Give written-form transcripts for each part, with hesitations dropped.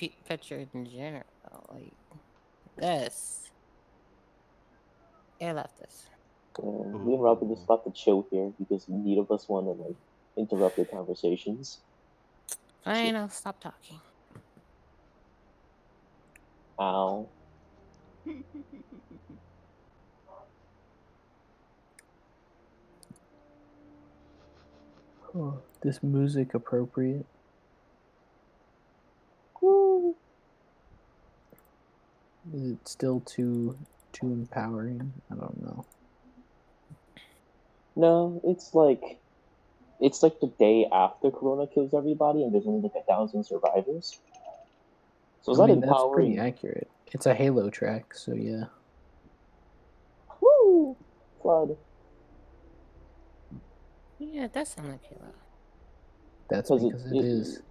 picture in general. Like this. I love this. Me and Rob are just about to chill here because neither of us want to like interrupt the conversations. Fine, I'll stop talking. Ow. Oh, this music appropriate. Woo. Is it still too empowering? I don't know. No, it's like the day after Corona kills everybody, and there's only like 1,000 survivors. So it's I not mean, that's pretty empowering. accurate. It's a Halo track, so yeah. Woo! Flood. Yeah, it does sound like Halo. That's Because because it is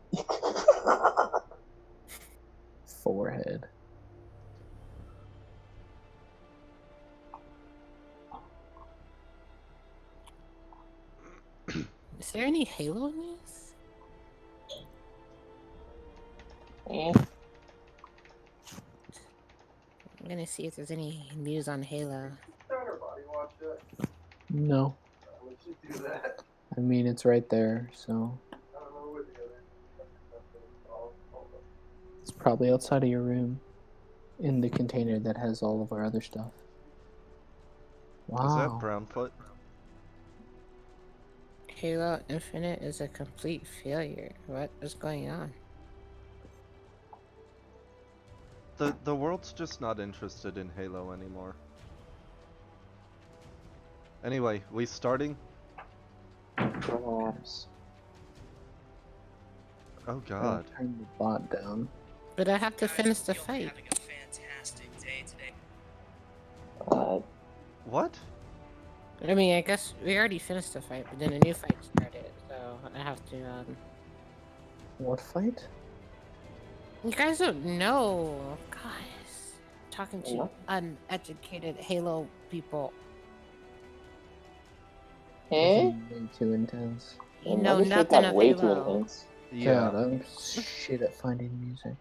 forehead. Is there any Halo news? Eh. I'm gonna see if there's any news on Halo. No. We should do that. I mean, it's right there, so I don't know where the other. it's probably outside of your room in the container that has all of our other stuff. Wow. Is that Brownfoot? Halo Infinite is a complete failure. What is going on? The world's just not interested in Halo anymore. Anyway, we starting? Perhaps. Oh god. Turn the bot down. But I have to Guys, finish the you'll be fight. having a fantastic day today. What? I mean, I guess we already finished the fight, but then a new fight started, so I have to, What fight? You guys don't know, guys. Talking to No. uneducated Halo people. Eh? This is way too intense. You And know other shit nothing got of way too Halo. intense. Yeah. God, I'm shit at finding music.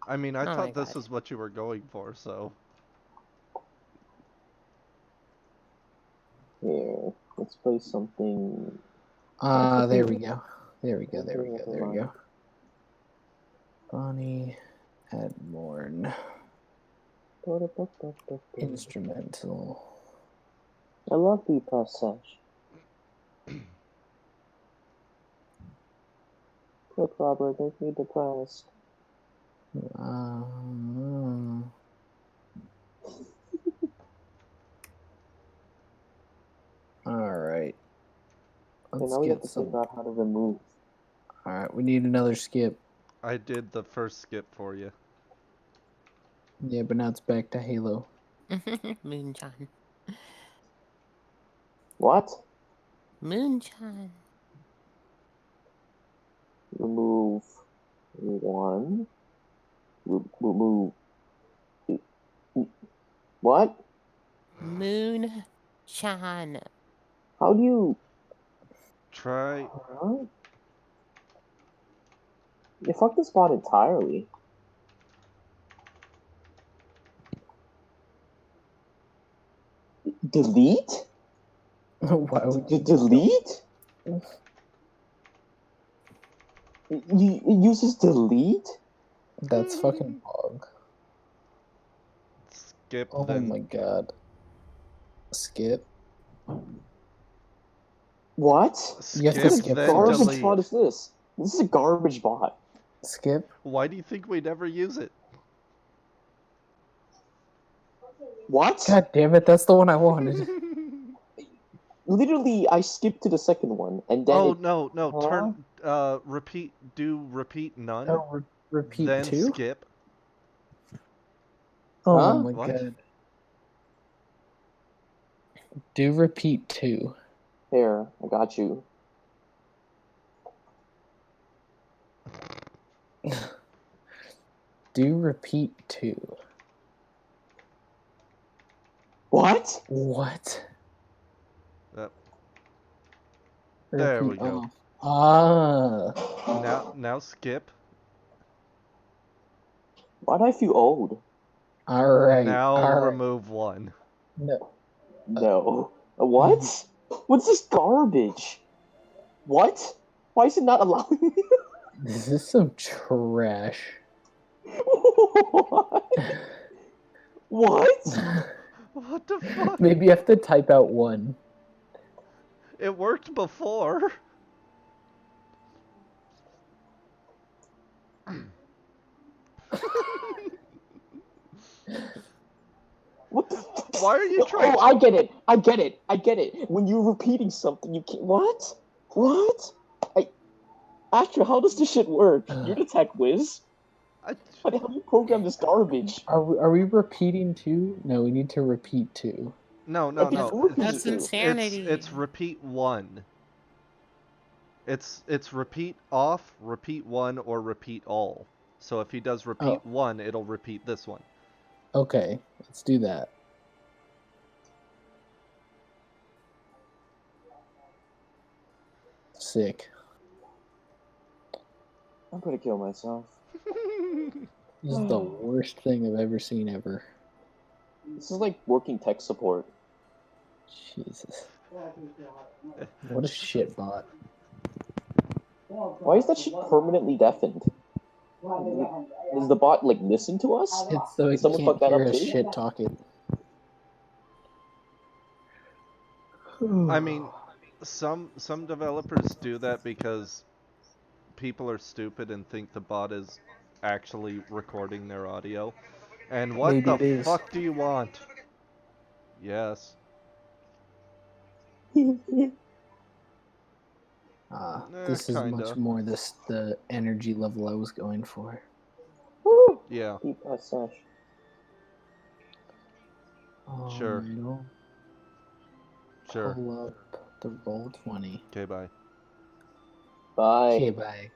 I mean, I Oh my thought this God. was what you were going for, so. Here, let's play something. There we go. There we go. There we go. Okay, There never we go. Bonnie Admorn. Instrumental. I love the passage. Look, Robert, make me depressed. Alright. And Let's now we have get to some. figure out how to remove. Alright, we need another skip. I did the first skip for you. Yeah, but now it's back to Halo. Moonshine. What? Moonshine. Remove one. Remove. What? Moonshine. How do you? Try. Huh? You fucked this bot entirely. Delete? Why would you Delete? It uses delete? That's fucking bog. Skip Oh then. my god. Skip. What? You have to Skip skip then Garbage first. delete. bot is this? This is a garbage bot. Skip. Why do you think we never use it? What? God damn it, that's the one I wanted. Literally, I skipped to the second one, and then Oh it... no, Huh? turn repeat none. Oh, repeat then 2? skip. Oh Huh? my What? god. Do repeat 2. Here, I got you. Do repeat 2. What? What? There we Repeat go. off. Now skip. Why do I feel old? Alright. Now Alright. remove one. No. No. What? What's this garbage? What? Why is it not allowing me? This is some trash. What? What? What the fuck? Maybe you have to type out 1. It worked before. What the? Why are you trying? Oh, I get it. I get it. I get it. When you're repeating something, you can't. What? What? Astra, how does this shit work? You're the tech whiz. I, How do you program this garbage? Are we repeating 2? No, we need to repeat 2. no. That's insanity. It's repeat 1. It's repeat off, repeat 1, or repeat all. So if he does repeat 1, it'll repeat this one. Okay, let's do that. Sick. I'm gonna kill myself. This is the worst thing I've ever seen ever. This is like working tech support. Jesus. What a shit bot. Why is that shit permanently deafened? Does the bot like listen to us? It's so it Someone can't fuck that hear up us too? shit talking. I mean, some developers do that because people are stupid and think the bot is actually recording their audio. And what Maybe it the is. fuck do you want? Yes. This is Kinda. much more the energy level I was going for. Woo! Yeah. Deep sash. Sure. I'll Sure. pull up the Roll20. Okay, bye. Bye. Okay, bye.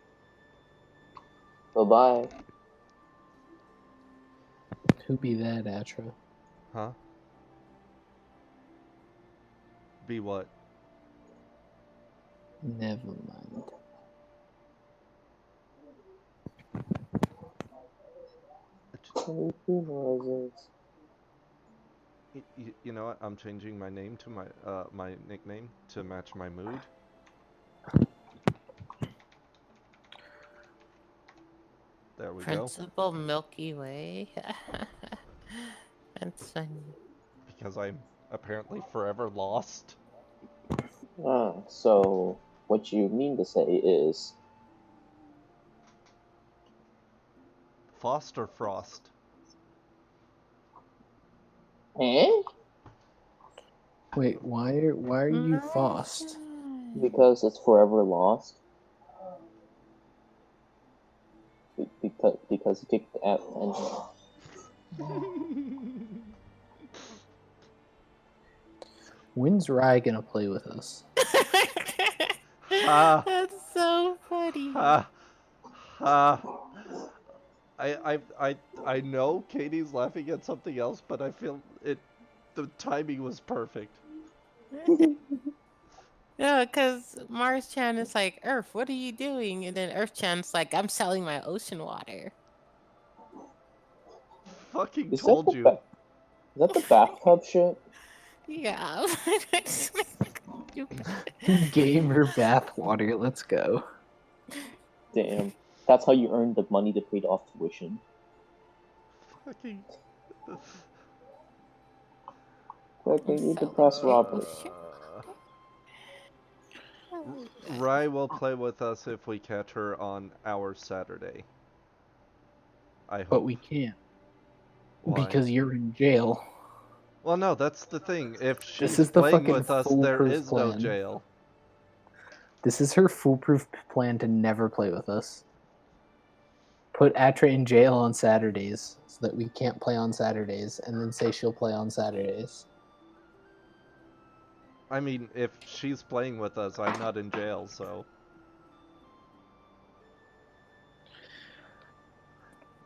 Bye-bye. Who be that, Atra? Huh? Be what? Never mind. You know what? I'm changing my name to my nickname to match my mood. There we go. Principal Milky Way. That's funny. Because I'm apparently forever lost. So what you mean to say is Foster Frost. eh? Wait, why are you Fost? Because it's forever lost. Because it kicked out and When's Rye gonna play with us? Ha! That's so funny. Ha! Ha! I know Katie's laughing at something else, but I feel the timing was perfect. No, because Mars Chan is like, Earth, what are you doing? And then Earth Chan's like, I'm selling my ocean water. Fucking is told you. Is that the bathtub shit? Yeah. Gamer bathwater, let's go. Damn. That's how you earn the money to pay off tuition. Fucking. Quick, I need to press Robert. Rai will play with us if we catch her on our Saturday. I hope. But we can't. Why? Because you're in jail. Well, no, that's the thing. If she's is the playing fucking with us, there foolproof is no plan. jail. This is her foolproof plan to never play with us. Put Atra in jail on Saturdays so that we can't play on Saturdays, and then say she'll play on Saturdays. I mean, if she's playing with us, I'm not in jail, so.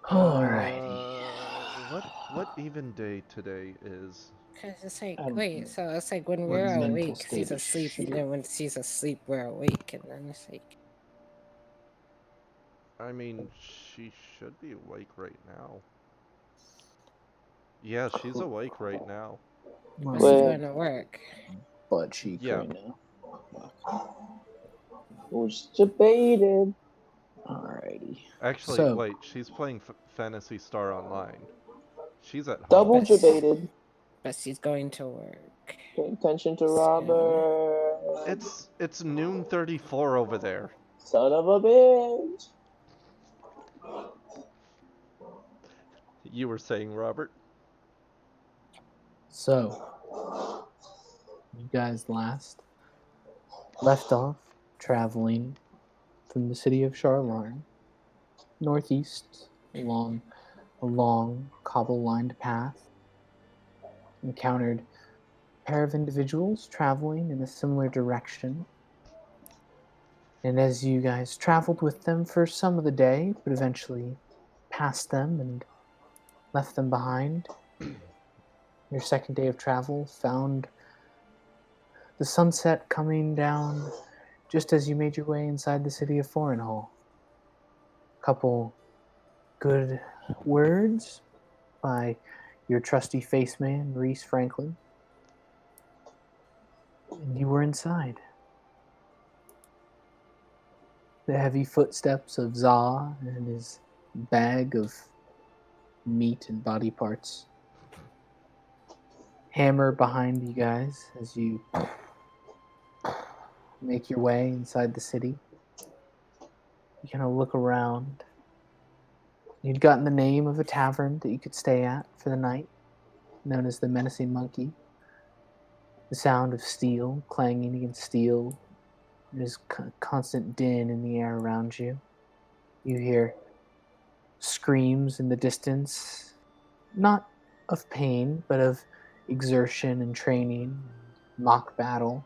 Alrighty. What even day today is? Because it's like, I'm- wait, so it's like when what we're mental awake, state she's of asleep, shit. and then when she's asleep, we're awake, and then it's like, I mean, she should be awake right now. Yeah, she's awake right now. But she's Wait. going to work. Butt cheek Yeah. right now. Who's debated? Alrighty. Actually, So- wait, she's playing Phantasy Star Online. She's at home. Double Yes. debated. But she's going to work. Pay attention to Soon. Robert. It's noon 34 over there. Son of a bitch. You were saying, Robert? So, you guys last left off traveling from the city of Charlarn, northeast, along a long cobble-lined path. Encountered a pair of individuals traveling in a similar direction. And as you guys traveled with them for some of the day, but eventually passed them and left them behind, your second day of travel found the sunset coming down just as you made your way inside the city of Forenhall. A couple good words by your trusty face man, Reese Franklin. And you were inside. The heavy footsteps of Za and his bag of meat and body parts hammer behind you guys as you make your way inside the city. You kind of look around. You'd gotten the name of a tavern that you could stay at for the night, known as the Menacing Monkey. The sound of steel clanging against steel. There's constant din in the air around you. You hear screams in the distance, not of pain, but of exertion and training, mock battle.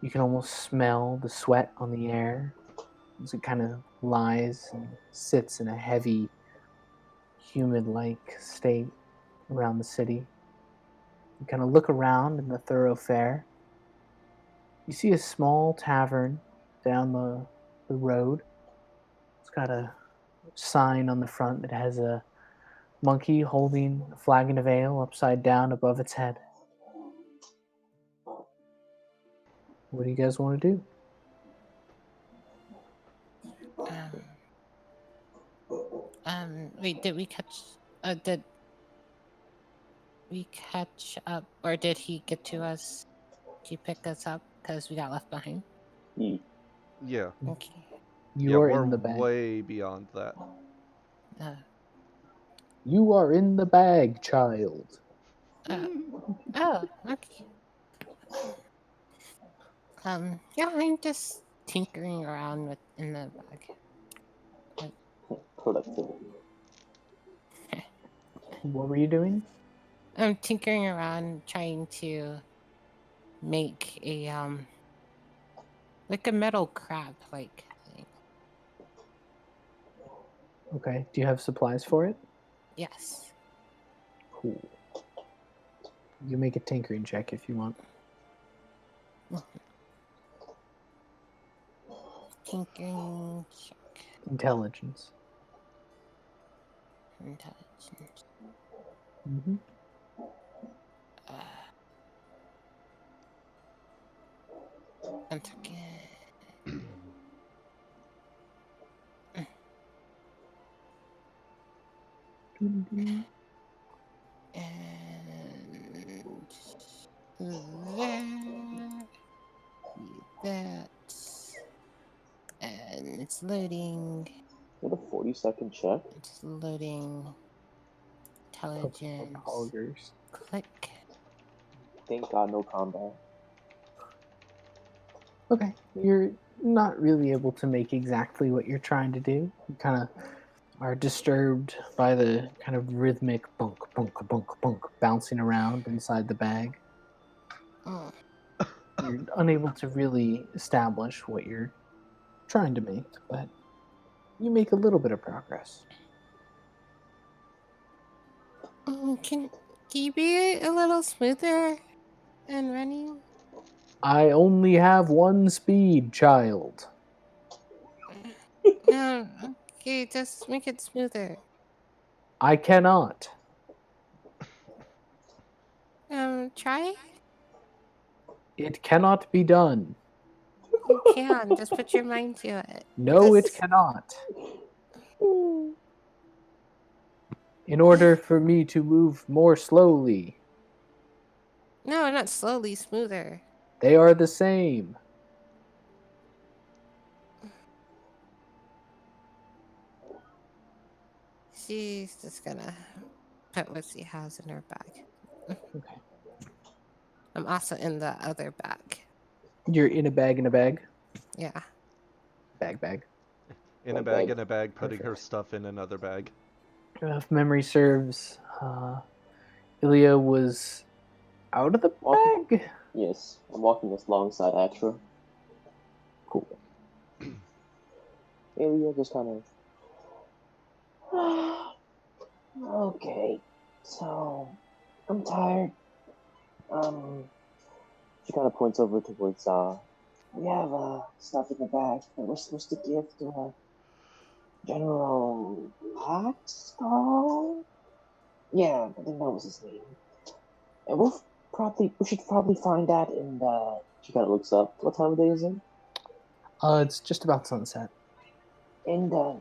You can almost smell the sweat on the air as it kind of lies and sits in a heavy, humid-like state around the city. You kind of look around in the thoroughfare. You see a small tavern down the road. It's got a sign on the front that has a monkey holding a flagon of ale upside down above its head. What do you guys want to do? Wait, did we catch? Did we catch up, or did he get to us? Did he pick us up because we got left behind? Yeah. Okay. You Yeah, are we're in the bag. way beyond that. Uh, You are in the bag, child. oh, okay. Yeah, I'm just tinkering around in the bag. Productivity. What were you doing? I'm tinkering around trying to make a like a metal crab like thing. Okay. Do you have supplies for it? Yes. Cool. You make a tinkering check if you want. Tinkering check. Intelligence. Intelligence. Mm-hmm. One second. And that, and it's loading. What a 40-second check. It's loading. Intelligence. Poggers. Click. Thank God, no combat. Okay. You're not really able to make exactly what you're trying to do. You kind of are disturbed by the kind of rhythmic bunk, bunk, bunk, bunk bouncing around inside the bag. Oh. You're unable to really establish what you're trying to make, but you make a little bit of progress. Can you be a little smoother and running? I only have one speed, child. Okay, just make it smoother. I cannot. Try? It cannot be done. You can. Just put your mind to it. No, it Just- cannot. In order for me to move more slowly, No, not slowly, smoother. they are the same. She's just gonna put what she has in her bag. Okay. I'm also in the other bag. You're in a bag, Yeah. bag. In a Bag. bag, putting her stuff in another bag. If memory serves, Ilya was out of the bag. Yes, I'm walking this alongside Atra. Cool. Ilya just kind of. Okay, so I'm tired. She kind of points over towards we have stuff in the bag that we're supposed to give to General Paxton. Yeah, I think that was his name. And we should probably find that in the. She kind of looks up. What time of day is it? It's just about sunset. In the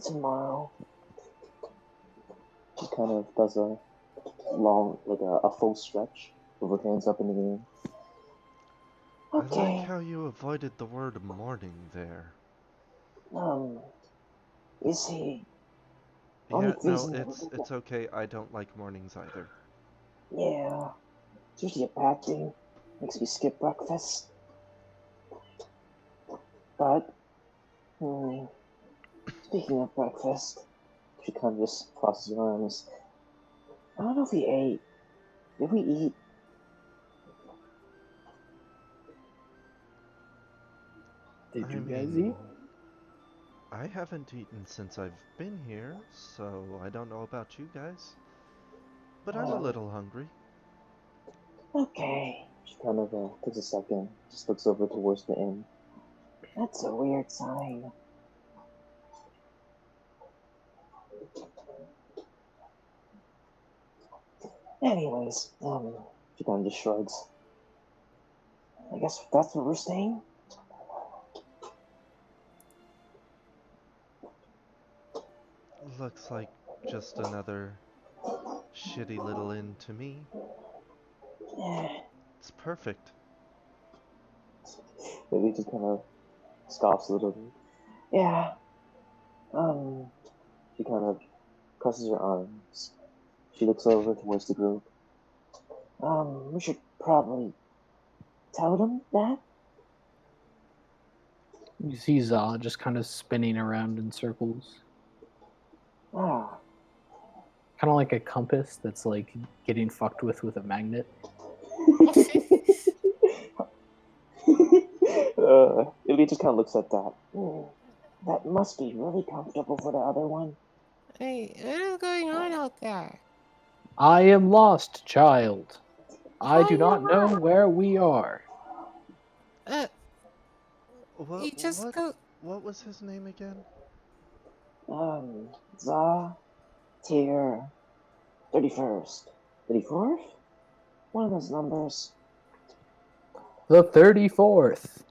tomorrow. She kind of does a long, like a full stretch with her hands up in the air. I Okay. like how you avoided the word morning there. Is he? Yeah, Only no, reason that it's okay. I don't like mornings either. Yeah, it's usually a bad thing. Makes me skip breakfast. But, speaking of breakfast, she kind of just crosses her arms. I don't know if we ate. Did we eat? Did you I guys mean, eat? I haven't eaten since I've been here, so I don't know about you guys. But I'm a Oh. little hungry. Okay. She kind of takes a second, just looks over towards the inn. That's a weird sign. Anyways, she kind of just shrugs. I guess that's where we're staying. Looks like just another shitty little inn to me. Yeah. It's perfect. Maybe just kind of scoffs a little bit. Yeah. She kind of crosses her arms. She looks over towards the group. We should probably tell them that. You see Za just kind of spinning around in circles. Ah. Kind of like a compass that's like getting fucked with a magnet. Ilya just kind of looks at that. That must be really comfortable for the other one. Hey, what is going on out there? I am lost, child. I How do you not know lost? where we are. You just go. What was his name again? Za, Tier, 31st. 34th? One of those numbers. The 34th.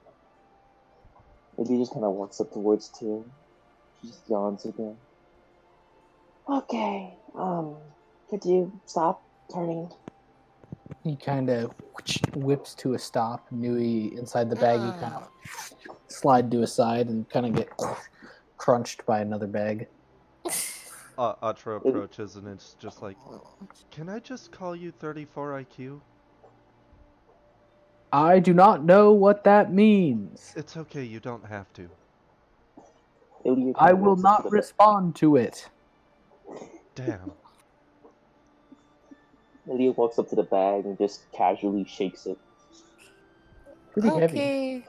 Ilya just kind of walks up towards Tier. She just yawns again. Okay, could you stop turning? He kind of whips to a stop. Nui inside the bag. You kind of slide to a side and kind of get crunched by another bag. Atra approaches and it's just like, can I just call you 34 IQ? I do not know what that means. It's okay, you don't have to. Ilya I kinda will walks up not to the respond to it. Damn. Ilya walks up to the bag and just casually shakes it. Pretty heavy. Okay.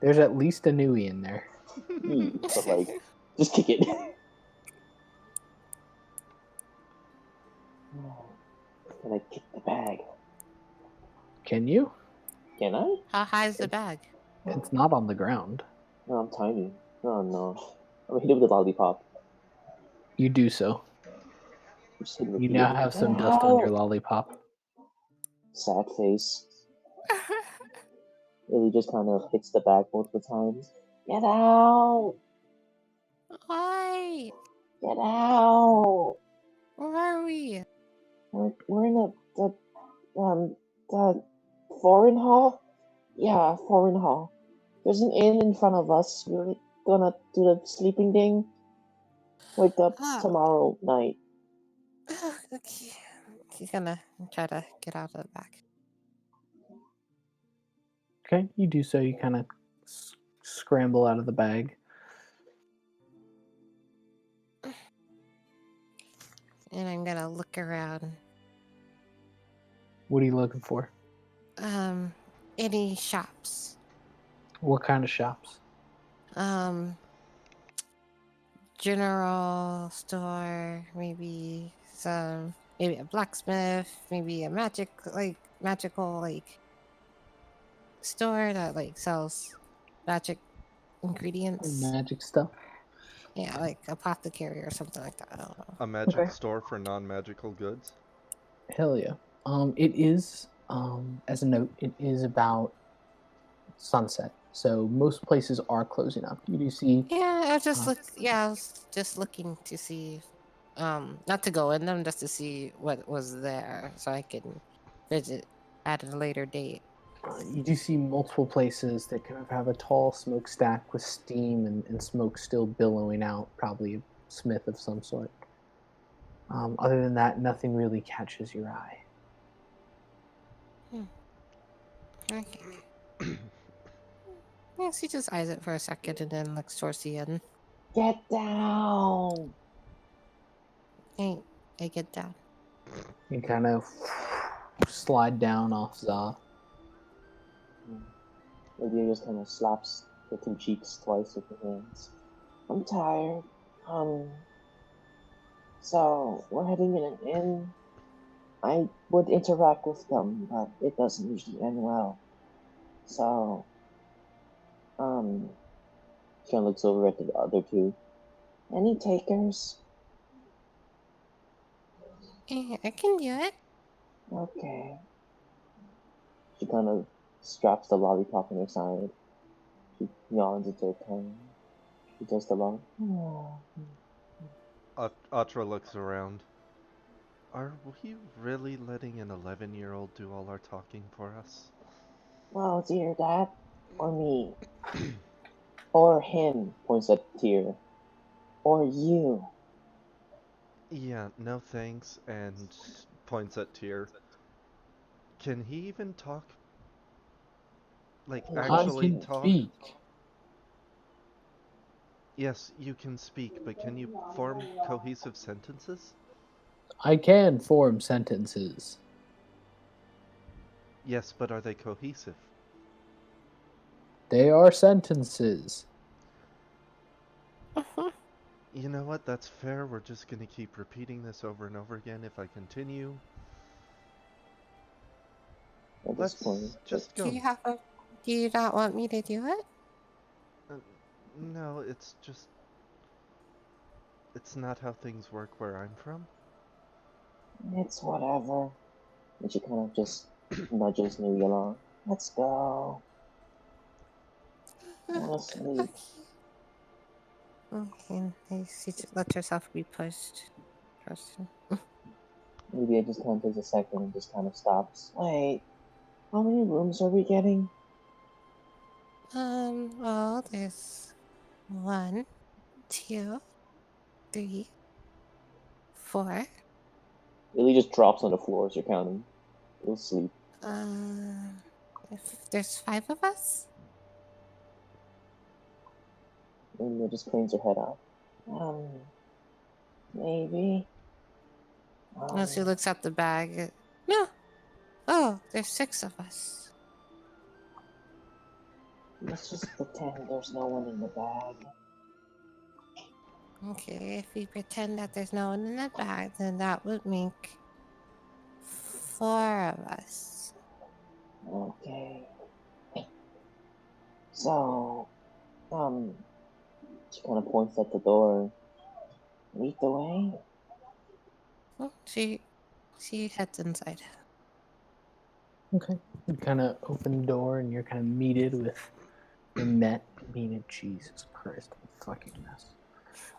There's at least a Nui in there. But like, just kick it. Can I kick the bag? Can you? Can I? How high is the bag? It's not on the ground. No, I'm tiny. Oh no. I'm gonna hit it with a lollipop. You do so. Just hit it You now repeatedly. have some Get dust on your out! lollipop. Sad face. Lily just kind of hits the bag multiple times. Get out! Why? Get out! Where are we? We're in the foreign hall? Yeah, foreign hall. There's an inn in front of us. We're gonna do the sleeping thing. Wake up Oh. tomorrow night. Okay. He's gonna try to get out of the back. Okay, you do so. You kind of scramble out of the bag. And I'm gonna look around. What are you looking for? Any shops? What kind of shops? General store, maybe maybe a blacksmith, maybe a magical store that sells magic ingredients. Magic stuff. Yeah, like apothecary or something like that. I don't know. A magic Okay. store for non-magical goods. Hell yeah. It is, as a note, it is about sunset. So most places are closing up. You do see, Yeah, I was just Uh, I was just looking to see, not to go in them, just to see what was there, so I can visit at a later date. you do see multiple places that kind of have a tall smokestack with steam and smoke still billowing out, probably a smith of some sort. Other than that, nothing really catches your eye. Okay. Yes, he just eyes it for a second and then looks towards the end. Get down! I get down. You kind of slide down off Za. Lydia just kind of slaps the two cheeks twice with her hands. I'm tired. So we're heading in an inn. I would interact with them, but it doesn't usually end well. So, she kind of looks over at the other two. Any takers? I can do it. Okay. She kind of straps the lollipop on her side. She yawns into her tongue. She does the long. Atra looks around. Are we really letting an 11-year-old do all our talking for us? Well, it's either that or me. Or him, points at Tyr. Or you. Yeah, no thanks, and points at Tyr. Can he even talk? Like, I actually I can talk? speak. Yes, you can speak, but can you form cohesive sentences? I can form sentences. Yes, but are they cohesive? They are sentences. You know what, that's fair. We're just gonna keep repeating this over and over again if I continue. At this Let's point, just Do go. you not want me to do it? No, it's just... It's not how things work where I'm from. it's whatever. And she kind of just nudges Nui along. Let's go. I want to sleep. Okay. She just lets herself be pushed. Maybe it just kind of takes a second and just kind of stops. Wait, how many rooms are we getting? Well, there's 1, 2, 3, 4. Lily just drops on the floor as you're counting. You'll sleep. If there's 5 of us? Lily just cleans her head out. Maybe. As she looks at the bag. No. Oh, there's 6 of us. Let's just pretend there's no one in the bag. Okay, if we pretend that there's no one in the bag, then that would make 4 of us. Okay. So, She kind of points at the door. Lead the way. Well, she heads inside. Okay. You kind of open the door and you're kind of meeting at Jesus Christ, I'm a fucking mess.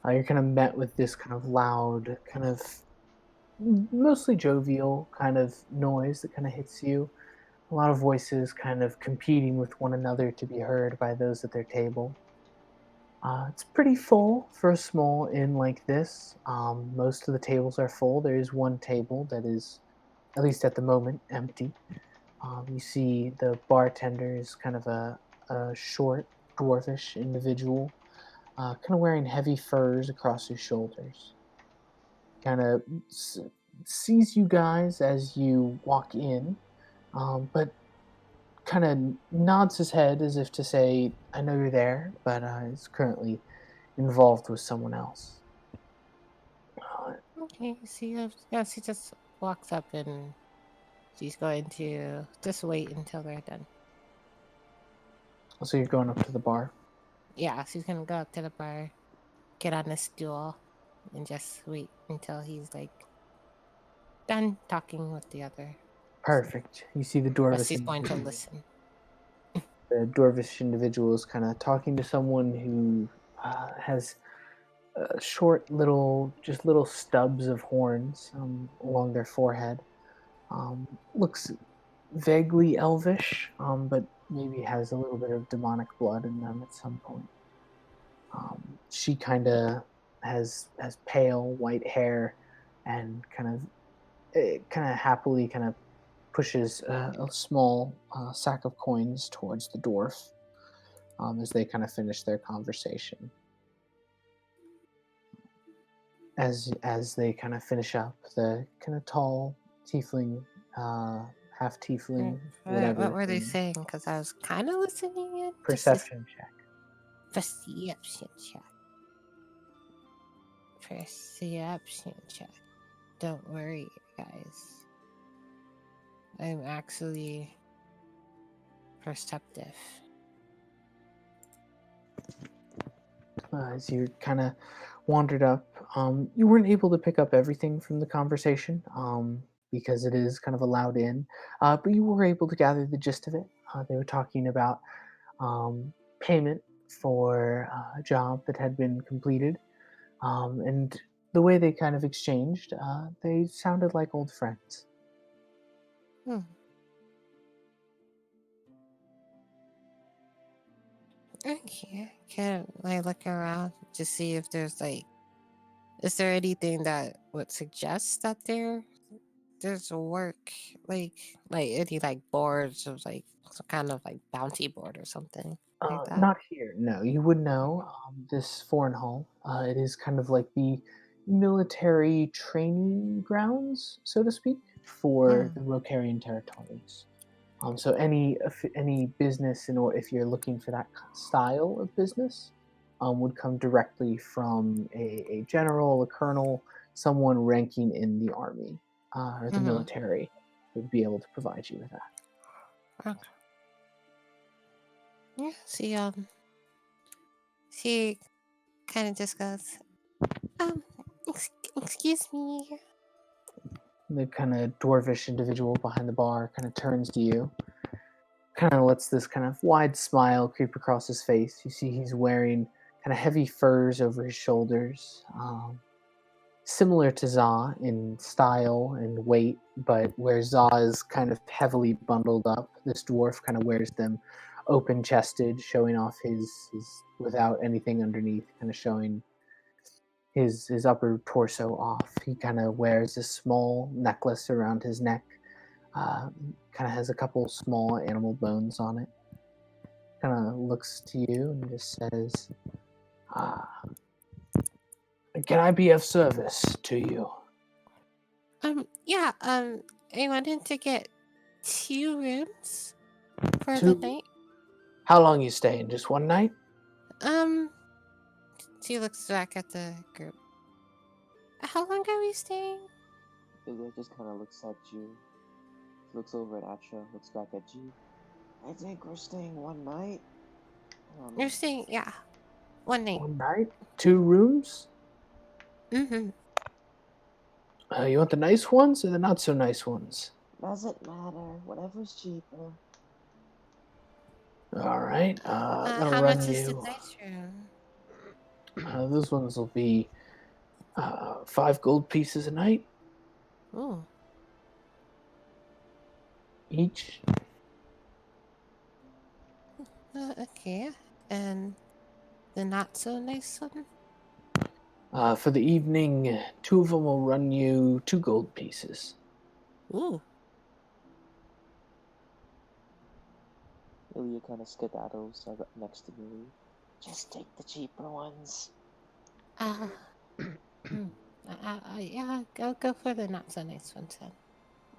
You're kind of met with this kind of loud, kind of mostly jovial kind of noise that kind of hits you. A lot of voices kind of competing with one another to be heard by those at their table. It's pretty full for a small inn like this. Most of the tables are full. There is one table that is, at least at the moment, empty. You see the bartender is kind of a short, dwarfish individual, kind of wearing heavy furs across his shoulders. Kind of sees you guys as you walk in, but kind of nods his head as if to say, I know you're there, but is currently involved with someone else. Okay, yeah, she just walks up and she's going to just wait until they're done. So you're going up to the bar. Yeah, she's gonna go up to the bar, get on a stool, and just wait until he's like done talking with the other. Perfect. You see the But dwarvish she's going to individual. listen. The dwarvish individual is kind of talking to someone who has short little stubs of horns along their forehead. Looks vaguely elvish, but maybe has a little bit of demonic blood in them at some point. She has pale white hair, and kind of happily kind of pushes a small sack of coins towards the dwarf as they kind of finish their conversation. As they kind of finish up, the kind of tall tiefling, half tiefling, whatever. What were they saying? Because I was kind of listening in. Perception check. Perception check. Perception check. Don't worry, guys. I'm actually perceptive. As you kind of wandered up, you weren't able to pick up everything from the conversation because it is kind of a loud inn, but you were able to gather the gist of it. They were talking about payment for a job that had been completed, and the way they kind of exchanged, they sounded like old friends. Hmm. Okay. Can I look around to see if there's like, is there anything that would suggest that there's work, like any like boards of like some kind of like bounty board or something like that? Not here, no. You would know this foreign hall. It is kind of like the military training grounds, so to speak, for Hmm. the Rokarian territories. So any business, or if you're looking for that style of business, would come directly from a general, a colonel, someone ranking in the army or the Mm-hmm. military would be able to provide you with that. Okay. Yeah. She kind of just goes, um, excuse me. The kind of dwarvish individual behind the bar kind of turns to you, kind of lets this kind of wide smile creep across his face. You see he's wearing kind of heavy furs over his shoulders, similar to Za in style and weight, but where Za is kind of heavily bundled up, this dwarf kind of wears them open chested, showing off his without anything underneath, kind of showing his upper torso off. He kind of wears a small necklace around his neck. Kind of has a couple small animal bones on it. Kind of looks to you and just says, "Can I be of service to you?" Yeah. I wanted to get 2 rooms for the Two. night. How long you staying? Just one night? Um, she looks back at the group. How long are we staying? Ilya just kind of looks at you, looks over at Atra, looks back at you. I think we're staying one night. You're staying, yeah. One night. One night, 2 rooms. Mm-hmm. You want the nice ones or the not so nice ones? Doesn't matter. Whatever's cheaper. All right. That'll How run much is the you. night room? Those ones will be 5 gold pieces a night Ooh. each. Okay. And the not so nice one? For the evening, 2 of them will run you 2 gold pieces. Ooh. Ilya kind of skedaddles next to me. Just take the cheaper ones. Yeah, go for the not so nice ones then.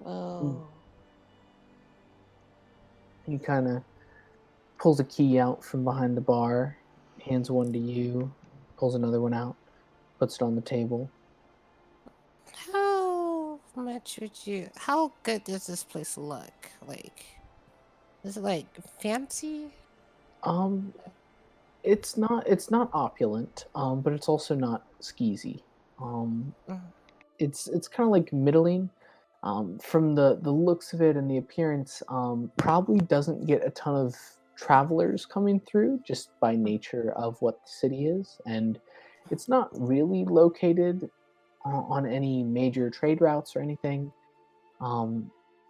Oh. He kind of pulls a key out from behind the bar, hands one to you, pulls another one out, puts it on the table. How much would you? How good does this place look? Like, is it like fancy? It's not opulent, but it's also not skeezy. Mm. It's kind of like middling. From the looks of it and the appearance, probably doesn't get a ton of travelers coming through just by nature of what the city is, and it's not really located on any major trade routes or anything.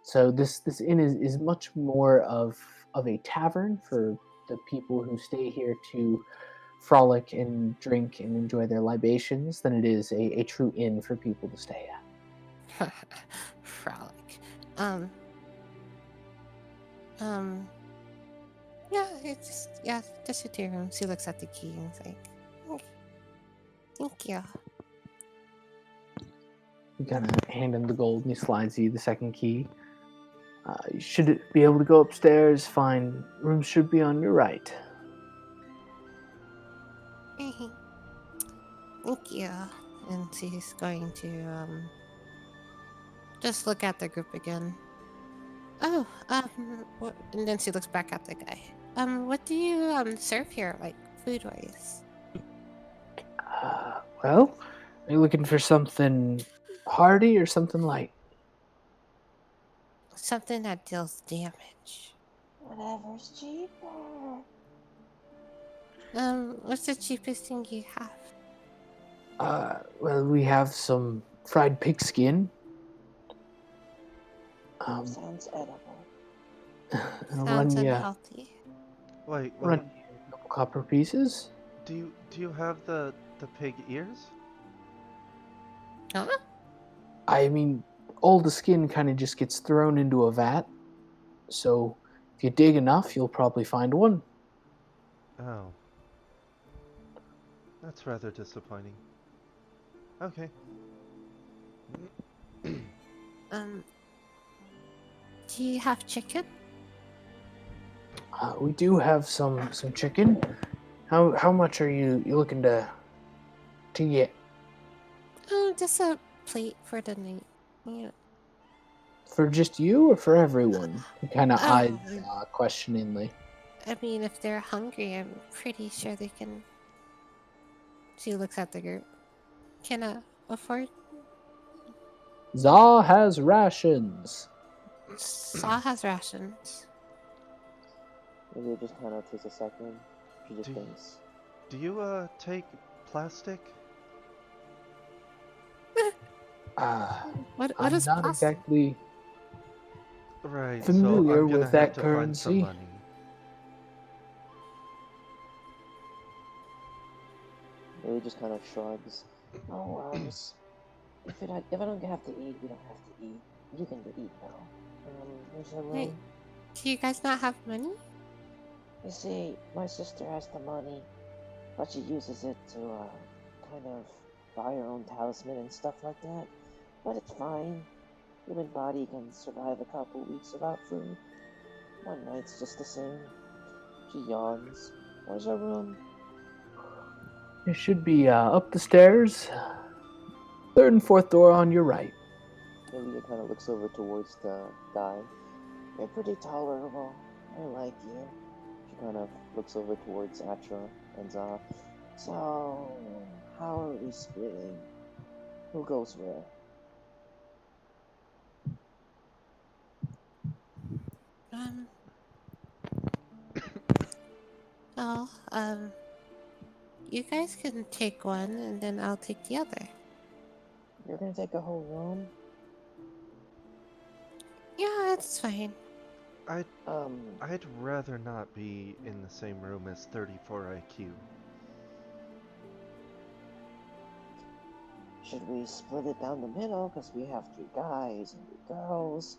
So this inn is much more of a tavern for the people who stay here to frolic and drink and enjoy their libations than it is a true inn for people to stay at. Frolic. Yeah, just a 2 rooms. He looks at the key and is like, "Oh, thank you." You kind of hand him the gold and he slides you the second key. You should be able to go upstairs. Fine. Rooms should be on your right. Thank you. And she's going to just look at the group again. Oh, and then she looks back at the guy. What do you serve here, like food wise? Well, are you looking for something hearty or something light? Something that deals damage. Whatever's cheaper. What's the cheapest thing you have? Well, we have some fried pig skin. Sounds edible. I'll Sounds run you unhealthy. Wait, a couple copper pieces. do you have the pig ears? Huh? I mean, all the skin kind of just gets thrown into a vat. So if you dig enough, you'll probably find one. Oh. That's rather disappointing. Okay. Do you have chicken? We do have some chicken. How much are you looking to get? Oh, just a plate for the night. Yeah. For just you or for everyone? He kind of eyes Oh, questioningly. I mean, if they're hungry, I'm pretty sure they can. She looks at the group. Can afford? Za has rations. Saw has rations. Ilya just kind of takes a second. She just Do you- thinks. Do you take plastic? What I'm is not plastic? exactly Right, familiar so I'm gonna with that have to find some currency. money. Ilya just kind of shrugs. No worries. If I don't have to eat, you don't have to eat. You can eat now. Here's your Wait. room. Do you guys not have money? You see, my sister has the money, but she uses it to kind of buy her own talisman and stuff like that. But it's fine. Human body can survive a couple weeks without food. One night's just the same. She yawns. Where's her room? It should be up the stairs, 3rd and 4th door on your right. Ilya kind of looks over towards the guy. You're pretty tolerable. I like you. She kind of looks over towards Atra and Za. So, how are we splitting? Who goes where? Um, well, you guys can take one and then I'll take the other. You're gonna take a whole room? Yeah, it's fine. I'd Um, I'd rather not be in the same room as 34 IQ. should we split it down the middle? Because we have 3 guys and 3 girls.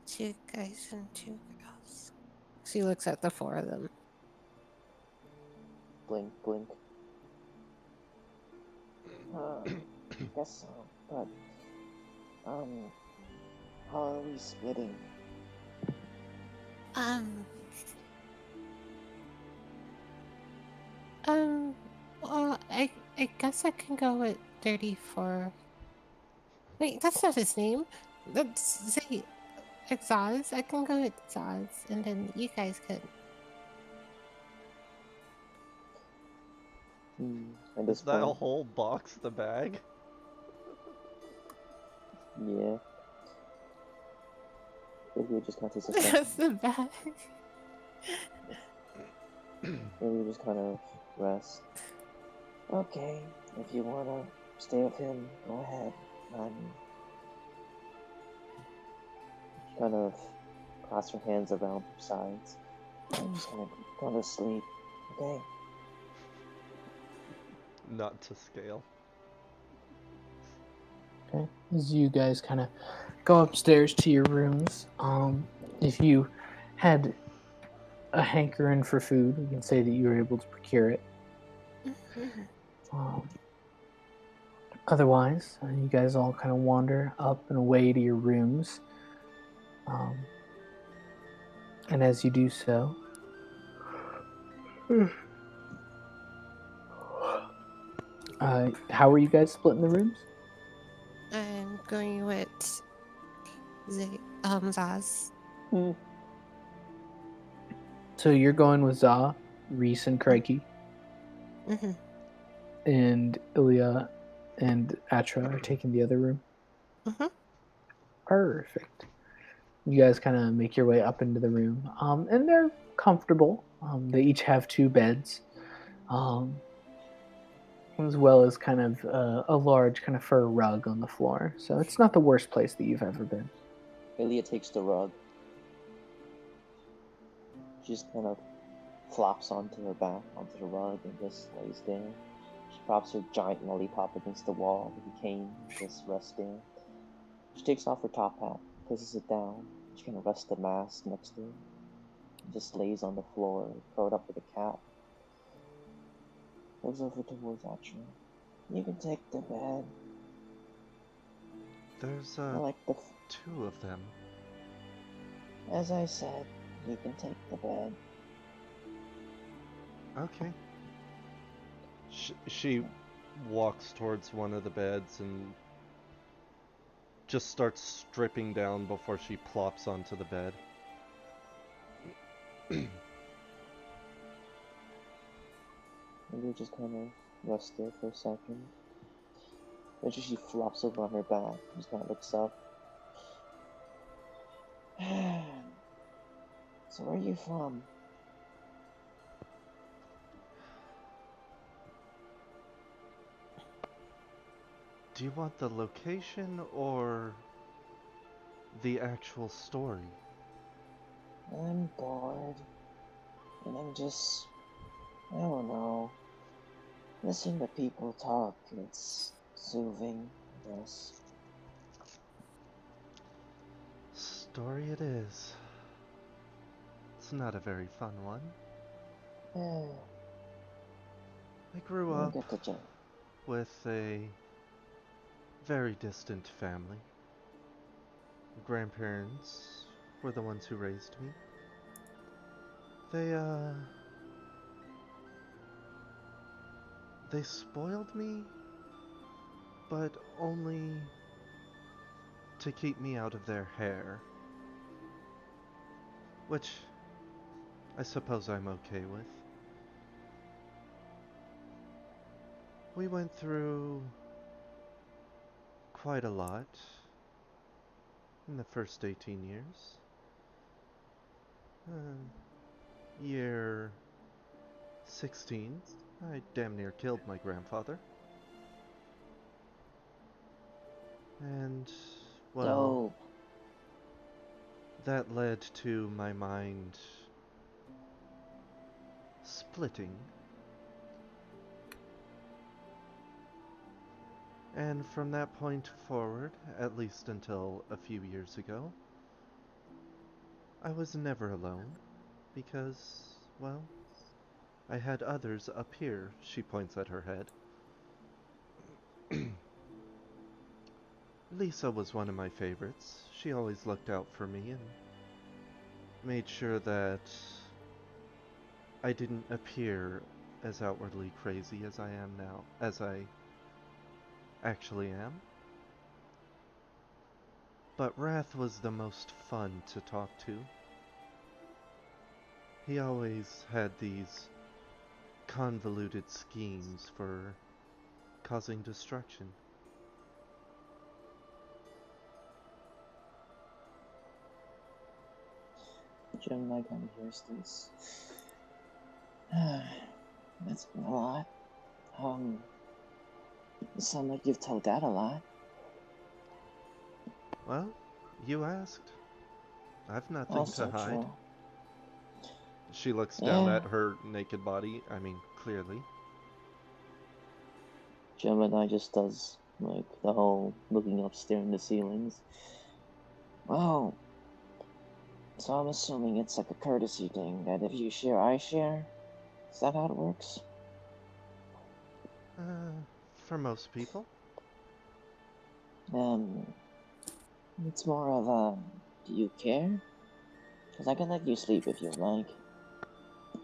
2 guys and 2 girls. She looks at the 4 of them. Blink, blink. Guess so. But, how are we splitting? Um, well, I guess I can go with 34. Wait, that's not his name. That's Zaz. I can go with Zaz, and then you guys could. At Is this that a point, whole box the bag? yeah. Maybe just kind of takes a second. That's the bag. Maybe just kind of rest. Okay, if you wanna stay with him, go ahead. She kind of clasps her hands around her sides. I'm just gonna go to sleep. Okay. Not to scale. Okay. As you guys kind of go upstairs to your rooms, if you had a hankering for food, we can say that you were able to procure it. Um, otherwise, you guys all kind of wander up and away to your rooms. And as you do so, how are you guys splitting the rooms? I'm going with Zaz. So you're going with Za, Reese, and Craigie, Mm-hmm. and Ilya and Atra are taking the other room. Mm-hmm. Perfect. You guys kind of make your way up into the room, and they're comfortable. They each have 2 beds, as well as kind of a large kind of fur rug on the floor. So it's not the worst place that you've ever been. Ilya takes the rug. She just kind of flops onto her back, onto the rug, and just lays there. She props her giant lollipop against the wall with a cane, just resting. She takes off her top hat, places it down. She kind of rests the mask next to it. Just lays on the floor, curled up with a cat. Goes over towards Atra. You can take the bed. There's I like the. 2 of them. As I said, you can take the bed. Okay. She walks towards one of the beds and just starts stripping down before she plops onto the bed. Maybe just kind of rest there for a second. Eventually she flops over on her back and just kind of looks up. So where are you from? Do you want the location or the actual story? I'm bored. And I'm just, I don't know. Listening to people talk, it's soothing, I guess. Story it is. It's not a very fun one. I grew We'll up get to jail. with a very distant family. Grandparents were the ones who raised me. They spoiled me, but only to keep me out of their hair. Which I suppose I'm okay with. We went through quite a lot in the first 18 years. Year 16, I damn near killed my grandfather. And, well, Dope. that led to my mind splitting. And from that point forward, at least until a few years ago, I was never alone because, well, I had others up here. She points at her head. Lisa was one of my favorites. She always looked out for me and made sure that I didn't appear as outwardly crazy as I am now, as I actually am. But Wrath was the most fun to talk to. He always had these convoluted schemes for causing destruction. Gemini kind of hears this. That's been a lot. You sound like you've told Dad a lot. Well, you asked. I've nothing Also to hide. true. She looks down Yeah. at her naked body, I mean, clearly. Gemini just does, like, the whole looking up, staring at the ceilings. Wow. So I'm assuming it's like a courtesy thing, that if you share, I share? Is that how it works? For most people. It's more of a, do you care? Because I can let you sleep if you like.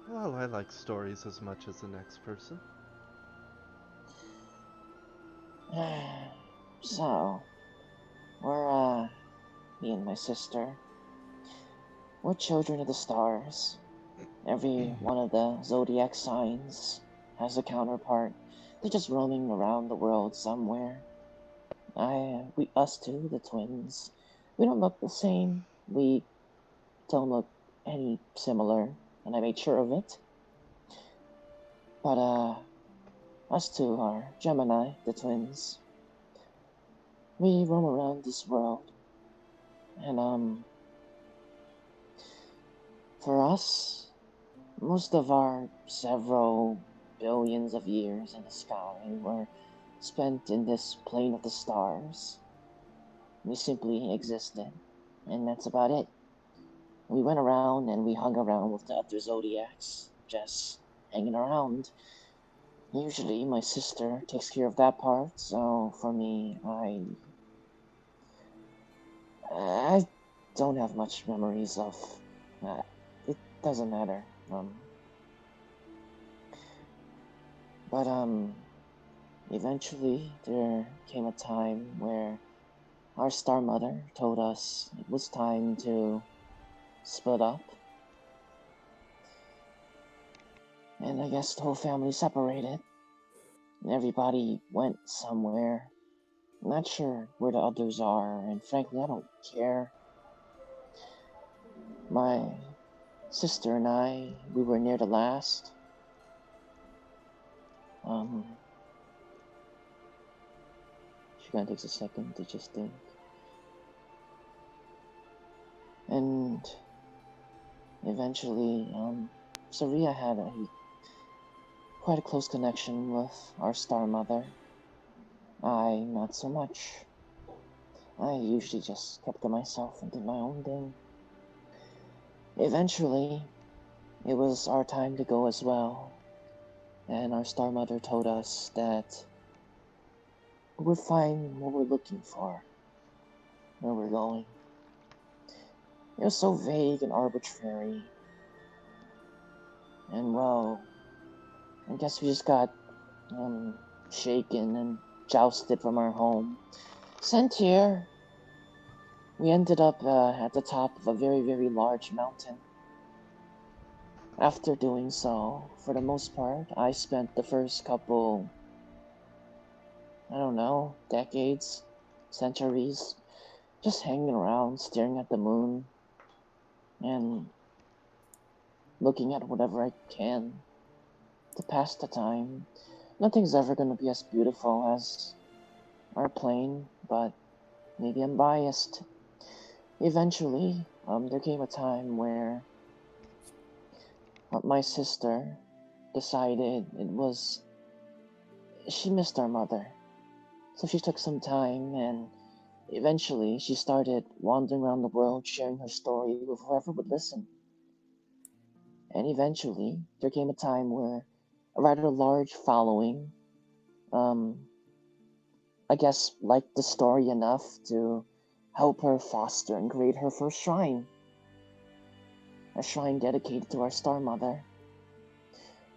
Well, I like stories as much as the next person. So, me and my sister, we're children of the stars. Every one of the zodiac signs has a counterpart. They're just roaming around the world somewhere. Us two, the twins, we don't look the same. We don't look any similar, and I made sure of it. But, us two are Gemini, the twins. We roam around this world, and, for us, most of our several billions of years in the sky were spent in this plane of the stars. We simply existed, and that's about it. We went around and we hung around with the other zodiacs, just hanging around. Usually my sister takes care of that part, so for me, I don't have much memories of it doesn't matter. But eventually there came a time where our star mother told us it was time to split up. And I guess the whole family separated. Everybody went somewhere. I'm not sure where the others are, and frankly, I don't care. My sister and I, we were near the last. She kind of takes a second to just think. And eventually, Saria had quite a close connection with our star mother. I, not so much. I usually just kept to myself and did my own thing. Eventually, it was our time to go as well. And our star mother told us that we would find what we're looking for, where we're going. It was so vague and arbitrary. And well, I guess we just got shaken and jousted from our home. Sent here. We ended up at the top of a very, very large mountain. After doing so, for the most part, I spent the first couple I don't know, decades, centuries, just hanging around, staring at the moon, and looking at whatever I can to pass the time. Nothing's ever gonna be as beautiful as our plane, but maybe I'm biased. Eventually, there came a time where my sister decided she missed our mother. So she took some time and eventually she started wandering around the world sharing her story with whoever would listen. And eventually, there came a time where a rather large following, um, I guess, liked the story enough to help her foster and create her first shrine. A shrine dedicated to our Star Mother.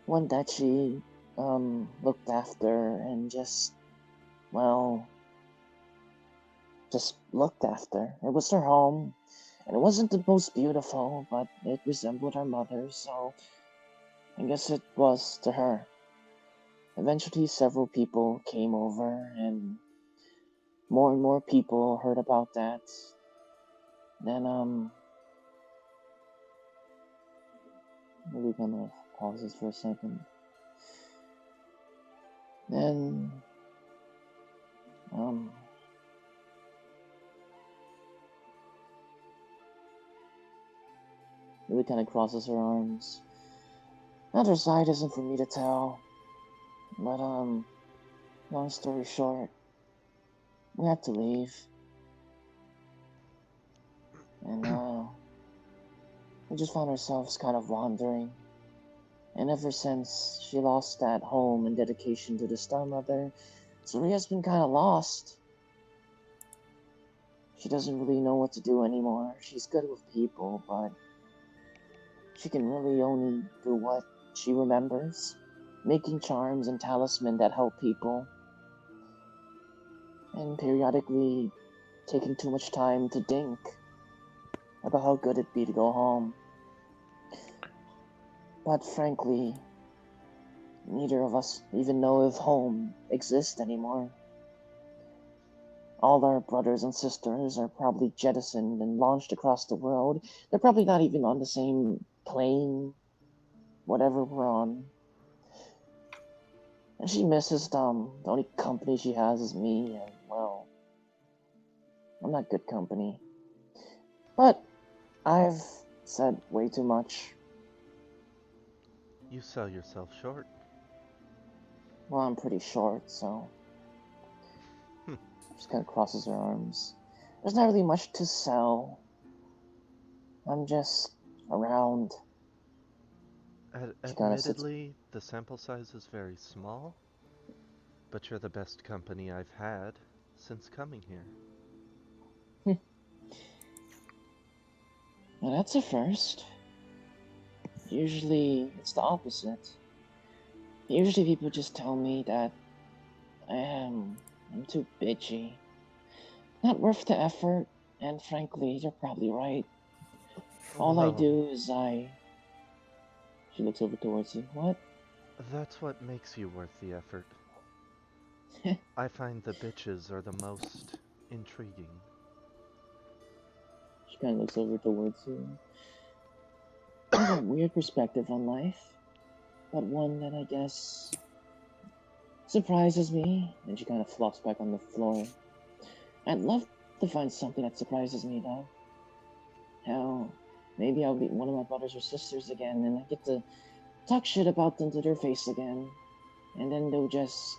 One that she looked after and just looked after. It was her home, and it wasn't the most beautiful, but it resembled her mother's, so I guess it was to her. Eventually, several people came over, and more people heard about that. Then, really gonna pause this for a second. Then, really kind of crosses her arms. Other side isn't for me to tell, but, long story short, we had to leave. And, we just found ourselves kind of wandering. And ever since she lost that home and dedication to the Star Mother, Saria's been kind of lost. She doesn't really know what to do anymore. She's good with people, but she can really only do what she remembers. Making charms and talisman that help people. And periodically taking too much time to think about how good it'd be to go home. But frankly, neither of us even know if home exists anymore. All our brothers and sisters are probably jettisoned and launched across the world. They're probably not even on the same plane, whatever we're on. And she misses them. The only company she has is me, and well, I'm not good company. But I've said way too much. You sell yourself short. Well, I'm pretty short, so just kind of crosses her arms. There's not really much to sell. I'm just around. She kind of sits. Admittedly, the sample size is very small, but you're the best company I've had since coming here. Well, that's a first. Usually, it's the opposite. Usually, people just tell me that I'm too bitchy. Not worth the effort, and frankly, you're probably right. All I Well, do is She looks over towards you. What? that's what makes you worth the effort. I find the bitches are the most intriguing. She kind of looks over towards you. I have a weird perspective on life, but one that I guess surprises me. And she kind of flops back on the floor. I'd love to find something that surprises me, though. Hell, maybe I'll meet one of my brothers or sisters again, and I get to talk shit about them to their face again. And then they'll just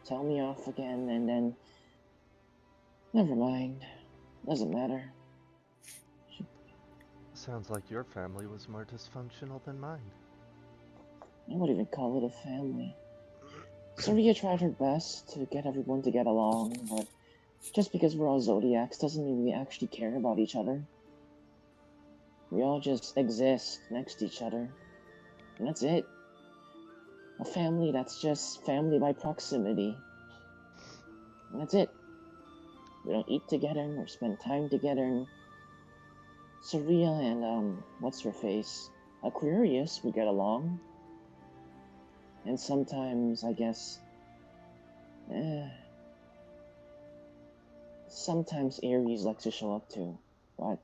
tell me off again, and then... Never mind. Doesn't matter. Sounds like your family was more dysfunctional than mine. I wouldn't even call it a family. Saria tried her best to get everyone to get along, but just because we're all Zodiacs doesn't mean we actually care about each other. We all just exist next to each other. And that's it. A family that's just family by proximity. And that's it. We don't eat together or spend time together. Saria and, what's her face? Aquarius would get along. And sometimes, I guess, sometimes Aries likes to show up too, but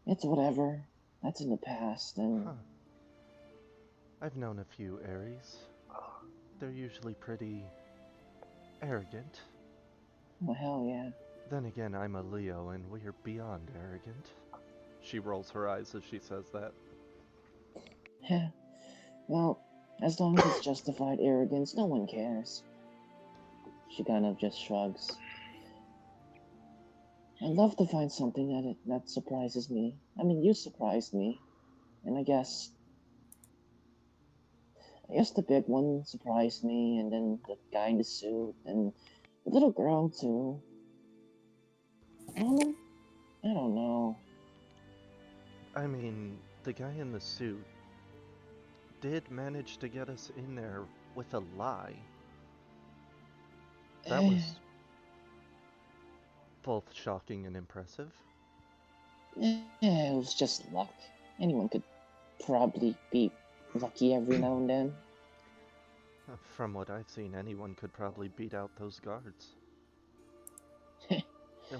it's whatever. That's in the past, and Huh. I've known a few Aries. They're usually pretty arrogant. well, hell yeah. Then again, I'm a Leo and we're beyond arrogant. She rolls her eyes as she says that. Heh. Well, as long as it's justified arrogance, no one cares. She kind of just shrugs. I'd love to find something that surprises me. I mean, you surprised me, and I guess the big one surprised me, and then the guy in the suit, and the little girl too. I don't know. I mean, the guy in the suit did manage to get us in there with a lie. That was both shocking and impressive. It was just luck. Anyone could probably be lucky every now and then. From what I've seen, anyone could probably beat out those guards.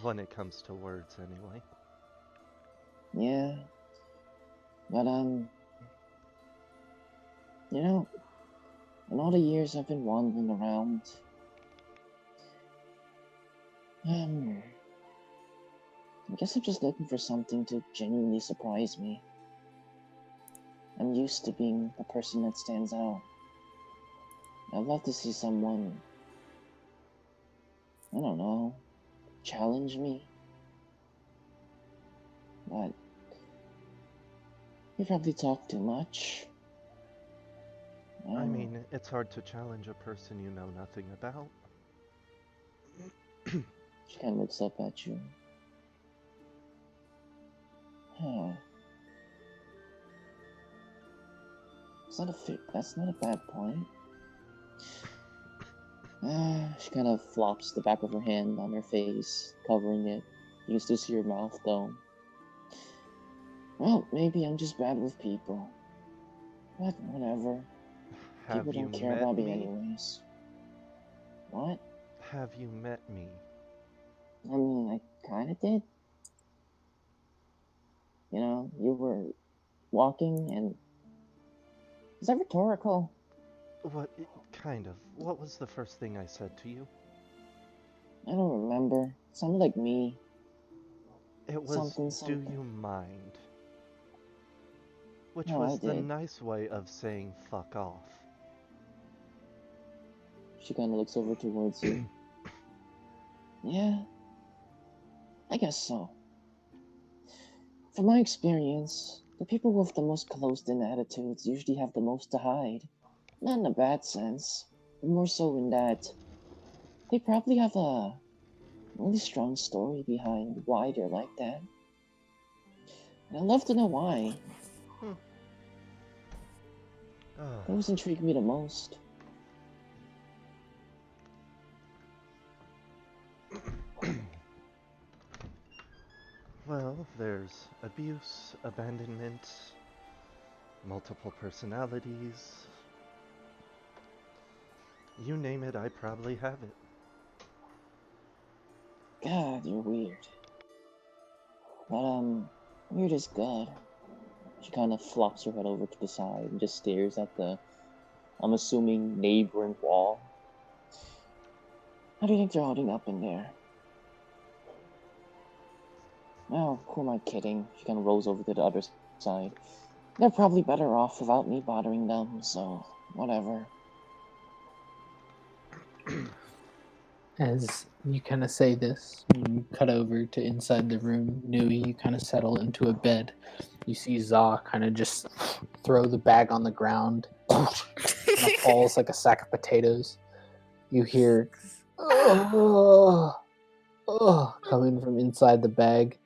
When it comes to words, anyway. Yeah. But, you know, in all the years I've been wandering around, I guess I'm just looking for something to genuinely surprise me. I'm used to being the person that stands out. I'd love to see someone, I don't know, challenge me. But you probably talk too much. I mean, it's hard to challenge a person you know nothing about. She kind of looks up at you. Huh. That's not a bad point. She kind of flops the back of her hand on her face, covering it. You can still see her mouth, though. Well, maybe I'm just bad with people. But whatever. Have People you don't care met about me me? anyways. What? Have you met me? I mean, I kinda did. You know, you were walking and... Is that rhetorical? What? Kind of. What was the first thing I said to you? I don't remember. It sounded like me. It was, Something, do something. you mind? Which No, I was the did. nice way of saying fuck off. She kind of looks over towards you. Yeah, I guess so. From my experience, the people with the most closed-in attitudes usually have the most to hide. Not in a bad sense, but more so in that they probably have a really strong story behind why they're like that. And I'd love to know why. Those intrigue me the most. Well, there's abuse, abandonment, multiple personalities. You name it, I probably have it. God, you're weird. But, weird is good. She kind of flops her head over to the side and just stares at the, I'm assuming, neighboring wall. How do you think they're holding up in there? Oh, who am I kidding? She kind of rolls over to the other side. They're probably better off without me bothering them, so whatever. As you kind of say this, you cut over to inside the room. Nui, you kind of settle into a bed. You see Za kind of just throw the bag on the ground. And it falls like a sack of potatoes. You hear, oh, coming from inside the bag.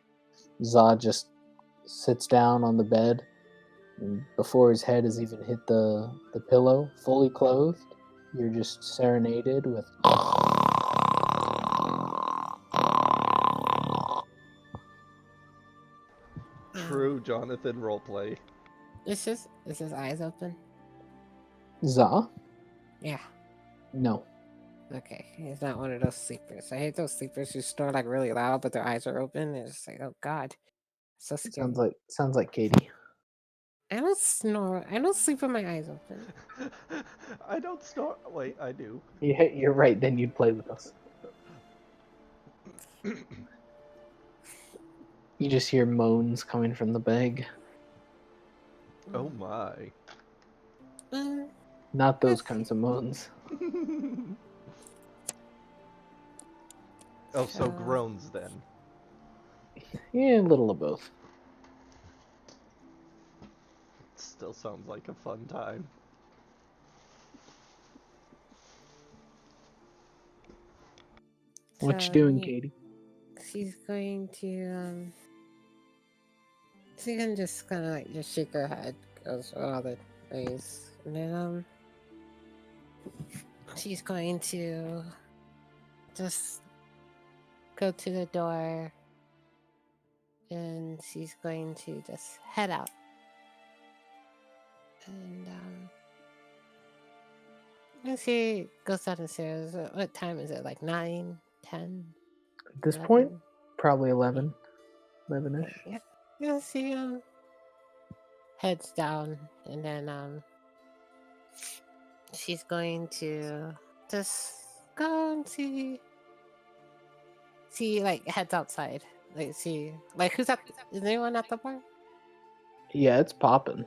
Za just sits down on the bed. And before his head has even hit the pillow, fully clothed, you're just serenaded with... True Jonathan roleplay. Is his eyes open? Za? Yeah. No. Okay, he's not one of those sleepers. I hate those sleepers who snore like really loud, but their eyes are open. It's just like, oh god, so scary. Sounds like Katie. I don't snore. I don't sleep with my eyes open. I don't snore. Wait, I do. Yeah, you're right. Then you'd play with us. You just hear moans coming from the bag. Oh my. Um, Not those yes. kinds of moans. Oh, so So, groans then. Yeah, a little of both. Still sounds like a fun time. What you so doing, Katie? she's going to she can just kind of like just shake her head, goes all the ways, and then she's going to just go to the door, and she's going to just head out, and and she goes down the stairs. What time is it? Like 9, 10, At this point, 11? probably 11, 11-ish. Yeah, yeah. She heads down, and then she's going to just go and see like heads outside, like see like who's at, is anyone at the bar? Yeah, it's popping.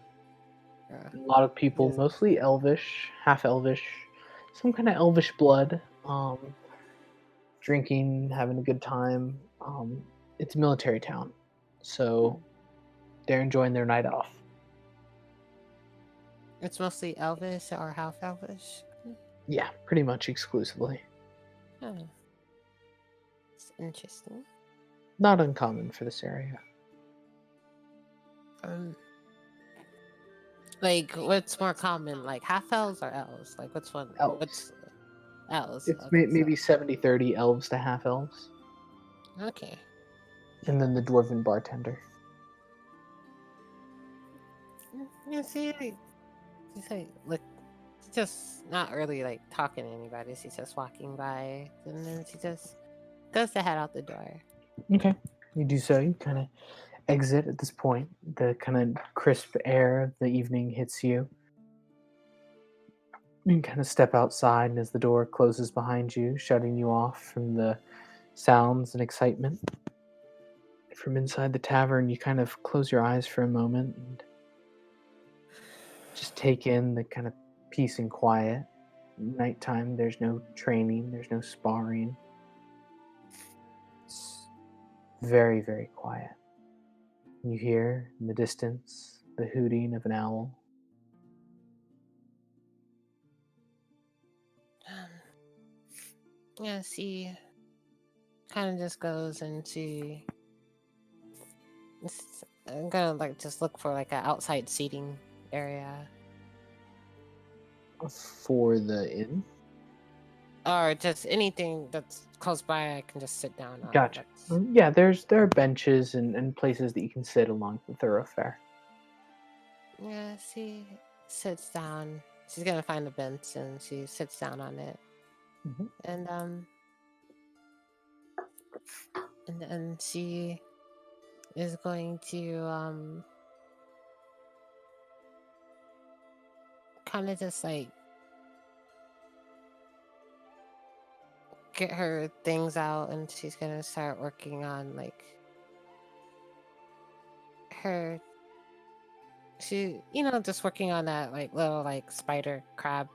A lot of people, Yes. mostly elvish, half elvish, some kind of elvish blood. Drinking, having a good time. It's a military town, so they're enjoying their night off. It's mostly Elvish or half Elvish. Yeah, pretty much exclusively. Oh, it's interesting. Not uncommon for this area. Like what's more common, like half elves or elves? Like what's one? Elves. What's elves? It's Okay, maybe 70-30 elves to half elves. okay. And then the dwarven bartender. You see, like, she's like, look, she's just not really like talking to anybody. She's just walking by, and then she just goes to head out the door. Okay. You do so. You kind of exit at this point. The kind of crisp air of the evening hits you. You kind of step outside, and as the door closes behind you, shutting you off from the sounds and excitement from inside the tavern, you kind of close your eyes for a moment and just take in the kind of peace and quiet. Nighttime, there's no training, there's no sparring. It's very, very quiet. You hear in the distance the hooting of an owl. Yeah, she kind of just goes and I'm gonna like just look for like an outside seating area, For the inn? or just anything that's close by. I can just sit down on. Gotcha. That's- Yeah, there are benches and places that you can sit along the thoroughfare. Yeah, she sits down. She's gonna find a bench and she sits down on it, Mhm. and then she is going to kind of just like get her things out, and she's gonna start working on like her just working on that like little like spider crab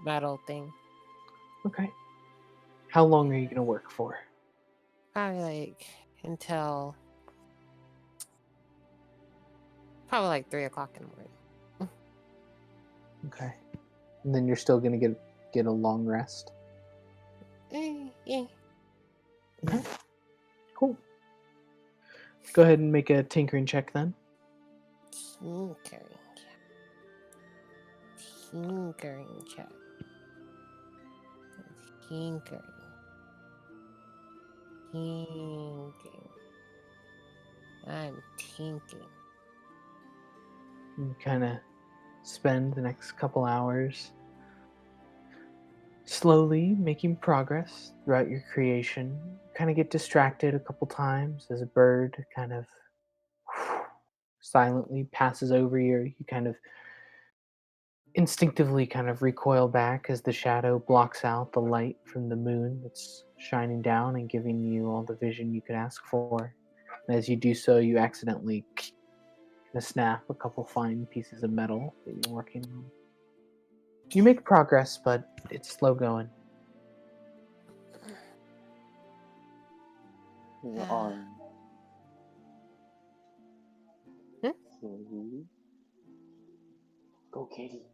metal thing. Okay. How long are you going to work for? Probably like until probably like 3 o'clock in the morning. Okay. And then you're still going to get a long rest? Yeah. Okay. Cool. Go ahead and make a tinkering check then. Tinkering check. Tinkering. I'm tinking. You kind of spend the next couple hours slowly making progress throughout your creation. Kind of get distracted a couple times as a bird kind of silently passes over you. You kind of instinctively kind of recoil back as the shadow blocks out the light from the moon that's shining down and giving you all the vision you could ask for. And as you do so, you accidentally snap a couple fine pieces of metal that you're working on. You make progress, but it's slow going. You're Uh, on. Hmm? Katie. Go, Katie.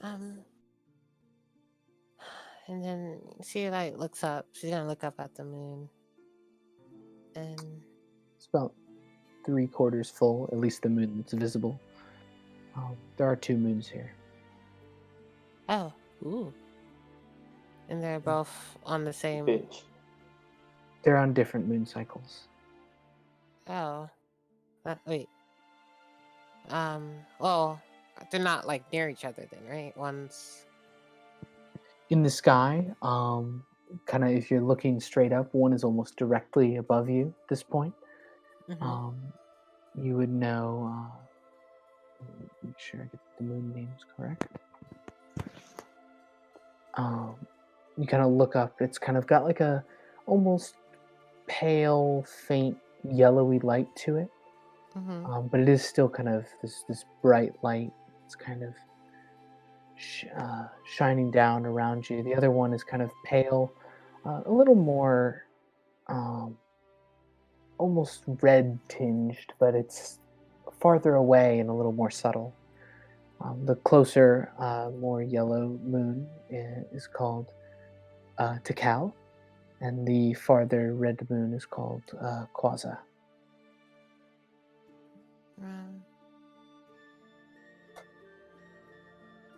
Um, and then she like looks up. She's gonna look up at the moon, and It's about 3/4 full, at least the moon that's visible. There are 2 moons here. oh, ooh, and they're both on the same. Bitch. They're on different moon cycles. Oh, wait. Well, they're not like near each other then, right? One's. In the sky, kind of if you're looking straight up, one is almost directly above you at this point. Mhm. You would know. Make sure I get the moon names correct. You kind of look up. It's kind of got like a almost pale, faint, yellowy light to it, Mhm. but it is still kind of this bright light. It's kind of shining down around you. The other one is kind of pale, a little more almost red tinged, but it's farther away and a little more subtle. The closer, more yellow moon is called Tikal, and the farther red moon is called Quasar. Um,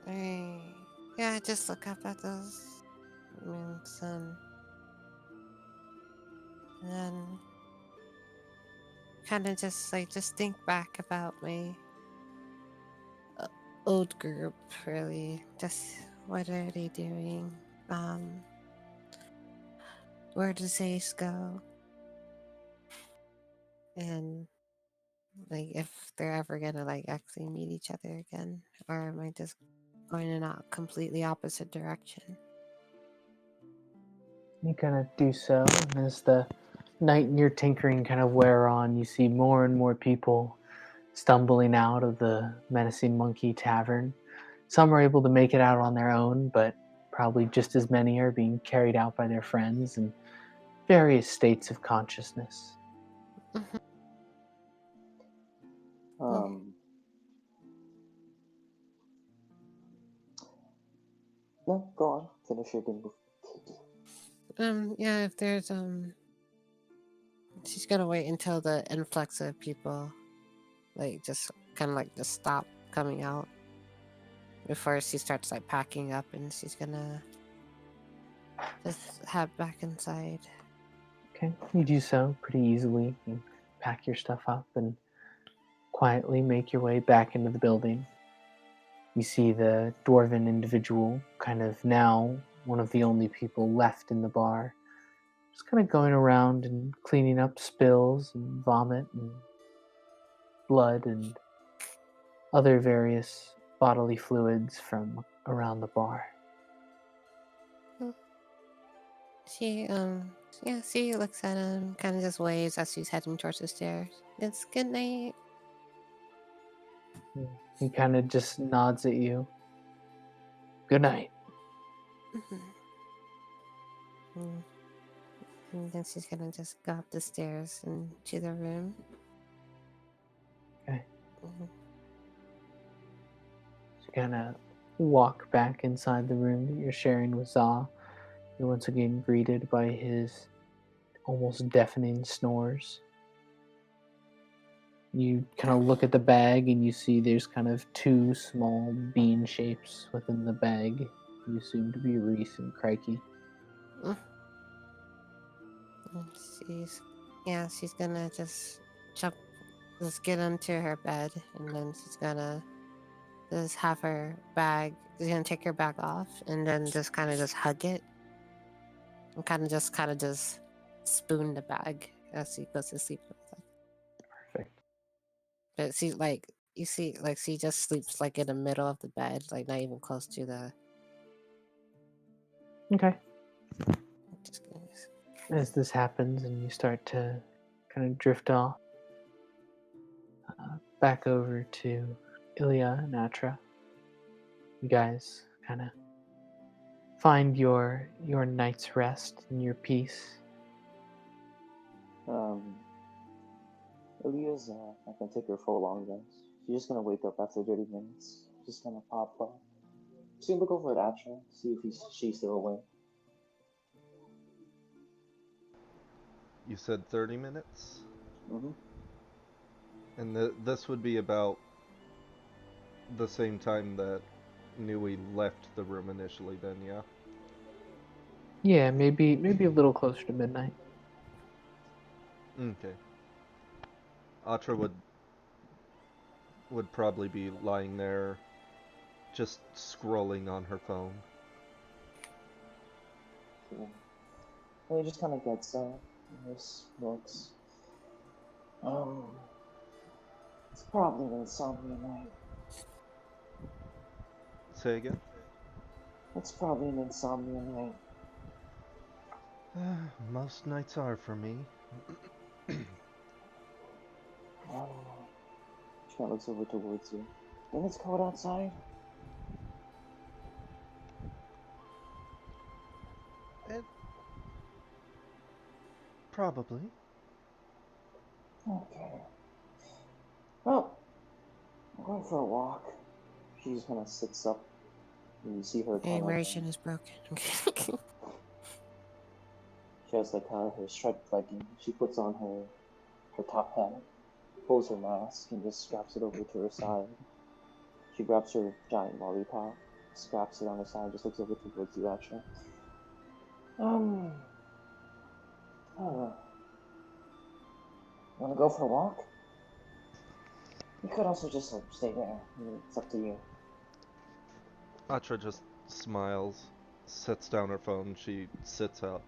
I, yeah, just look up at those moons and then kind of just think back about my uh, old group. Really, just what are they doing? Where does Ace go? And like if they're ever gonna like actually meet each other again, or am I just going in a completely opposite direction? You kind of do so, and as the night and your tinkering kind of wear on, you see more and more people stumbling out of the Menacing Monkey Tavern. Some are able to make it out on their own, but probably just as many are being carried out by their friends in various states of consciousness. Mhm. Um. No, go on. Finish your game with Katie. Yeah, if there's she's gonna wait until the influx of people like just kind of like just stop coming out before she starts like packing up, and she's gonna just head back inside. Okay, you do so pretty easily. You pack your stuff up and quietly make your way back into the building. You see the dwarven individual, kind of now one of the only people left in the bar, just kind of going around and cleaning up spills and vomit and blood and other various bodily fluids from around the bar. She yeah, she looks at him, kind of just waves as she's heading towards the stairs. It's good night. He kind of just nods at you. Good night. Mhm. Mm. And then she's gonna just go up the stairs into the room. Okay. Mhm. So you kind of walk back inside the room that you're sharing with Za. You're once again greeted by his almost deafening snores. You kind of look at the bag and you see there's kind of 2 small bean shapes within the bag. You assume to be Reese and Crikey. And she's gonna just jump, just get onto her bed, and then she's gonna just have her bag. She's gonna take her bag off and then just kind of just hug it and kind of just spoon the bag as she goes to sleep. Perfect. But she like you see like she just sleeps like in the middle of the bed, like not even close to the. Okay. Just kidding. As this happens and you start to kind of drift off, back over to Ilya and Atra, you guys kind of find your night's rest and your peace. Ilya's not gonna take her for a long rest. She's just gonna wake up after 30 minutes. Just gonna pop up. She's gonna look over at Atra, see if she's still awake. You said 30 minutes? Mm-hmm. And this would be about the same time that Nui left the room initially then, yeah? Yeah, maybe a little closer to midnight. Okay. Atra would probably be lying there just scrolling on her phone. Cool. Well, he just kind of gets up and just looks. It's probably an insomnia night. Say again? It's probably an insomnia night. Most nights are for me. She kind of looks over towards you. Think it's cold outside? Probably. Okay. Well, I'm going for a walk. She just kind of sits up, and you see her kind of. Immersion is broken. She has like her striped leggings. She puts on her top hat, pulls her mask, and just straps it over to her side. She grabs her giant lollipop, straps it on her side, just looks over towards you, actually. I don't know. Wanna go for a walk? You could also just like stay there. It's up to you. Atra just smiles, sets down her phone, she sits up.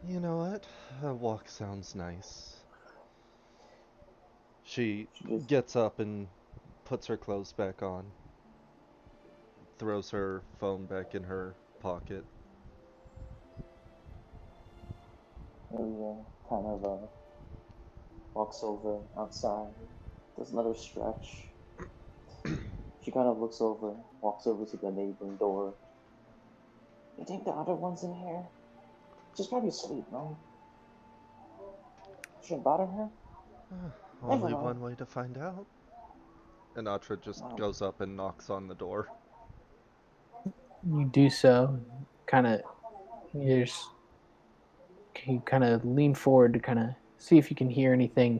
You know what? A walk sounds nice. She gets up and puts her clothes back on, throws her phone back in her pocket. Ilya kind of walks over outside, does another stretch. She kind of looks over, walks over to the neighboring door. You think the other one's in here? She's probably asleep, right? Shouldn't bother her? Only Never mind. one way to find out. And Atra just goes up and knocks on the door. You do so, kind of. You kind of lean forward to kind of see if you can hear anything.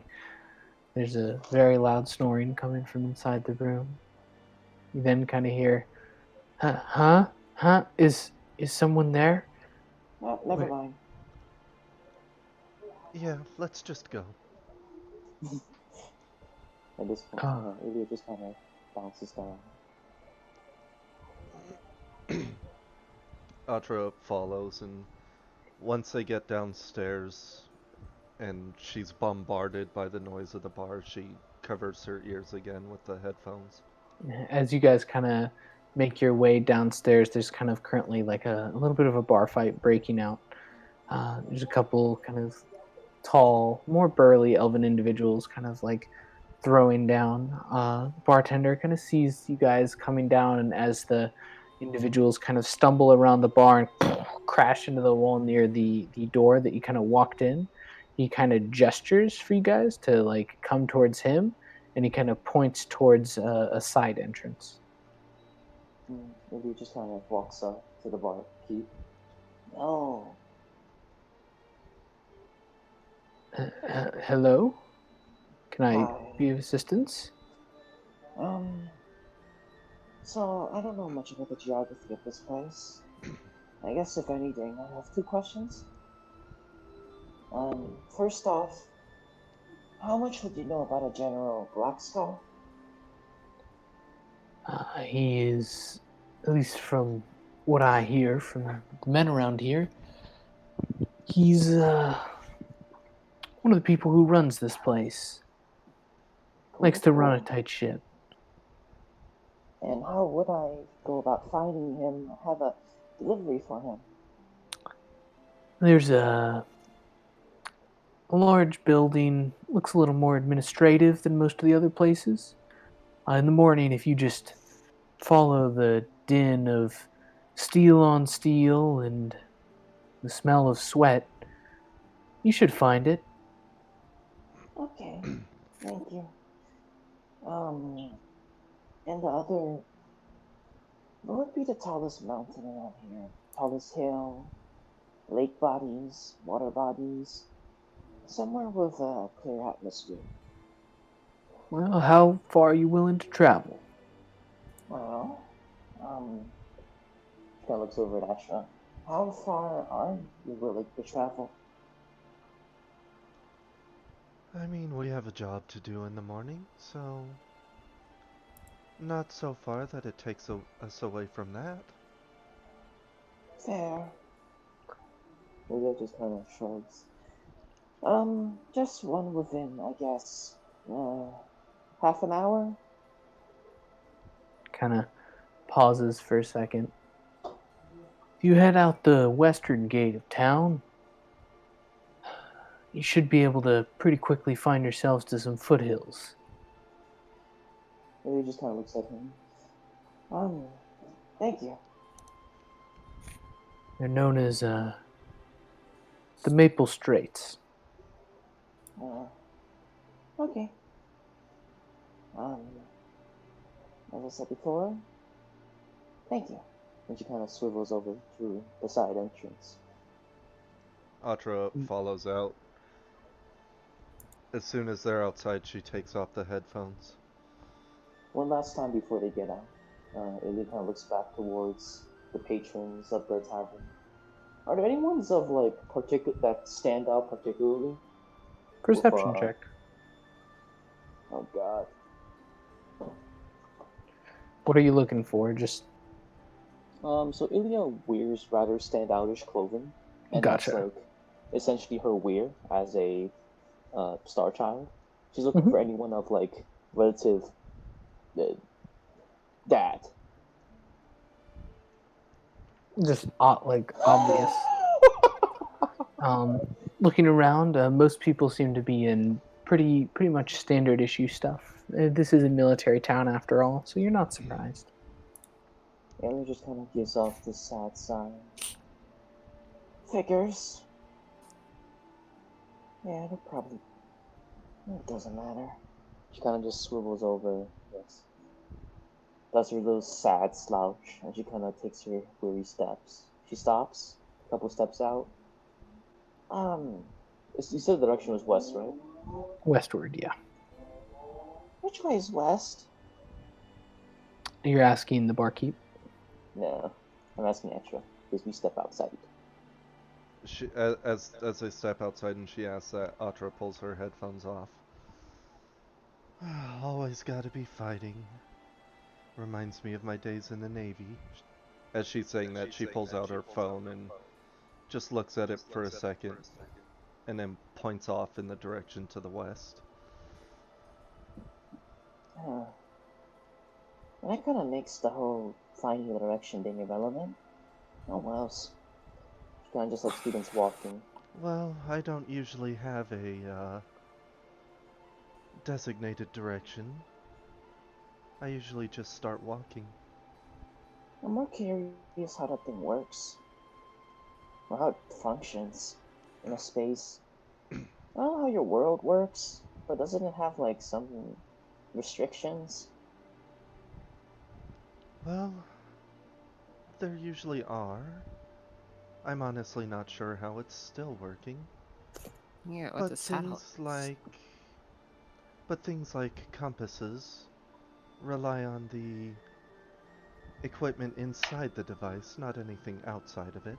There's a very loud snoring coming from inside the room. You then kind of hear, huh? Is someone there? Never mind. Yeah, let's just go. At this point, Ilya just kind of bounces down. Atra follows, and once they get downstairs and she's bombarded by the noise of the bar, she covers her ears again with the headphones. As you guys kind of make your way downstairs, there's kind of currently like a little bit of a bar fight breaking out. There's a couple kind of tall, more burly elven individuals kind of like throwing down. Bartender kind of sees you guys coming down, and as the individuals kind of stumble around the bar and crash into the wall near the door that you kind of walked in, he kind of gestures for you guys to like come towards him, and he kind of points towards a side entrance. Ilya just kind of walks up to the barkeep. No. Hello? Can I Hi. be of assistance? So I don't know much about the geography of this place. I guess if anything, I have two questions. First off, how much would you know about a General Blackskull? He is, at least from what I hear from the men around here, he's one of the people who runs this place. Likes to run a tight ship. And how would I go about finding him? Have a delivery for him? There's a large building, looks a little more administrative than most of the other places. In the morning, if you just follow the din of steel on steel and the smell of sweat, you should find it. Okay, thank you. And the other, what would be the tallest mountain around here? Tallest hill, lake bodies, water bodies, somewhere with a clear atmosphere. Well, how far are you willing to travel? Well, she kind of looks over at Asha. How far are you willing to travel? I mean, we have a job to do in the morning, so not so far that it takes us away from that. Fair. Leo just kind of shrugs. Just one within, I guess, half an hour? Kind of pauses for a second. If you head out the western gate of town, you should be able to pretty quickly find yourselves to some foothills. Leo just kind of looks at him. Thank you. They're known as the Maple Straits. Okay. As I said before, thank you. And she kind of swivels over to the side entrance. Atra follows out. As soon as they're outside, she takes off the headphones. One last time before they get out, Ilya kind of looks back towards the patrons of the tavern. Are there any ones of like that stand out particularly? Perception check. Oh God. What are you looking for? Just So Ilya wears rather standoutish clothing, and Gotcha. that's like essentially her wear as a star child. She's looking Mhm. for anyone of like relative that. just like obvious. Looking around, most people seem to be in pretty much standard issue stuff. This is a military town after all, so you're not surprised. Ilya just kind of gives off this sad sigh. Figures. Yeah, it'll probably. It doesn't matter. She kind of just swivels over. Yes. Does her little sad slouch, and she kind of takes her weary steps. She stops, a couple steps out. You said the direction was west, right? Westward, yeah. Which way is west? You're asking the barkeep. No, I'm asking extra because we step outside. She, as they step outside and she asks that, Atra pulls her headphones off. Always gotta be fighting. Reminds me of my days in the Navy. As she's saying that, she pulls out her phone and just looks at it for a second, and then points off in the direction to the west. And that kind of makes the whole finding the direction thing irrelevant. Oh, what else? She kind of just like students walking. Well, I don't usually have a designated direction. I usually just start walking. I'm more curious how that thing works. Or how it functions in a space. I don't know how your world works, but doesn't it have like some restrictions? Well, there usually are. I'm honestly not sure how it's still working. Yeah, with the But things like compasses rely on the equipment inside the device, not anything outside of it.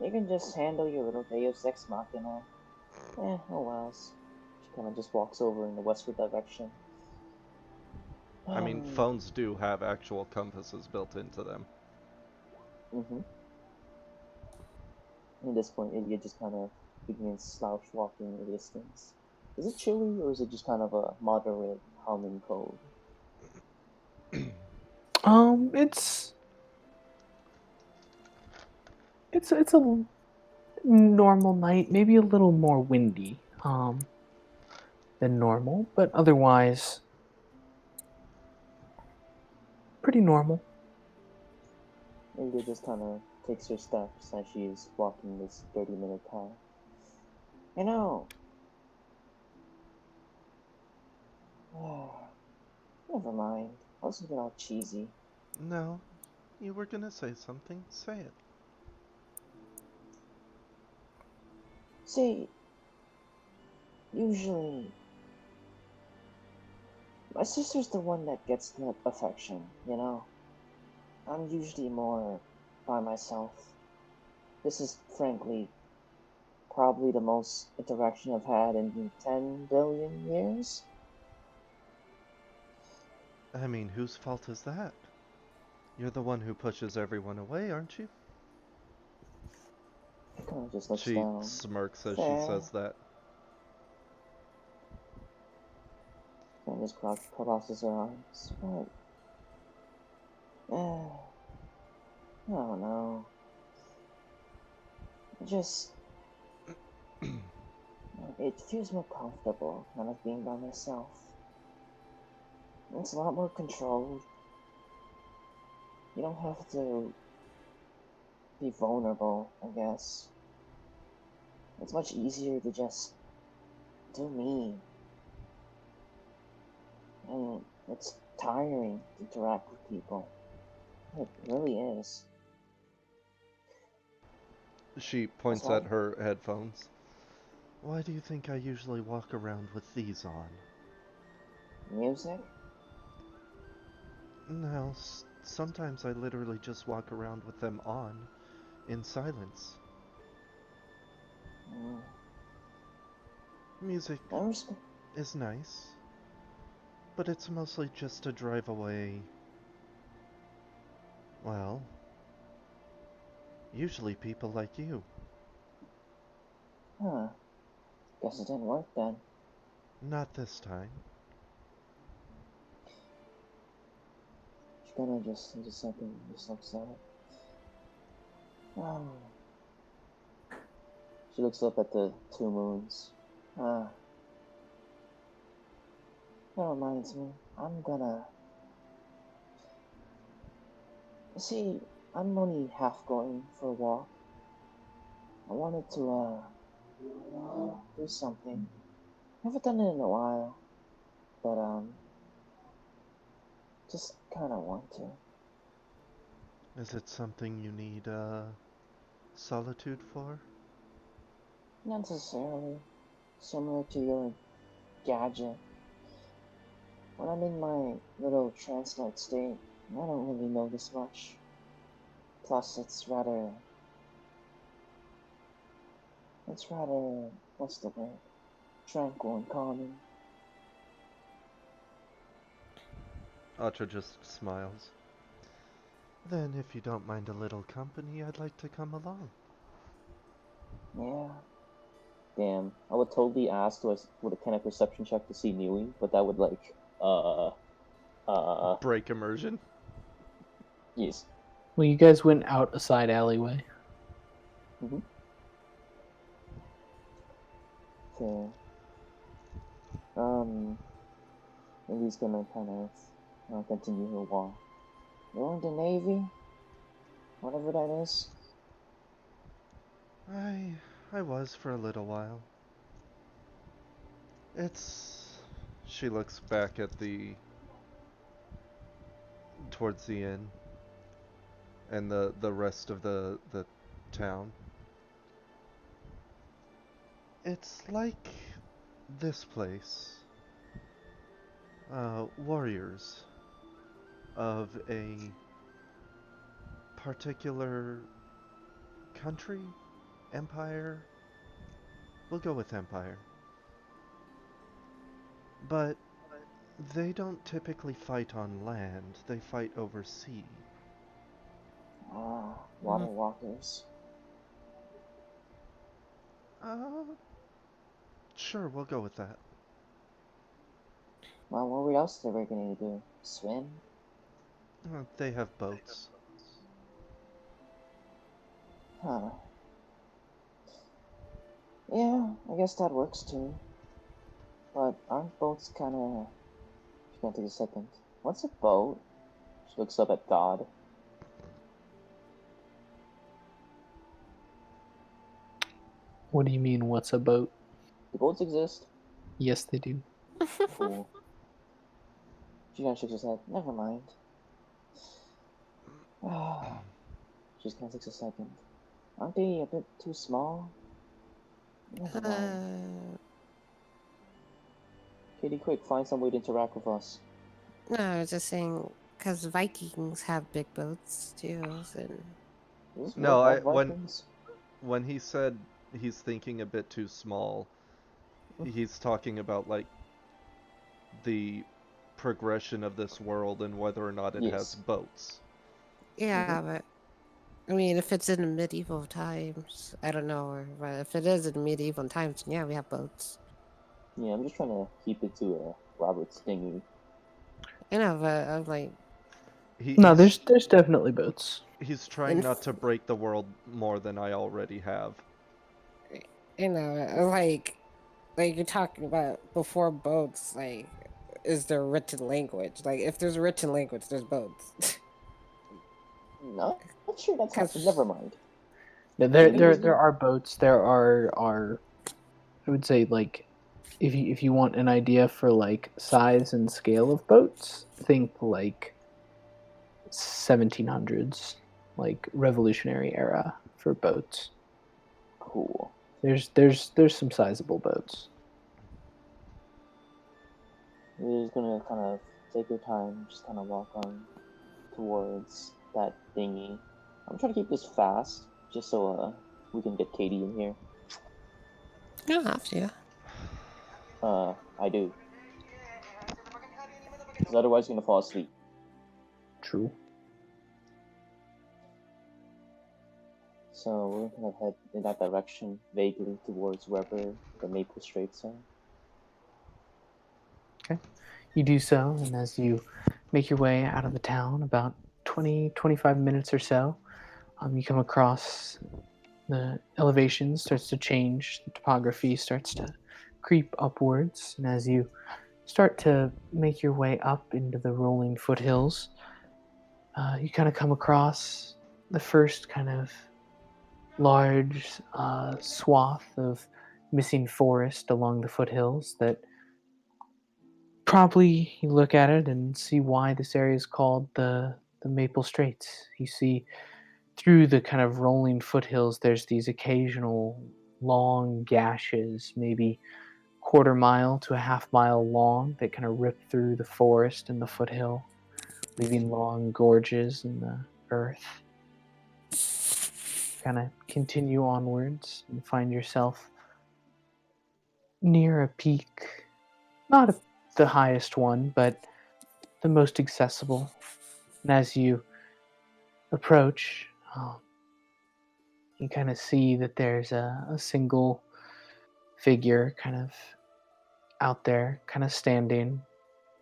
You can just handle your little Deus Ex Machina. Oh well. She kind of just walks over in the westward direction. I mean, phones do have actual compasses built into them. Mm-hmm. At this point, it just kind of begins slouch walking in the distance. Is it chilly or is it just kind of a moderate humming cold? It's a normal night, maybe a little more windy than normal, but otherwise pretty normal. Inga just kind of takes her steps as she is walking this 30-minute path. You know, never mind. I wasn't get all cheesy. No, you were gonna say something. Say it. See, usually, my sister's the one that gets the affection, you know? I'm usually more by myself. This is, frankly, probably the most interaction I've had in 10 billion years. I mean, whose fault is that? You're the one who pushes everyone away, aren't you? She kind of just looks She down. smirks as she Fair. says that. And just crosses her arms. But, I don't know. It feels more comfortable kind of being by myself. It's a lot more controlled. You don't have to be vulnerable, I guess. It's much easier to just do me. And it's tiring to interact with people. It really is. She points That's at her headphones. Why do you think I usually walk around with these on? Music? No, sometimes I literally just walk around with them on, in silence. Mm. Music I respect. is nice, but it's mostly just to drive away, well, usually people like you. Huh. Guess it didn't work then. Not this time. She kind of just, in a second, just looks at it. Oh. She looks up at the two moons. That reminds me, see, I'm only half going for a walk. I wanted to, do something. Haven't done it in a while, but, just kinda want to. Is it something you need, solitude for? Not necessarily. Similar to your gadget. When I'm in my little trance-like state, I don't really notice much. Plus, what's the word? Tranquil and calming. Atra just smiles. Then, if you don't mind a little company, I'd like to come along. Yeah. Damn, I would totally ask with a kind of perception check to see Nui, but that would Break immersion. yes. Well, you guys went out a side alleyway. Mm-hmm. Okay. Nui's gonna kind of continue her walk. You're in the Navy? Whatever that is? I was for a little while. It's... She looks back at towards the inn and the rest of the town. It's like this place. Warriors of a particular country, empire. We'll go with empire. But they don't typically fight on land, they fight over sea. Ah, water walkers. Uh, sure, we'll go with that. Well, what else are we gonna do? Swim? They have boats. Huh. Yeah, I guess that works too. But aren't boats kinda... She's gonna take a second. What's a boat? She looks up at God. What do you mean, what's a boat? Do boats exist? Yes, they do. Cool. She kinda shakes her head. Never mind. She just kinda takes a second. Aren't they a bit too small? Never mind. Katie, quick, find some way to interact with us. No, I was just saying because Vikings have big boats too. And Is this No, real life Vikings? when he said he's thinking a bit too small, he's talking about like the progression of this world and whether or not it has Yes. boats. yeah, but I mean, if it's in medieval times, I don't know. But if it is in medieval times, then yeah, we have boats. Yeah, I'm just trying to keep it to Robert's thingy. I know, but I'm like, No, He's there's definitely boats. he's trying not to break the world more than I already have. you know, like you're talking about before boats. Like, is there written language? Like, if there's written language, there's boats. No, not sure that's how. 'Cause- Never mind. Yeah, there are boats. There are I would say, like, if you want an idea for like size and scale of boats, think like 1700s, like Revolutionary era for boats. Cool. There's some sizable boats. We're just gonna kind of take your time, just kind of walk on towards that thingy. I'm trying to keep this fast, just so we can get Katie in here. You don't have to. I do. Because otherwise you're gonna fall asleep. True. So we're gonna head in that direction, vaguely towards wherever the Maple Straits are. Okay. You do so, and as you make your way out of the town, about 20-25 minutes or so, you come across the elevation starts to change, the topography starts to creep upwards, and as you start to make your way up into the rolling foothills, you kind of come across the first kind of large swath of missing forest along the foothills that probably you look at it and see why this area is called the Maple Straits. You see through the kind of rolling foothills, there's these occasional long gashes, maybe quarter mile to a half mile long, that kind of rip through the forest and the foothill, leaving long gorges in the earth. Kind of continue onwards and find yourself near a peak, not the highest one, but the most accessible. And as you approach, you kind of see that there's a single figure kind of out there, kind of standing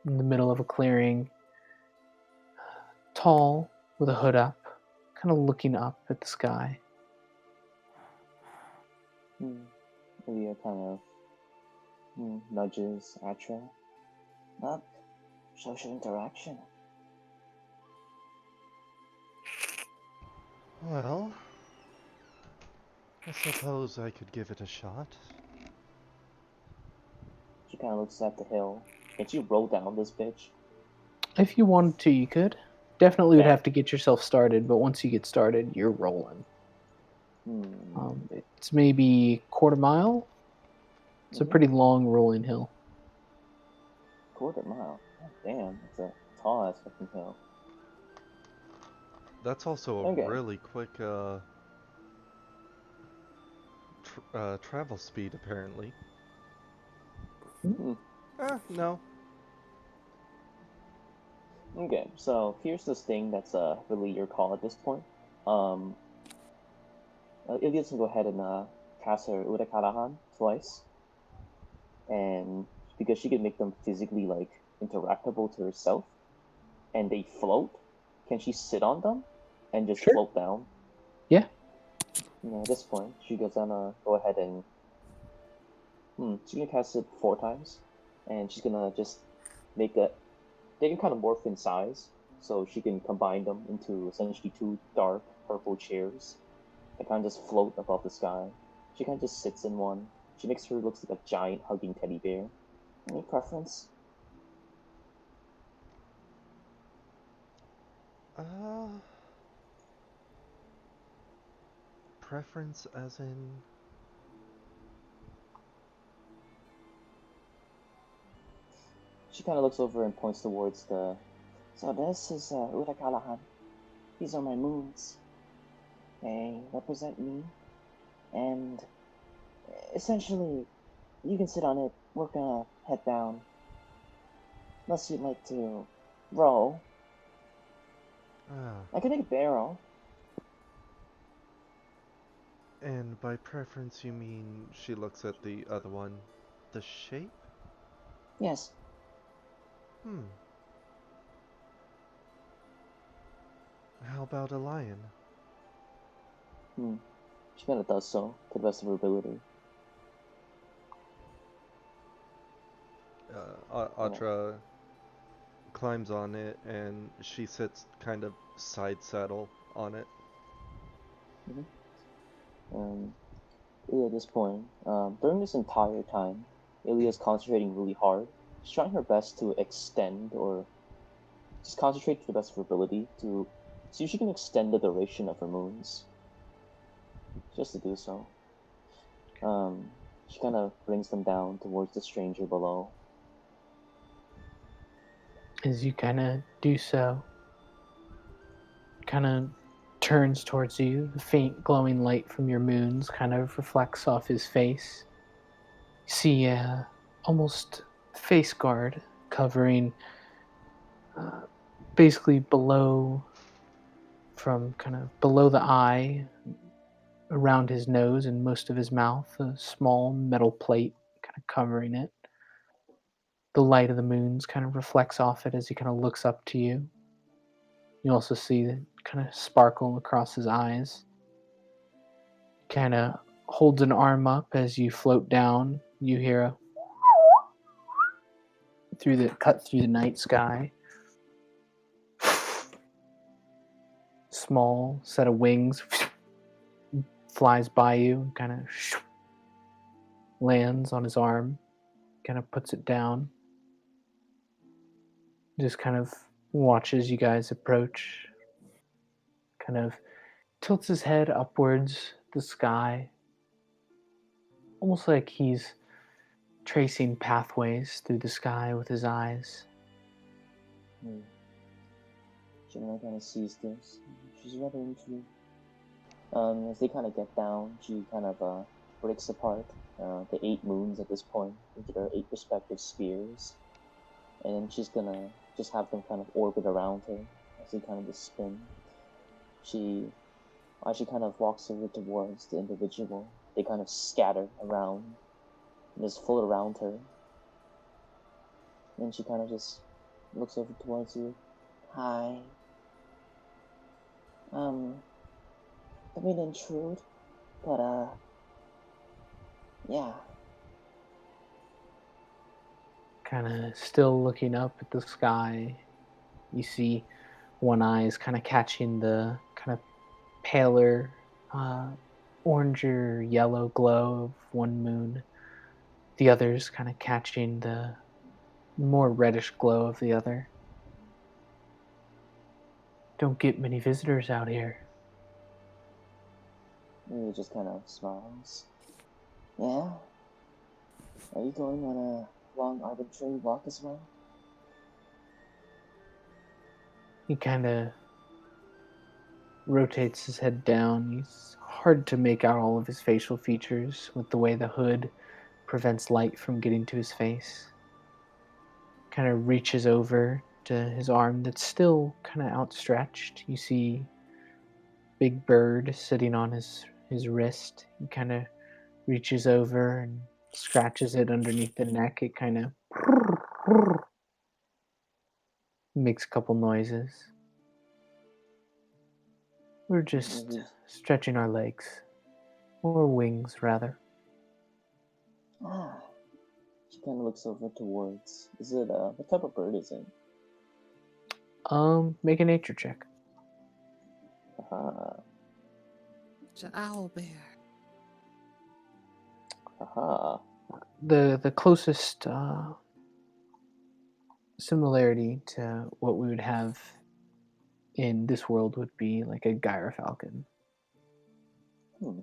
in the middle of a clearing, tall, with a hood up, kind of looking up at the sky. Leah kind of nudges Atra. Up. Social interaction. Well, I suppose I could give it a shot. She kind of looks at the hill. Can she roll down this bitch? If you wanted to, you could. Definitely would Yeah. have to get yourself started, but once you get started, you're rolling. It's maybe quarter mile. It's a pretty long rolling hill. Quarter mile. God damn, it's a tall ass fucking hill. That's also a Okay. really quick travel speed, apparently. No. Okay, so here's this thing that's really your call at this point. Ilias can go ahead and cast her Urakarahan twice, and because she can make them physically like interactable to herself, and they float, can she sit on them and just Sure. float down? Yeah. At this point, she gonna go ahead and she's gonna cast it 4 times, and she's gonna just make a. They can kind of morph in size, so she can combine them into essentially 2 dark purple chairs that kind of just float above the sky. She kind of just sits in one. She makes her looks like a giant hugging teddy bear. Any preference? Preference as in. She kind of looks over and points towards the. So this is Urakalahan. These are my moons. They represent me, and essentially, you can sit on it. We're gonna head down. Unless you'd like to roll. I can make a barrel. And by preference, you mean she looks at the other one? The shape? Yes. How about a lion? She kind of does so to the best of her ability. Atra climbs on it and she sits kind of side saddle on it. At this point, during this entire time, Ilya's concentrating really hard. She's trying her best to extend or just concentrate to the best of her ability to see if she can extend the duration of her moons. Just to do so. She kind of brings them down towards the stranger below. As you kind of do so, kind of turns towards you. The faint glowing light from your moons kind of reflects off his face. You see almost face guard covering basically below, from kind of below the eye, around his nose and most of his mouth, a small metal plate kind of covering it. The light of the moons kind of reflects off it as he kind of looks up to you. You also see the kind of sparkle across his eyes. Kind of holds an arm up as you float down. You hear a cut through the night sky. Small set of wings flies by you and kind of lands on his arm. Kind of puts it down. Just kind of watches you guys approach. Kind of tilts his head upwards the sky, almost like he's tracing pathways through the sky with his eyes. Gemini kind of sees this. She's rather intrigued. As they kind of get down, she kind of breaks apart the 8 moons at this point into their 8 respective spheres, and then she's gonna just have them kind of orbit around her as they kind of just spin. As she kind of walks over towards the individual, they kind of scatter around and just float around her. And she kind of just looks over towards you. Hi. Don't mean to intrude, but yeah. Kind of still looking up at the sky. You see one eye is kind of catching the kind of paler, orange or yellow glow of one moon. The other's kind of catching the more reddish glow of the other. Don't get many visitors out here. He just kind of smiles. Yeah? Are you going on a long arbitrary walk as well? He kind of rotates his head down. It's hard to make out all of his facial features with the way the hood prevents light from getting to his face. kind of reaches over to his arm that's still kind of outstretched. You see Big Bird sitting on his wrist. He kind of reaches over and scratches it underneath the neck. It kind of makes a couple noises. We're just Mhm. stretching our legs, or wings rather. Ah. She kind of looks over towards. Is it what type of bird is it? Make a nature check. Aha. It's an owl bear. Aha. The closest similarity to what we would have in this world would be like a gyrfalcon. Hmm.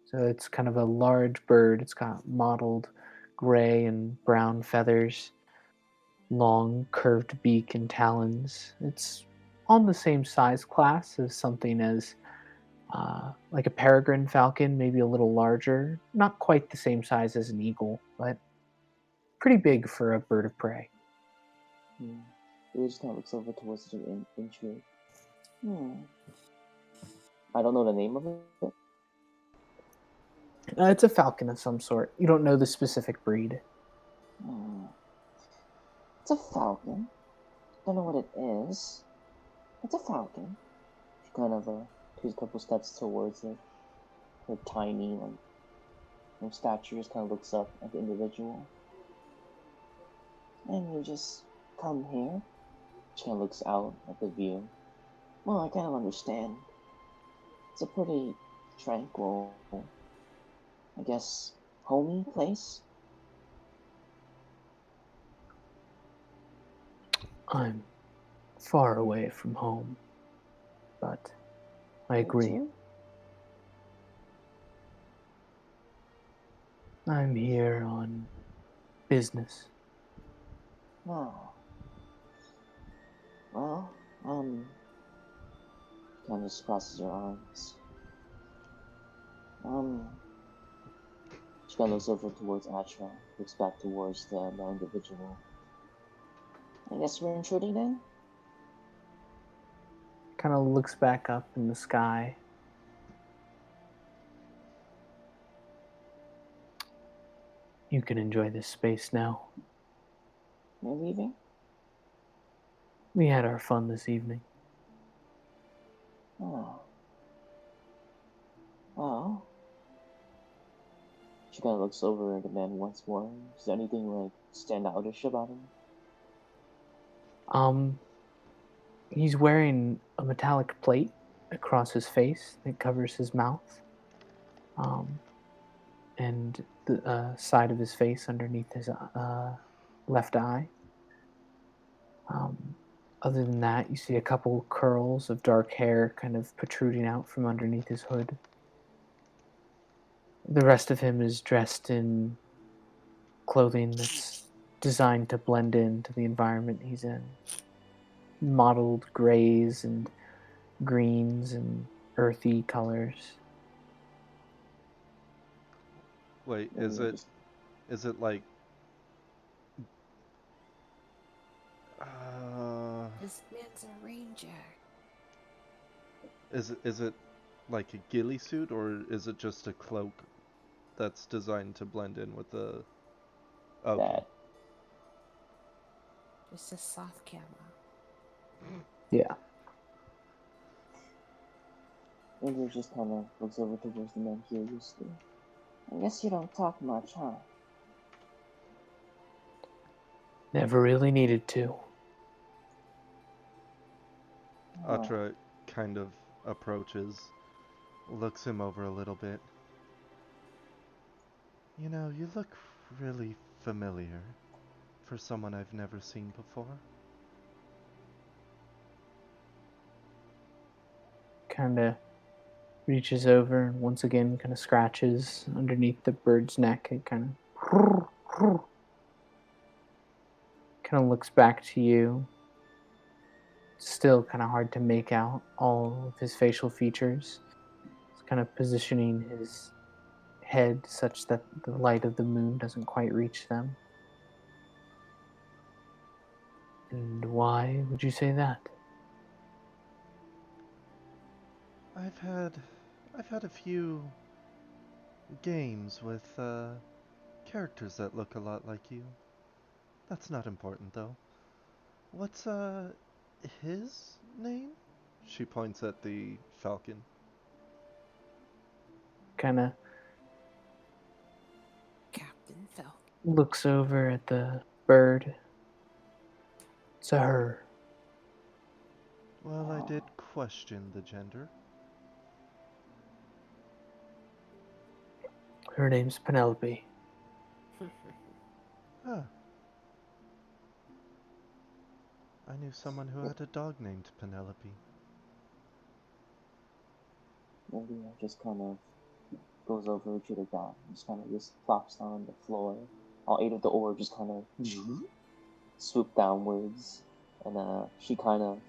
So it's kind of a large bird. It's got mottled gray and brown feathers, long curved beak and talons. It's on the same size class as something as like a peregrine falcon, maybe a little larger. Not quite the same size as an eagle, but pretty big for a bird of prey. Hmm. It just kind of looks over towards it in intrigue. Hmm. I don't know the name of it. It's a falcon of some sort. You don't know the specific breed. Hmm. It's a falcon. Don't know what it is. It's a falcon. She kind of takes a couple steps towards it. Her tiny, like, stature just kind of looks up at the individual. And you just come here. She kind of looks out at the view. Well, I kind of understand. It's a pretty tranquil, I guess, homey place. I'm far away from home, but I Me agree. too. I'm here on business. Oh. Well, kind of just crosses her arms. She kind of looks over towards Atra, looks back towards the individual. I guess we're intruding then? Kind of looks back up in the sky. You can enjoy this space now. We're leaving? We had our fun this evening. Oh. Well. She kind of looks over at the man once more. Is there anything, like, stand outish about him? He's wearing a metallic plate across his face that covers his mouth. And the side of his face underneath his left eye. Other than that, you see a couple curls of dark hair kind of protruding out from underneath his hood. The rest of him is dressed in clothing that's designed to blend into the environment he's in. Mottled grays and greens and earthy colors. Wait, Maybe we're just... is it like uh This man's a ranger. is it like a ghillie suit, or is it just a cloak that's designed to blend in with the okay. that. It's a soft camo. Yeah. Andrew just kind of looks over towards the man curiously. I guess you don't talk much, huh? Never really needed to. Atra kind of approaches, looks him over a little bit. You know, you look really familiar for someone I've never seen before. Kind of reaches over and once again kind of scratches underneath the bird's neck. It kind of looks back to you. Still kind of hard to make out all of his facial features. It's kind of positioning his head such that the light of the moon doesn't quite reach them. And why would you say that? I've had a few games with characters that look a lot like you. That's not important though. What's his name? She points at the falcon. Kind of Captain Falcon. looks over at the bird. It's a her. Well, I did question the gender. Her name's Penelope. Huh. I knew someone who had a dog named Penelope. Maybe just kind of goes over to the guy, just kind of just plops down on the floor. All 8 of the orbs just kind of swoop downwards, and she's gonna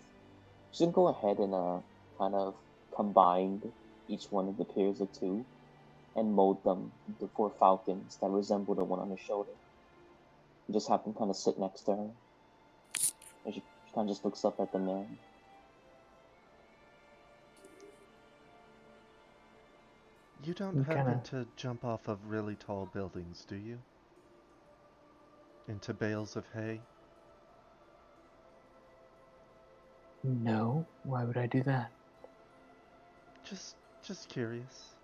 go ahead and kind of combine each one of the pairs of 2 and mold them into 4 falcons that resemble the one on her shoulder. You just have them kind of sit next to her, and she kind of just looks up at the man. You don't You happen kinda- to jump off of really tall buildings, do you? Into bales of hay? No, why would I do that? Just curious.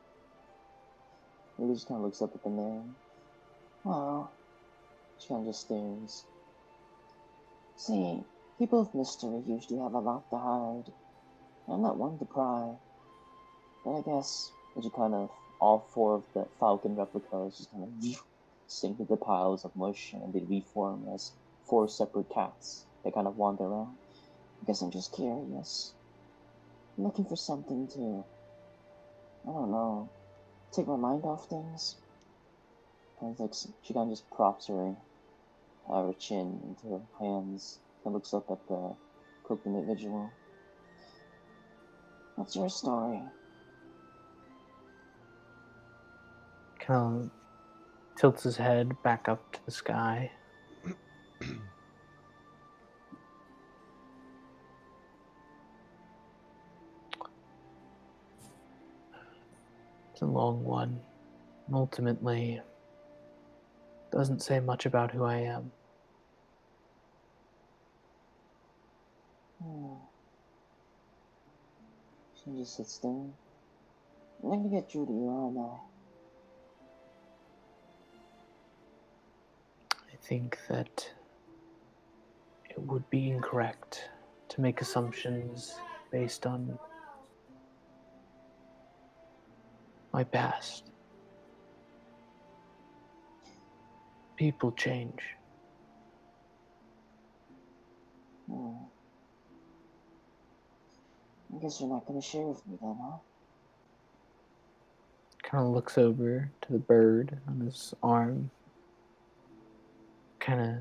He just kind of looks up at the man. Oh, she kind of just stares. See, people of mystery usually have a lot to hide. I'm not one to pry. But I guess, as you kind of, all 4 of the falcon replicas just kind of sink into piles of mush and they reform as 4 separate cats that kind of wander around. I guess I'm just curious. I'm looking for something to, I don't know, take my mind off things. Kind of like, she kind of just props her chin into her hands and looks up at the cooked individual. What's your story? Kind of tilts his head back up to the sky. It's a long one. And ultimately, doesn't say much about who I am. She just sits there. I'm gonna get through to you, aren't I? I think that it would be incorrect to make assumptions based on my past. People change. I guess you're not gonna share with me then, huh? Kind of looks over to the bird on his arm. Kind of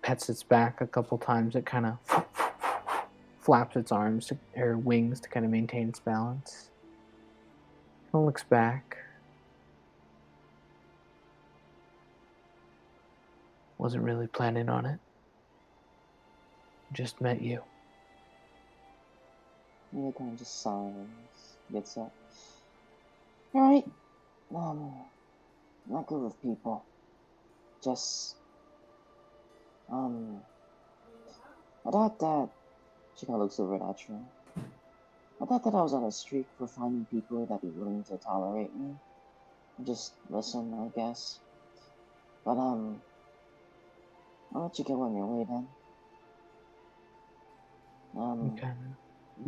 pets its back a couple times. It kind of flaps its arms or wings to kind of maintain its balance. Kind of looks back. Wasn't really planning on it. Just met you. Yeah, kind of just sighs, gets up. Alright, not good with people. Just, I thought that, she kind of looks over at Atra. I thought that I was on a streak for finding people that'd be willing to tolerate me. Just listen, I guess. But, I'll let you go on your way then. He kind of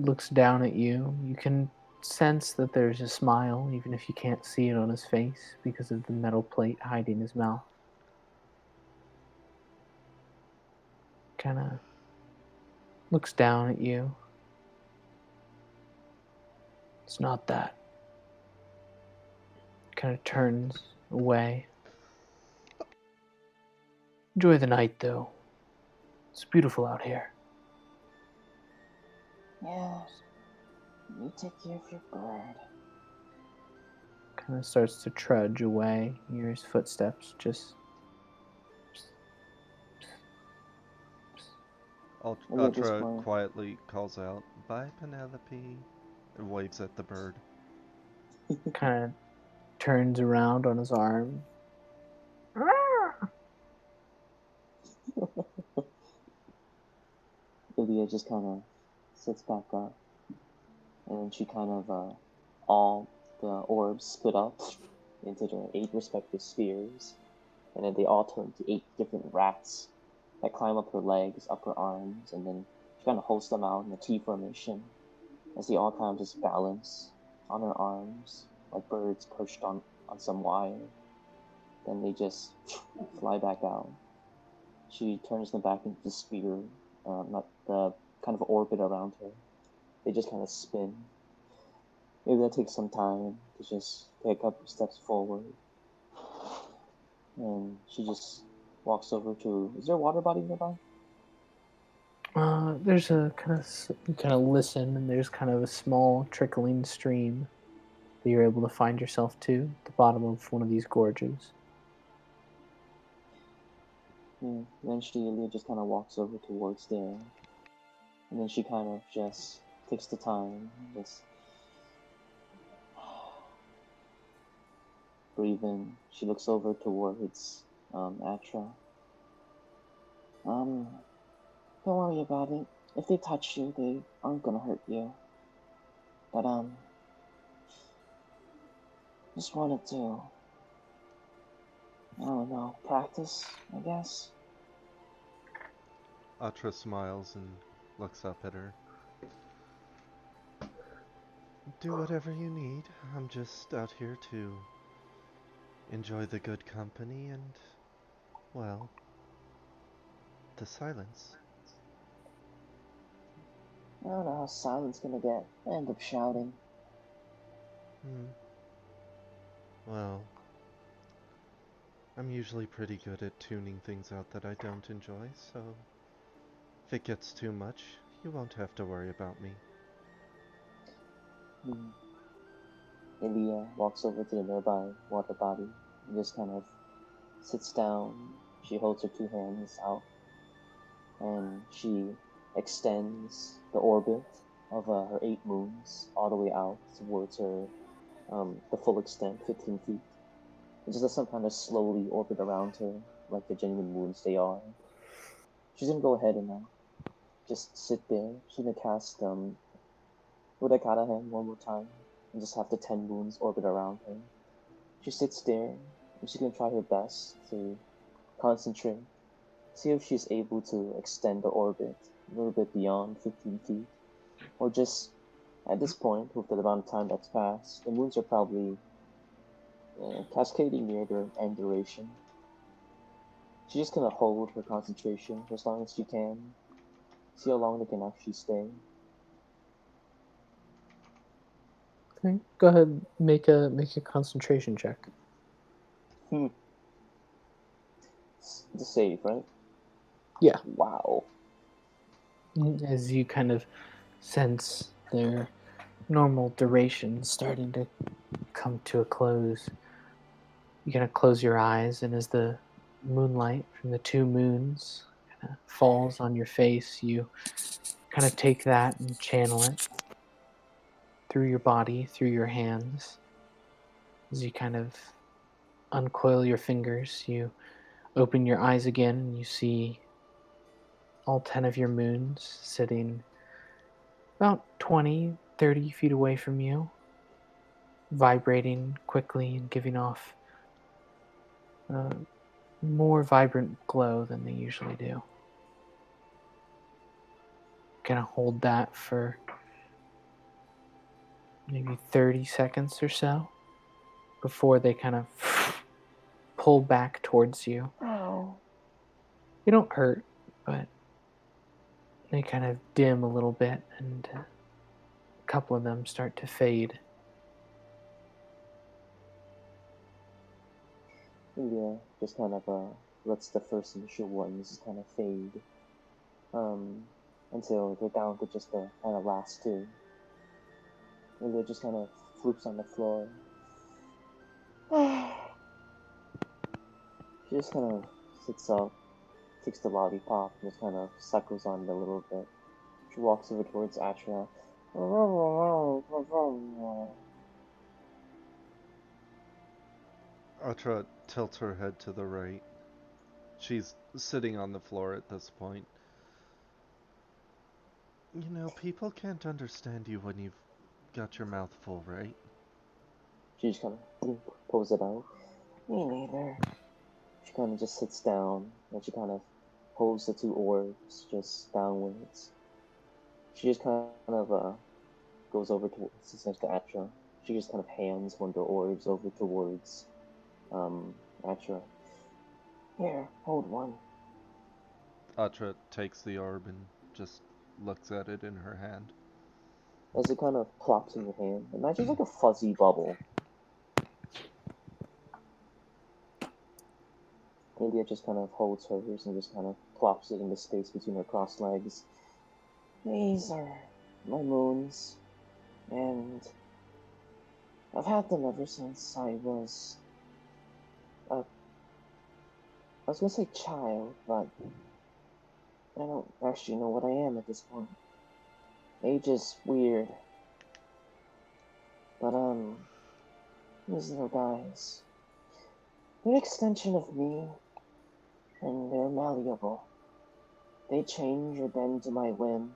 looks down at you. You can sense that there's a smile, even if you can't see it on his face because of the metal plate hiding his mouth. Kind of looks down at you. It's not that. Kind of turns away. Enjoy the night, though. It's beautiful out here. Yeah, you take care of your bird. Kind of starts to trudge away. You hear his footsteps just Maybe at this Ultra point, quietly calls out, "Bye, Penelope," and waves at the bird. Kind of turns around on his arm. Ilya just kind of sits back up, and then she kind of all the orbs split up into their 8 respective spheres, and then they all turn to 8 different rats that climb up her legs, up her arms, and then she kind of holds them out in a T formation as they all kind of just balance on her arms like birds perched on some wire. Then they just fly back out. She turns them back into the sphere, not the kind of orbit around her. They just kind of spin. Maybe that takes some time to just take a couple steps forward. And she just walks over to. Is there a water body nearby? There's a you kind of listen, and there's kind of a small trickling stream that you're able to find yourself to at the bottom of one of these gorges. Yeah. Eventually, Ilya just kind of walks over towards there. And then she kind of just takes the time, just breathe in. She looks over towards Atra. Don't worry about it. If they touch you, they aren't gonna hurt you. But just wanted to, I don't know, practice, I guess. Atra smiles and looks up at her. Do whatever you need. I'm just out here to enjoy the good company and, well, the silence. I don't know how silent's gonna get. I end up shouting. Well, I'm usually pretty good at tuning things out that I don't enjoy, so if it gets too much, you won't have to worry about me. Ilya walks over to the nearby water body and just kind of sits down. She holds her 2 hands out and she extends the orbit of her 8 moons all the way out towards her, the full extent, 15 feet. It just doesn't kind of slowly orbit around her like the genuine moons they are. She's gonna go ahead and just sit there. She's gonna cast Udakarahem one more time and just have the 10 moons orbit around her. She sits there and she's gonna try her best to concentrate, see if she's able to extend the orbit a little bit beyond 15 feet. Or just, at this point, with the amount of time that's passed, the moons are probably cascading near their end duration. She's just gonna hold her concentration for as long as she can, see how long they can actually stay. Okay, go ahead, make a concentration check. The save, right? Yeah. Wow. As you kind of sense their normal duration starting to come to a close, you kind of close your eyes, and as the moonlight from the 2 moons kind of falls on your face, you kind of take that and channel it through your body, through your hands. As you kind of uncoil your fingers, you open your eyes again and you see all 10 of your moons sitting about 20, 30 feet away from you, vibrating quickly and giving off a more vibrant glow than they usually do. Kind of hold that for maybe 30 seconds or so before they kind of pull back towards you. Ow. They don't hurt, but they kind of dim a little bit, and a couple of them start to fade. Ilya just kind of lets the first initial ones kind of fade until they're down to just the kind of last 2. Ilya just kind of floops on the floor. She just kind of sits up, takes the lollipop and just kind of suckles on it a little bit. She walks over towards Atra. Atra tilts her head to the right. She's sitting on the floor at this point. You know, people can't understand you when you've got your mouth full, right? She just kind of pulls it out. Me neither. She kind of just sits down and she kind of holds the two orbs just downwards. She just kind of goes over to sits next to Atra. She just kind of hands one of the orbs over towards Atra. Here, hold one. Atra takes the orb and just looks at it in her hand. As it kind of plops in your hand, imagine like a fuzzy bubble. India just kind of holds hers and just kind of plops it in the space between her crossed legs. These are my moons, and I've had them ever since I was I was gonna say child, but I don't actually know what I am at this point. Age is weird. But these little guys, they're an extension of me, and they're malleable. They change or bend to my whim,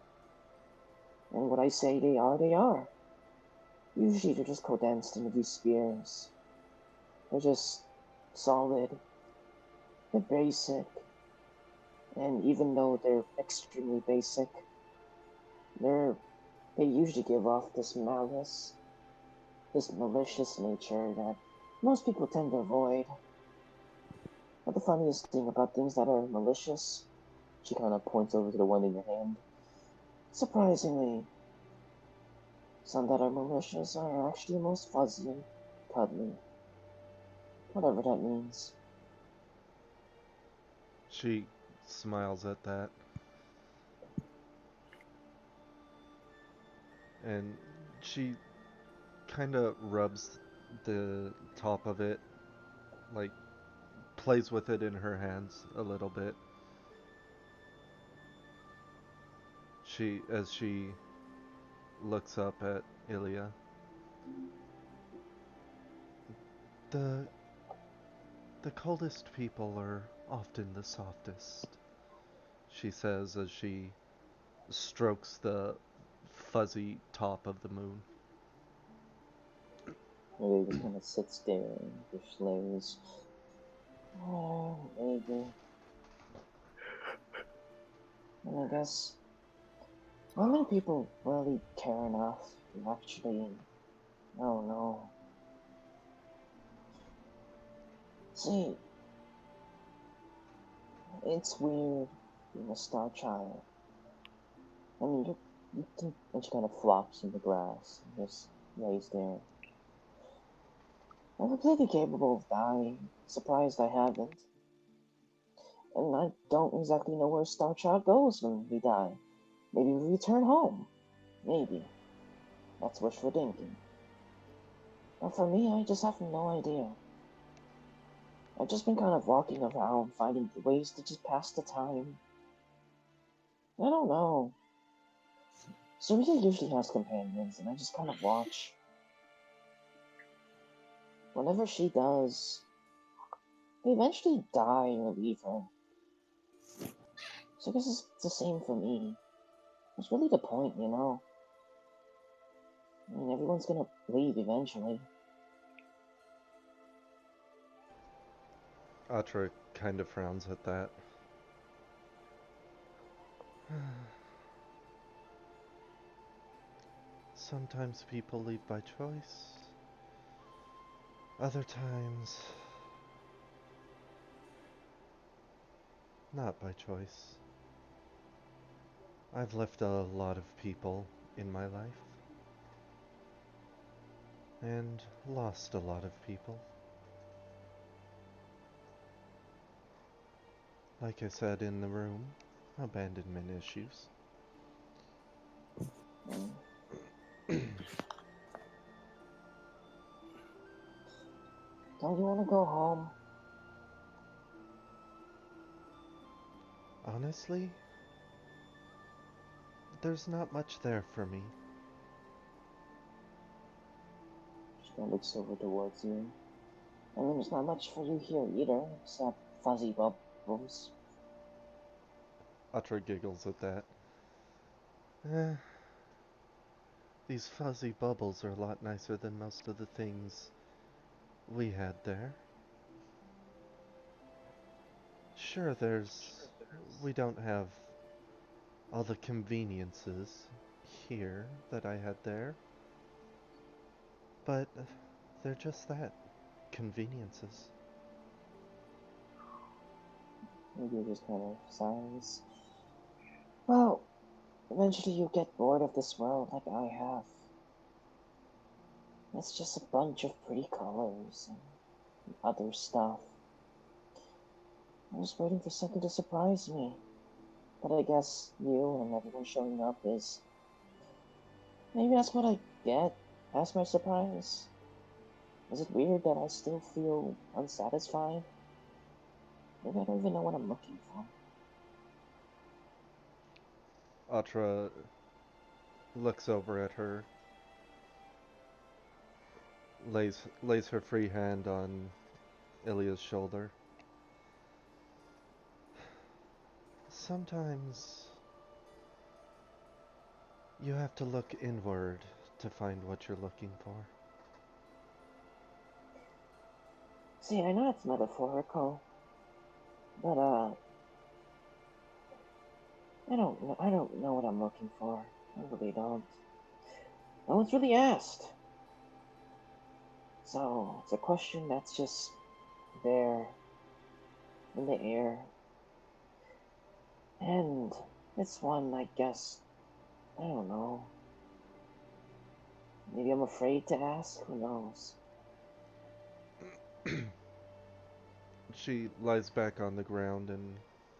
and what I say they are, they are. Usually they're just condensed into these spheres. They're just solid, they're basic, and even though they're extremely basic, they usually give off this malice, this malicious nature that most people tend to avoid. But the funniest thing about things that are malicious, she kind of points over to the one in your hand. Surprisingly, some that are malicious are actually most fuzzy and cuddly. Whatever that means. She smiles at that. And she kind of rubs the top of it, like plays with it in her hands a little bit. As she looks up at Ilya. The coldest people are often the softest, she says as she strokes the fuzzy top of the moon. Maybe just kind of sits there and just glares. Oh, maybe. And I guess not many people really care enough to actually. I don't know. See, it's weird being a star child. I mean, you can, and she kind of flops in the grass and just lays there. I'm completely capable of dying. Surprised I haven't. And I don't exactly know where Star Child goes when we die. Maybe we return home. Maybe. That's wishful thinking. But for me, I just have no idea. I've just been kind of walking around, finding ways to just pass the time. I don't know. Surya usually has companions, and I just kind of watch. Whenever she does, they eventually die or leave her. So I guess it's the same for me. What's really the point, you know? I mean, everyone's gonna leave eventually. Atra kind of frowns at that. Sometimes people leave by choice. Other times, not by choice. I've left a lot of people in my life. And lost a lot of people. Like I said in the room, abandonment issues. Don't you want to go home? Honestly, there's not much there for me. She kind of looks over towards you. I mean, there's not much for you here either, except fuzzy bubbles. Atra giggles at that. Eh, these fuzzy bubbles are a lot nicer than most of the things we had there. Sure, we don't have all the conveniences here that I had there, but they're just that, conveniences. Maybe just kind of sighs. Well, eventually you get bored of this world like I have. It's just a bunch of pretty colors and other stuff. I was waiting for something to surprise me. But I guess you and everyone showing up is... Maybe that's what I get as my surprise. Is it weird that I still feel unsatisfied? Maybe I don't even know what I'm looking for. Atra looks over at her, lays her free hand on Ilya's shoulder. Sometimes you have to look inward to find what you're looking for. See, I know it's metaphorical, but I don't know what I'm looking for. I really don't. No one's really asked. So it's a question that's just there in the air. And it's one, I guess, I don't know. Maybe I'm afraid to ask, who knows? She lies back on the ground and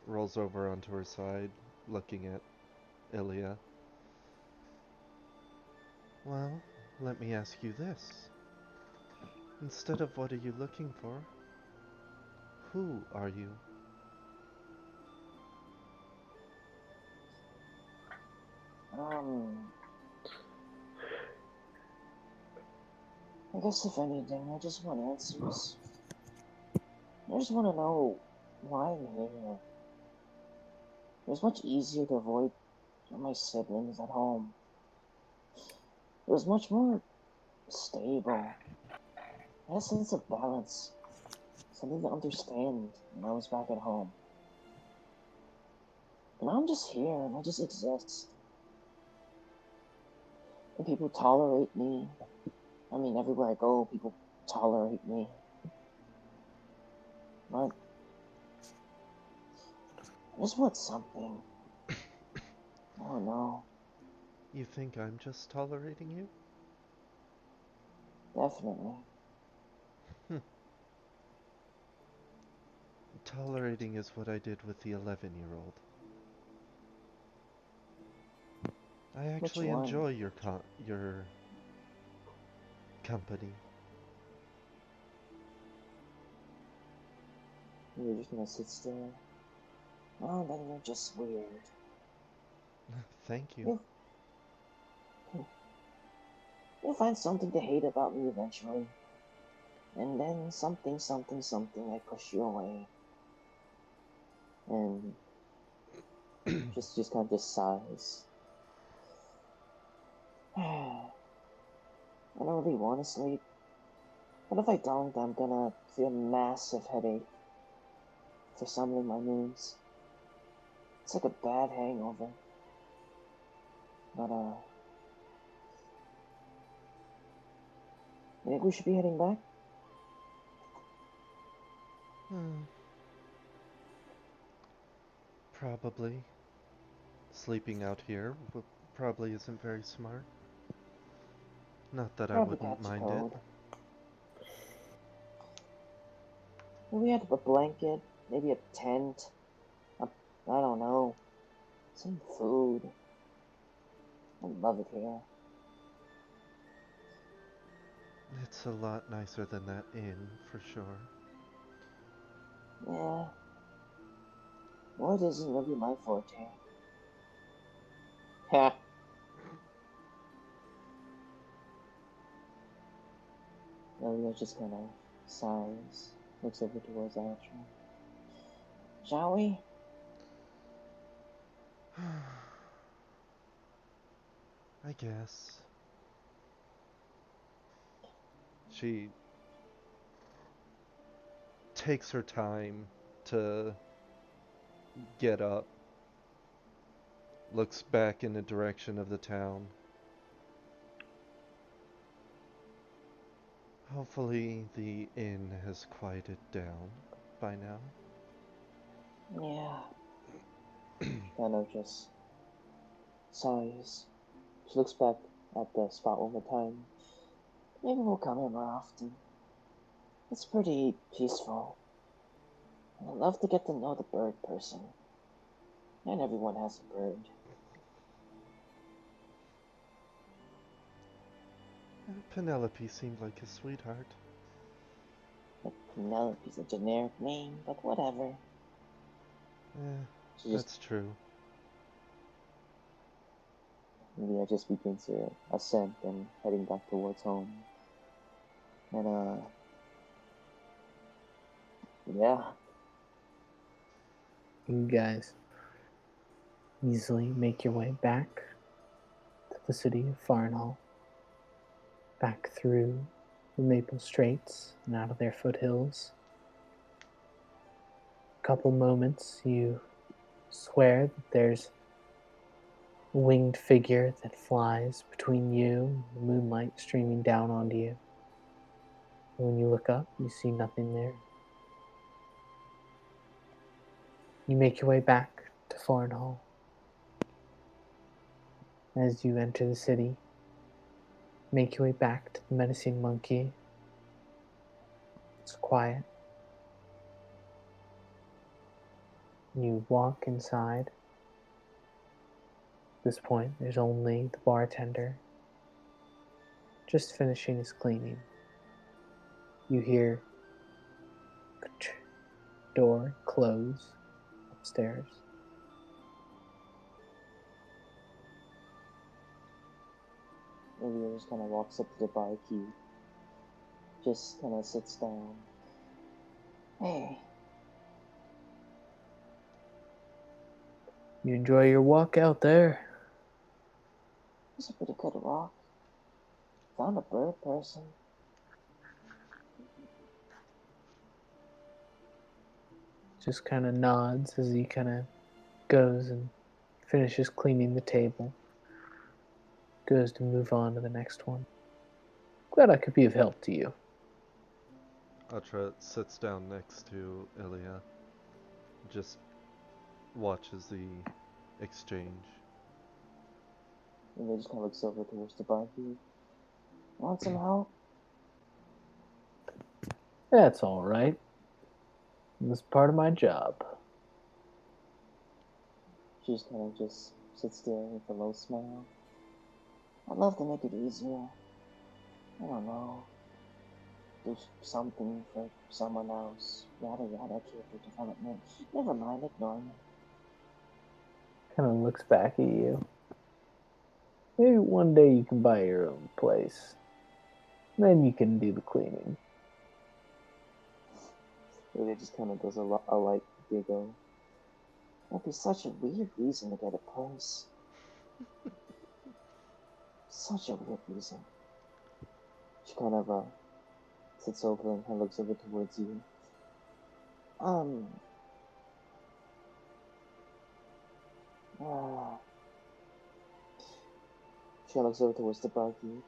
rolls over onto her side, looking at Ilya. Well, let me ask you this. Instead of what are you looking for, who are you? I guess if anything, I just want answers. I just want to know why I'm here. It was much easier to avoid my siblings at home. It was much more stable. I had a sense of balance, something to understand when I was back at home. And I'm just here and I just exist. And people tolerate me. I mean, everywhere I go, people tolerate me. But I just want something. I don't know. You think I'm just tolerating you? Definitely. Tolerating is what I did with the 11-year-old. I Which actually one? enjoy your company. You're just gonna sit still. Oh, then you're just weird. Thank you. You'll find something to hate about me eventually. And then something, I push you away. And just kind of just sighs. I don't really want to sleep. But if I don't, I'm gonna feel a massive headache for some of my moons. It's like a bad hangover. But, I think we should be heading back. Probably. Sleeping out here probably isn't very smart. Not that I Probably wouldn't catch a mind it. cold. We had a blanket, maybe a tent. I don't know. Some food. I love it here. It's a lot nicer than that inn, for sure. Yeah. Wood isn't really my forte. Ha! Elia just kind of sighs, looks over towards Atra. Shall we? I guess. She takes her time to get up, looks back in the direction of the town. Hopefully the inn has quieted down by now. Yeah. Kind of just sighs. She looks back at the spot one more time. Maybe we'll come here more often. It's pretty peaceful. I'd love to get to know the bird person. And everyone has a bird. Penelope seemed like a sweetheart. But Penelope's a generic name, but whatever. She just That's true. Leah just begins to ascend and heading back towards home. And yeah. You guys easily make your way back to the city of Farnhall, back through the Maple Straits and out of their foothills. A couple moments, you swear that there's a winged figure that flies between you and the moonlight streaming down onto you. And when you look up, you see nothing there. You make your way back to Farnhall. As you enter the city, make your way back to the Menacing Monkey. It's quiet. You walk inside. At this point, there's only the bartender just finishing his cleaning. You hear the door close upstairs. Leah just kind of walks up to the barkeep. Just kind of sits down. Hey, You enjoy your walk out there? it's a pretty good walk. Found a bird person. Just kind of nods as he kind of goes and finishes cleaning the table. Goes to move on to the next one. Glad I could be of help to you. Atra sits down next to Ilya, just watches the exchange. And they just kind of looks over towards the barkeep. Want some help? That's all right. This is part of my job. She just kind of just sits there with a low smile. I'd love to make it easier. I don't know. Do something for someone else. Yada yada, character development. Never mind, ignore me. Kind of looks back at you. Maybe one day you can buy your own place. Then you can do the cleaning. Leah just kind of does a light giggle. That'd be such a weird reason to get a place. Such a weird reason. She kind of sits over and kind of looks over towards you. She kind of looks over towards the barkeep.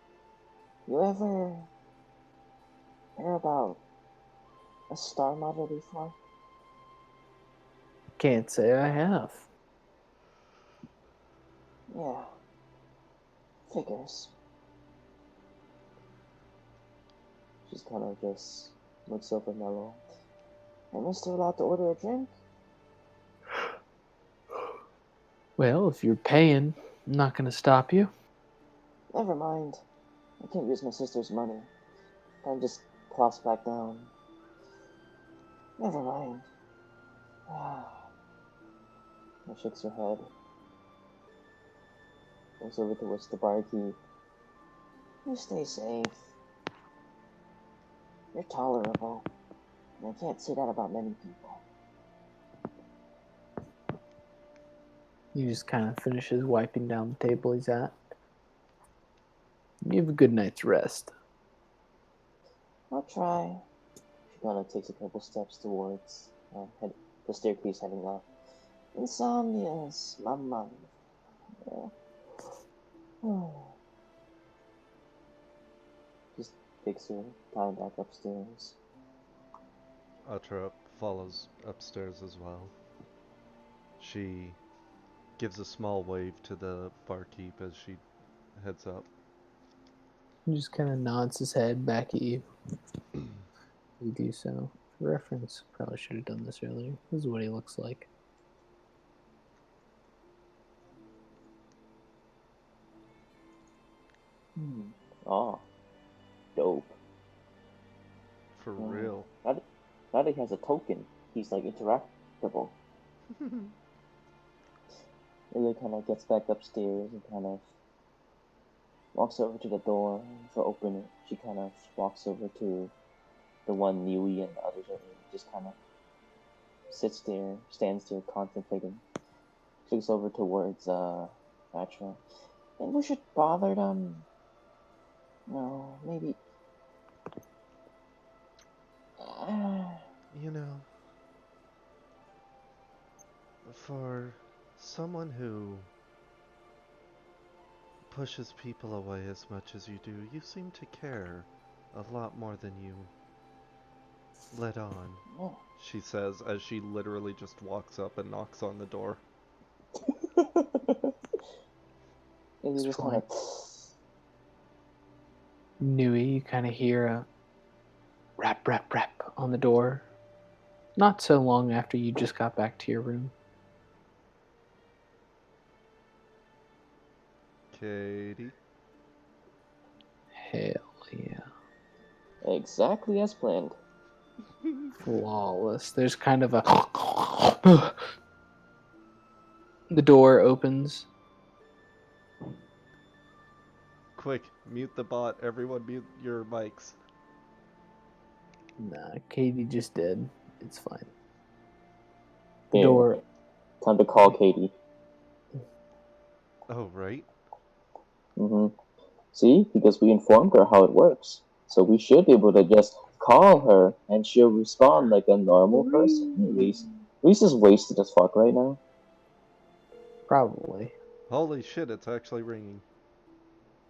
You ever hear about a star model before? Can't say I have. Yeah. Figures. She's kind of just looks over mellow. Hey, mister, allowed to order a drink? Well, if you're paying, I'm not going to stop you. Never mind. I can't use my sister's money. Kind of just plops back down. Never mind. She shakes her head. Goes over towards the barkeep. You stay safe. You're tolerable. And I can't say that about many people. He just kind of finishes wiping down the table he's at. You have a good night's rest. I'll try. She kind of takes a couple steps towards the staircase heading up. Insomnia's my mind. Yeah. Just takes her time back upstairs. Atra follows upstairs as well. She gives a small wave to the barkeep as she heads up. He just kind of nods his head back at you. You do so. For reference, probably should have done this earlier. This is what he looks like. Oh, dope. For real. Now that he has a token, he's like interactable. Ilya kind of gets back upstairs and kind of walks over to the door to open it. She kind of walks over to the one Nui and the others are in. Just kind of sits there, stands there contemplating. She looks over towards Atra. Think we should bother them? No, maybe. You know, for someone who pushes people away as much as you do, you seem to care a lot more than you let on, Oh. she says as she literally just walks up and knocks on the door. And you just kind of. Nui, you kind of hear a rap, rap, rap on the door. Not so long after you just got back to your room. Katie? Hell yeah. Exactly as planned. Flawless. There's kind of a... The door opens. Quick, mute the bot. Everyone mute your mics. Nah, Katie just did. It's fine. The Here, door... time to call Katie. Oh, right? See, because we informed her how it works. So we should be able to just call her and she'll respond like a normal person. Reese is wasted as fuck right now. Probably. Holy shit, it's actually ringing.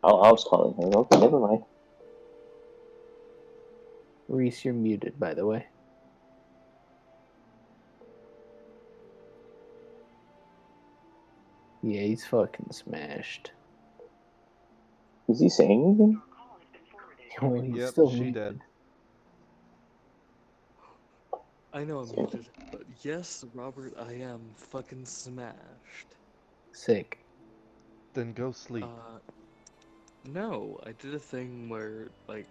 I was calling her. Okay, never mind. Reese, you're muted, by the way. Yeah, he's fucking smashed. Is he saying anything? Oh, he's Yep, still she muted. dead. I know I'm muted, but yes, Robert, I am fucking smashed. Sick. Then go sleep. No, I did a thing where, like,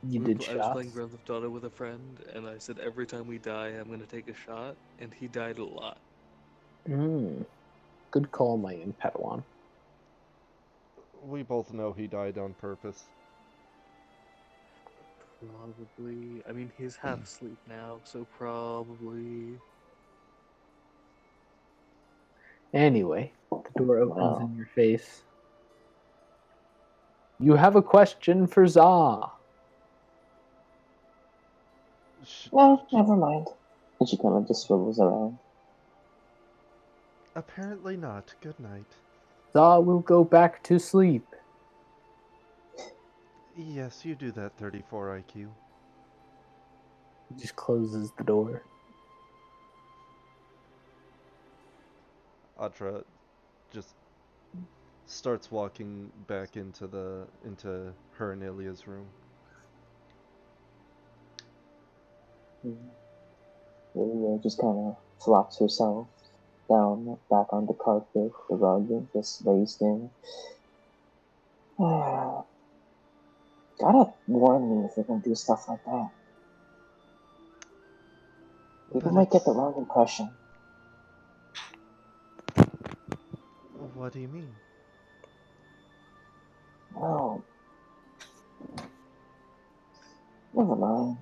You did I was playing shots? Grand Theft Auto with a friend, and I said every time we die, I'm gonna take a shot, and he died a lot. Good call, my young Padawan. We both know he died on purpose. Probably. I mean, he's half asleep now, so probably. Anyway, the door opens Wow. in your face. You have a question for Za. No, never mind. And she kind of just swivels around. Apparently not. Good night. Za will go back to sleep. Yes, you do that, 34 IQ. He just closes the door. Atra just starts walking back into her and Ilya's room. Ilya just kind of flops herself down back on the carpet, the rug, and just lays there. Gotta warn me if you're gonna do stuff like that. People might get the wrong impression. What do you mean? Oh, never mind.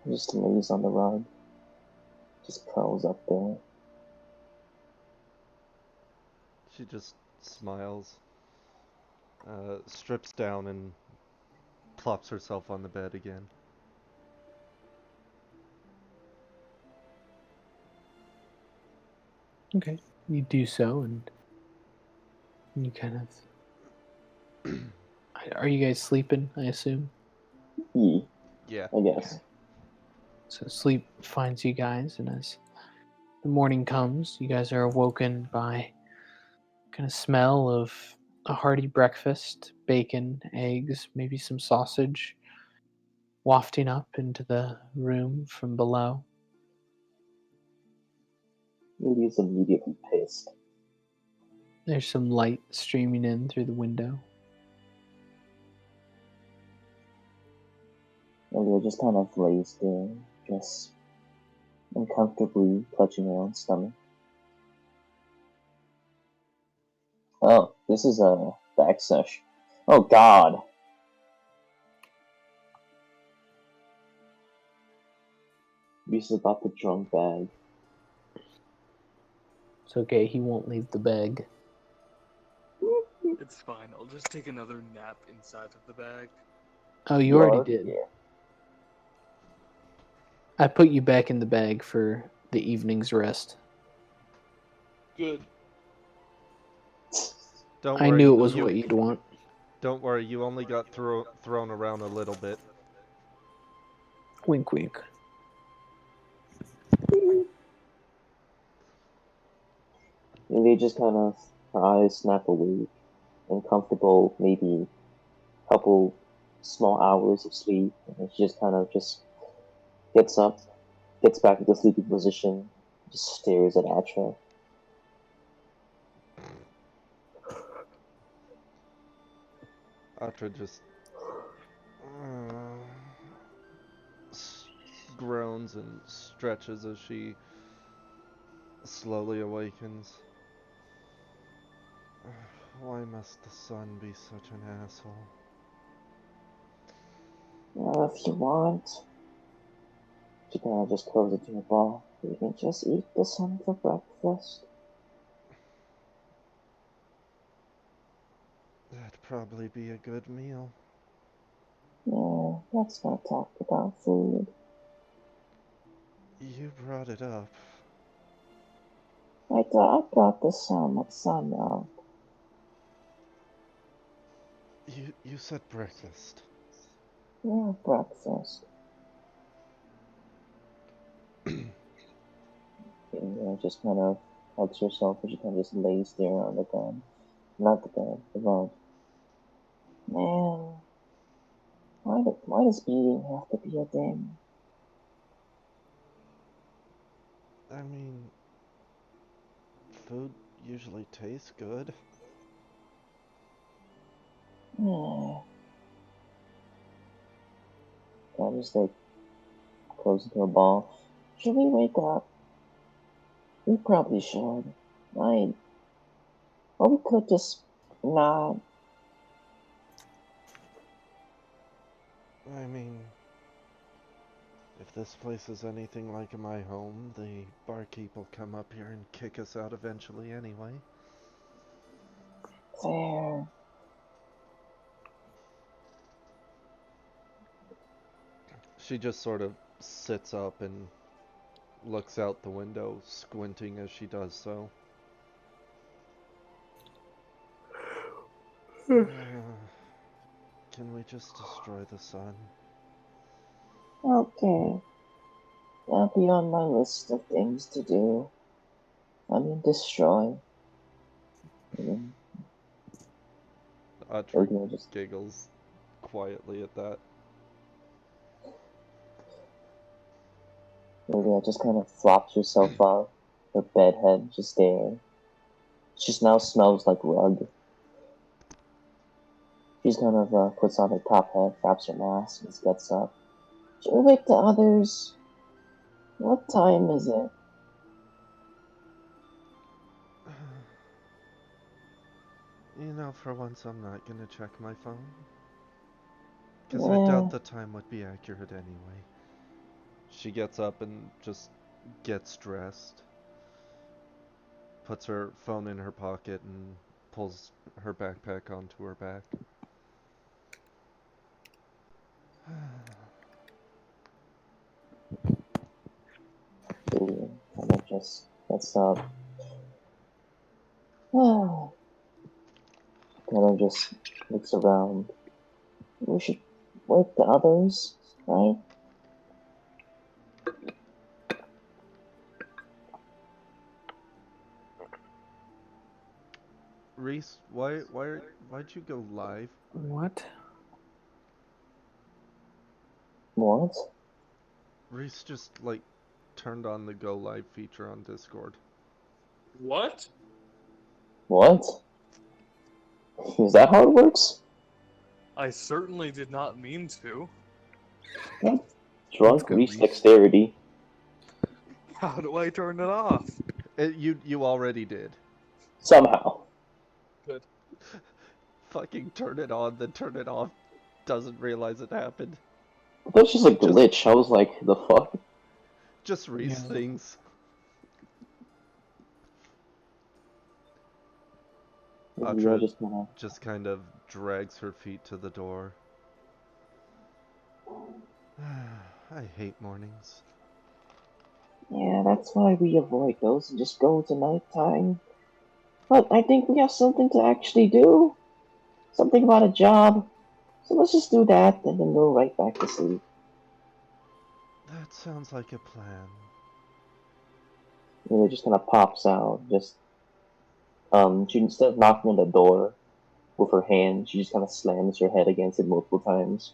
He just lays on the rug, just curls up there. She just smiles, strips down, and plops herself on the bed again. Okay. You do so, and you kind of. Are you guys sleeping, I assume? Yeah. I guess. So sleep finds you guys, and as the morning comes, you guys are awoken by kind of smell of a hearty breakfast, bacon, eggs, maybe some sausage, wafting up into the room from below. Lily's immediately pissed. There's some light streaming in through the window. Lilia just kind of lays there, just uncomfortably clutching her own stomach. Oh, this is a back sesh. Oh God. This is about the drunk bag. It's okay, he won't leave the bag. It's fine. I'll just take another nap inside of the bag. Oh, you already Yarg? did. Yeah. I put you back in the bag for the evening's rest. Good. Don't I worry. knew it was you, what you'd want. Don't worry. You only got thrown around a little bit. Wink, wink. Lilia just kind of, her eyes snap awake, uncomfortable, maybe a couple small hours of sleep, and she just kind of just gets up, gets back into sleeping position, just stares at Atra. Atra just groans and stretches as she slowly awakens. Why must the sun be such an asshole? If you want, she kind of just curls into her ball. You can just eat the sun for breakfast. That'd probably be a good meal. Yeah, let's not talk about food. You brought it up. I brought the sun up. You said breakfast. Yeah, breakfast. And just kind of hugs herself and she kind of just lays there on the bed. Not the bed, the rug. Man, why does eating have to be a thing? I mean, food usually tastes good. Yeah. I just like close into a ball. Should we wake up? We probably should. Or we could just not. I mean, if this place is anything like my home, the barkeep will come up here and kick us out eventually anyway. Fair. She just sort of sits up and looks out the window, squinting as she does so. Can we just destroy the sun? Okay. That'll be on my list of things to do. I mean, destroy. Atra Just giggles quietly at that. Lilia just kind of flops herself up, her bed head just there. She now smells like rug. She's kind of puts on her top hat, wraps her mask, and gets up. Should we wake the others? What time is it? You know, for once I'm not gonna check my phone. Because I Yeah. doubt the time would be accurate anyway. She gets up and just gets dressed. Puts her phone in her pocket and pulls her backpack onto her back. Julia kind of just gets up. Kind of just looks around. We should wake the others, right? Reese, why'd you go live? What? What? Reese just like turned on the go live feature on Discord. What? What? Is that how it works? I certainly did not mean to. Drunk go, Reese Reese. dexterity. How do I turn it off? You already did. Somehow. Good. Fucking turn it on, then turn it off. Doesn't realize it happened. That was just a glitch. I was like, the fuck? Just Reese Yeah. things. Maybe I just kinda... Just kind of drags her feet to the door. I hate mornings. Yeah, that's why we avoid those and just go to nighttime. But I think we have something to actually do. Something about a job. So let's just do that and then go right back to sleep. That sounds like a plan. And it just kind of pops out. Just, she instead of knocking on the door with her hand, she just kind of slams her head against it multiple times.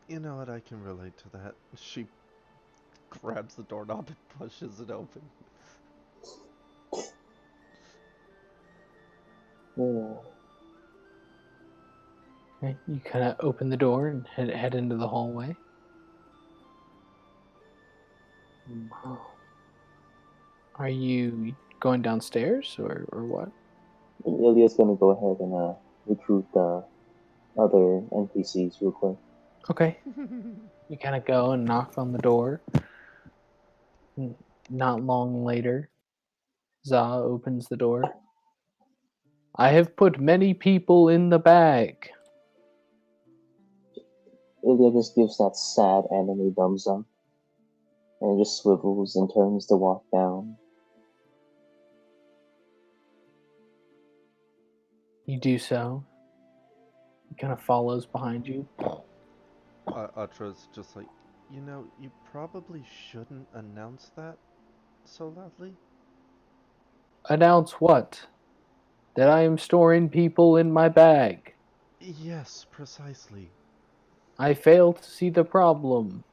You know what, I can relate to that. She grabs the doorknob and pushes it open. Yeah. Okay, you kind of open the door and head into the hallway. Are you going downstairs or what? And Ilya's gonna go ahead and recruit the other NPCs real quick. Okay. You kind of go and knock on the door. Not long later, Za opens the door. I have put many people in the bag. Ilya just gives that sad anime thumbs up. And just swivels and turns to walk down. You do so. He kind of follows behind you. Atra's just like, you know, you probably shouldn't announce that so loudly. Announce what? That I am storing people in my bag. Yes, precisely. I fail to see the problem.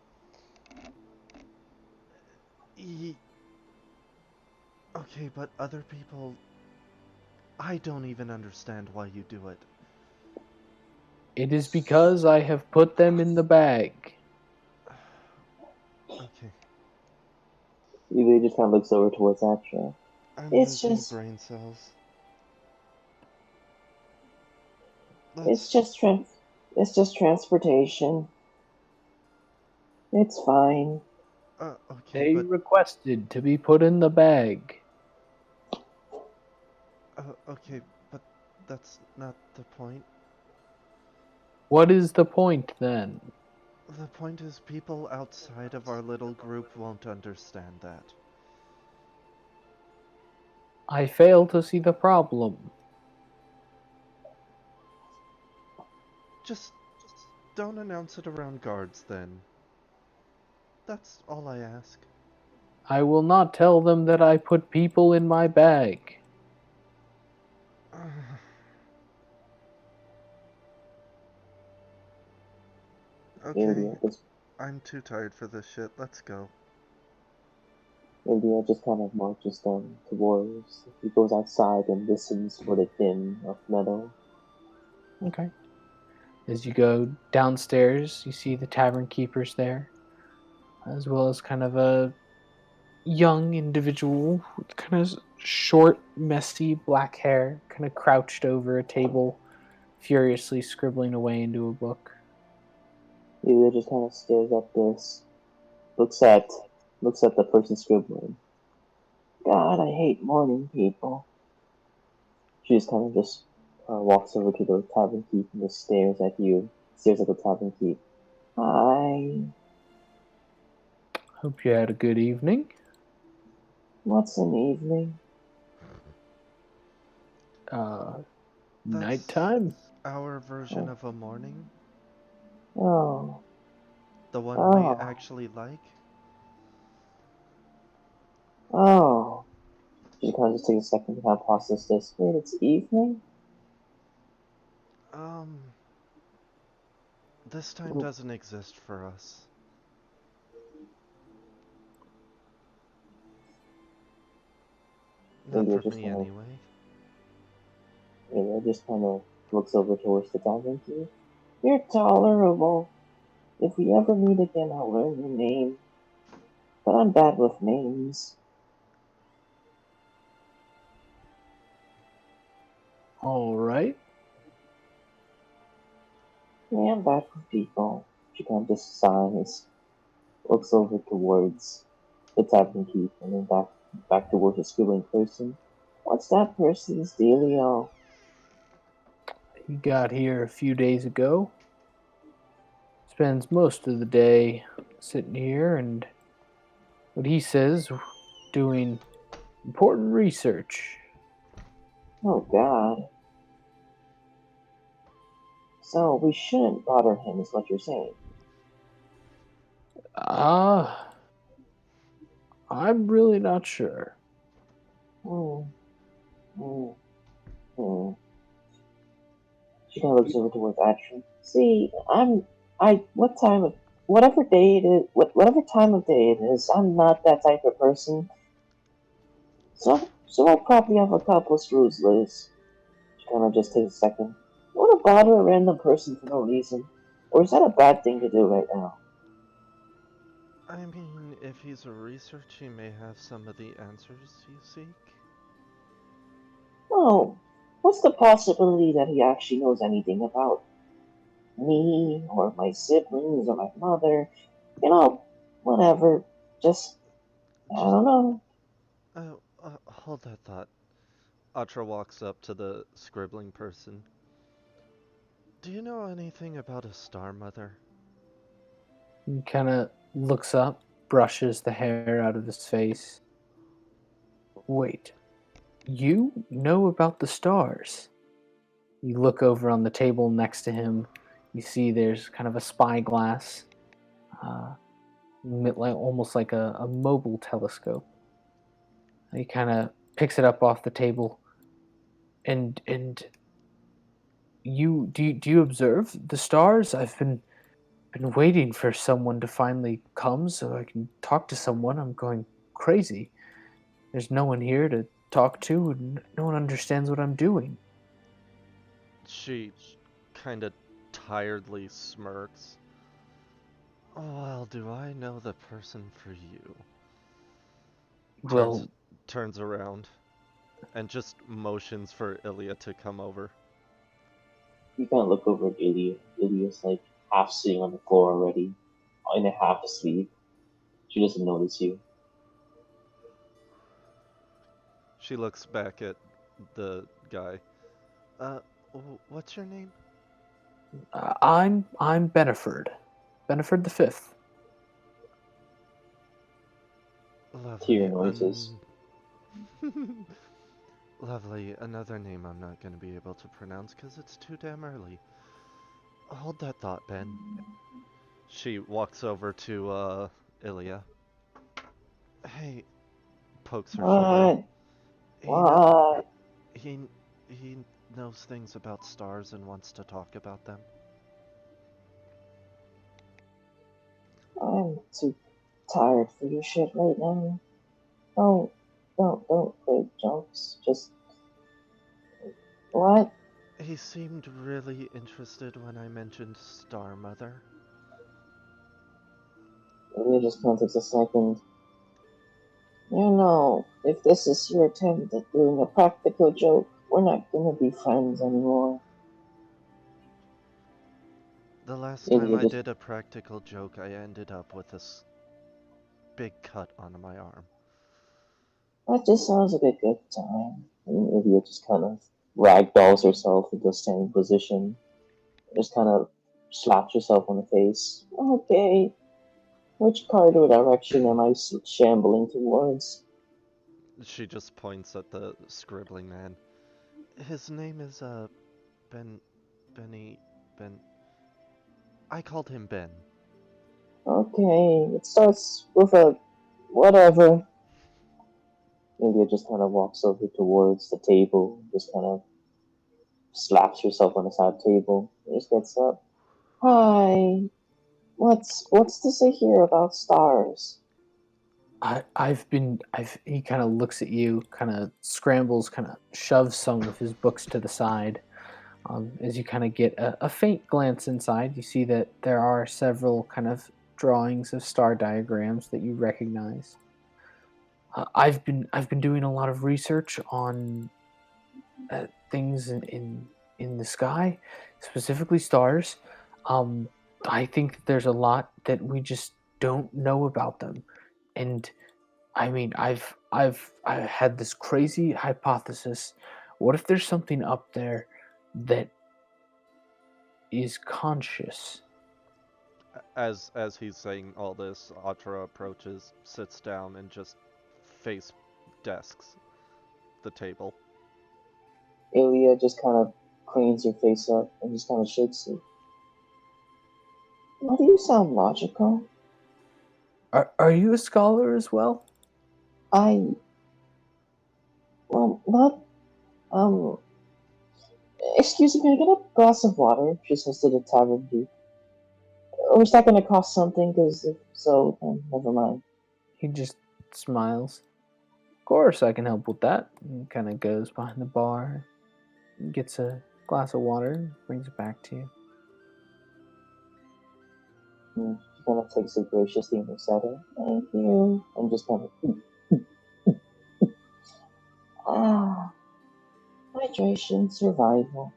Okay, but other people... I don't even understand why you do it. It is because I have put them in the bag. Okay, Ilya just kind of looks over towards Atra. I'm It's losing just- brain cells. It's just transportation. It's fine. Okay, They but... requested to be put in the bag. okay, but that's not the point. What is the point then? The point is people outside of our little group won't understand that. I fail to see the problem. Just don't announce it around guards then. That's all I ask. I will not tell them that I put people in my bag. Okay, Ilya I'm too tired for this shit. Let's go. just kind of marches down towards. He goes outside and listens for the din of metal. Okay. As you go downstairs, you see the tavern keepers there, as well as kind of a young individual with kind of short, messy black hair, kind of crouched over a table, furiously scribbling away into a book. Ilya just kind of stares at this, looks at the person scribbling. God, I hate morning people. She just kind of just walks over to the tavern keep and just stares at you. Stares at the tavern keep. Hi. Hope you had a good evening. What's an evening? That's Nighttime. our version of a morning. Oh. The one we Oh. actually like. Oh. She kind of just takes a second to kind of process this. Wait, it's evening? This time doesn't exist for us. Not Maybe for me, anyway. Ilya just kind of looks over towards the tavern keep. You're tolerable. If we ever meet again, I'll learn your name. But I'm bad with names. All right. Yeah, I'm bad with people. She kind of just sighs, looks over towards the tavern keep, and then back towards the scribbling person. What's that person's dealio? He got here a few days ago. Spends most of the day sitting here and what he says doing important research. Oh God. So we shouldn't bother him, is what you're saying. I'm really not sure. Hmm. Hmm. Hmm. She kind of looks over towards Atri. See, whatever day it is, whatever time of day it is, I'm not that type of person. So I probably have a couple screws loose. She kind of just takes a second. You want to bother a random person for no reason? Or is that a bad thing to do right now? I mean, if he's a researcher, he may have some of the answers you seek. Oh, what's the possibility that he actually knows anything about me, or my siblings, or my mother? You know, whatever. Just, I don't know. Hold that thought. Atra walks up to the scribbling person. Do you know anything about a star mother? He kind of looks up, brushes the hair out of his face. Wait, you know about the stars? You look over on the table next to him. You see there's kind of a spyglass, almost like a mobile telescope. He kind of picks it up off the table, and do you observe the stars? I've been waiting for someone to finally come so I can talk to someone. I'm going crazy. There's no one here to talk to, and no one understands what I'm doing. She kind of tiredly smirks. Well, do I know the person for you? Well, Turns around and just motions for Ilya to come over. You kind of look over at Ilya. Ilya's like half sitting on the floor already, in a half asleep. She doesn't notice you. She looks back at the guy. What's your name? I'm Beneford. Beneford the Fifth. Lovely. Hear noises. Lovely. Another name I'm not going to be able to pronounce because it's too damn early. Hold that thought, Ben. She walks over to Ilya. Hey, pokes her shoulder. What? He knows things about stars and wants to talk about them. I'm too tired for your shit right now. Don't play jokes. Just what? He seemed really interested when I mentioned Star Mother. Ilya just kind of takes a second. You know, if this is your attempt at doing a practical joke, we're not gonna be friends anymore. The last Yeah, time you I just did a practical joke, I ended up with this big cut on my arm. that just sounds like a good time. And Ilya just kind of ragdolls herself into a standing position, just kind of slaps herself on the face. Okay, which corridor direction am I shambling towards? She just points at the scribbling man. His name is, Benny, Ben. I called him Ben. Okay, it starts with a whatever. Ilya just kind of walks over towards the table, just kind of slaps herself on the side table, and just gets up. Hi, what's to say here about stars? He kind of looks at you, kind of scrambles, kind of shoves some of his books to the side. As you kind of get a faint glance inside, you see that there are several kind of drawings of star diagrams that you recognize. I've been doing a lot of research on things in the sky, specifically stars. Um, I think that there's a lot that we just don't know about them, and I mean, I had this crazy hypothesis. What if there's something up there that is conscious? As he's saying all this, Atra approaches, sits down, and just face desks the table. Ilya just kind of cranes her face up and just kind of shakes it. Why do you sound logical? Are you a scholar as well? Well, not, um, excuse me, can I get a glass of water? She says to the tavern dude. Or is that gonna cost something? Because if so, then never mind. He just smiles. Of course, I can help with that. And kind of goes behind the bar, gets a glass of water, brings it back to you. She kind of takes it graciously and looks at her. Thank you. And just kind of, ah, hydration, survival.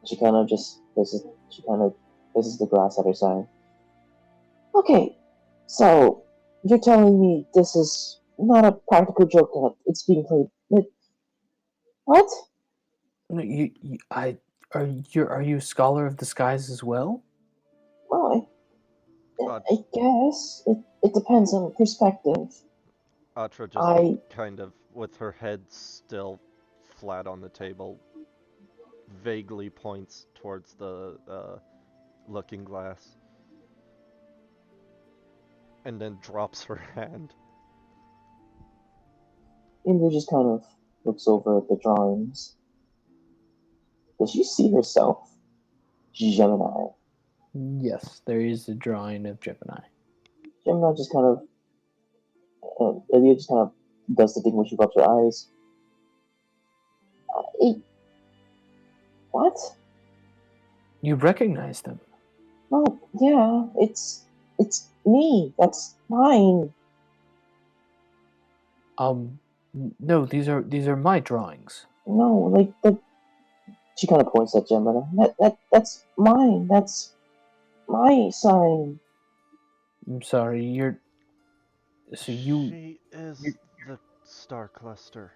She kind of places the glass at her side. Okay, so you're telling me this is not a practical joke that it's being played. What? No, are you a scholar of the skies as well? Well, Uh, I guess it depends on perspective. Atra just I kind of, with her head still flat on the table, vaguely points towards the looking glass. And then drops her hand. Indra just kind of looks over at the drawings. Does she see herself? Gemini. Yes, there is a drawing of Gemini. Gemini just kind of, Ilya just kind of does the thing where she rubs her eyes. What? You recognize them? Oh, yeah, it's me. That's mine. No, these are my drawings. No, like the. She kind of points at Gemini. That's mine. That's my sign. I'm sorry, She is the star cluster.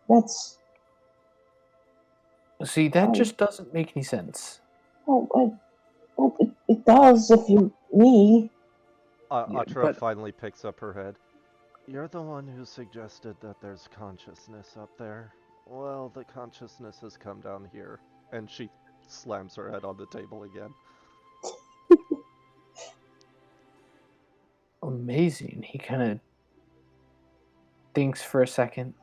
That's. See, that just doesn't make any sense. It does if you me. Atra finally picks up her head. You're the one who suggested that there's consciousness up there. Well, the consciousness has come down here. And she slams her head on the table again. Amazing. He kind of thinks for a second,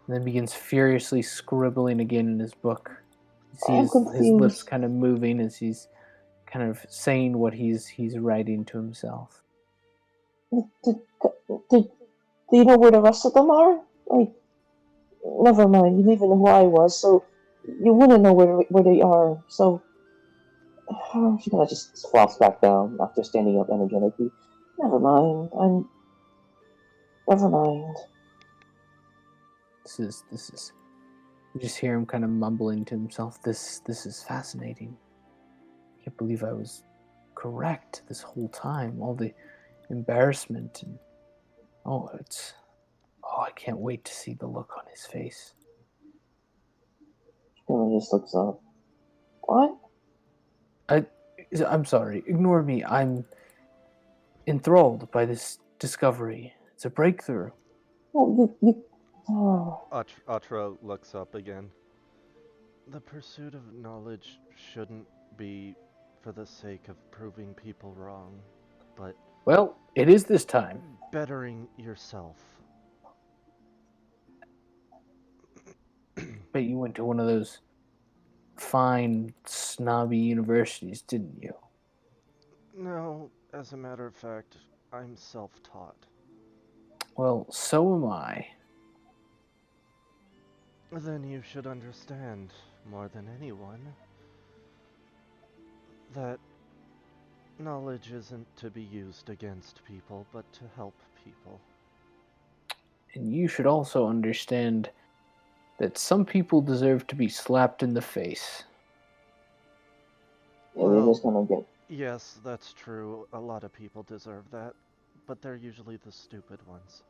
and then begins furiously scribbling again in his book. You see his lips kind of moving as he's kind of saying what he's writing to himself. Do you know where the rest of them are? Like, never mind. You even know who I was, so you wouldn't know where they are. So she kind of just flops back down after standing up energetically. Never mind. Never mind. This is. You just hear him kind of mumbling to himself. This is fascinating. I can't believe I was correct this whole time. All the embarrassment and I can't wait to see the look on his face. She kind of just looks up. What? I'm sorry. Ignore me. I'm enthralled by this discovery. It's a breakthrough. Oh, you. Oh. Atra looks up again. The pursuit of knowledge shouldn't be for the sake of proving people wrong, but Well, it is this time. bettering yourself. Bet you went to one of those fine, snobby universities, didn't you? No, as a matter of fact, I'm self-taught. Well, so am I. Then you should understand, more than anyone, that knowledge isn't to be used against people, but to help people. And you should also understand that some people deserve to be slapped in the face. Yeah, they just kind of get. Yes, that's true. A lot of people deserve that, but they're usually the stupid ones.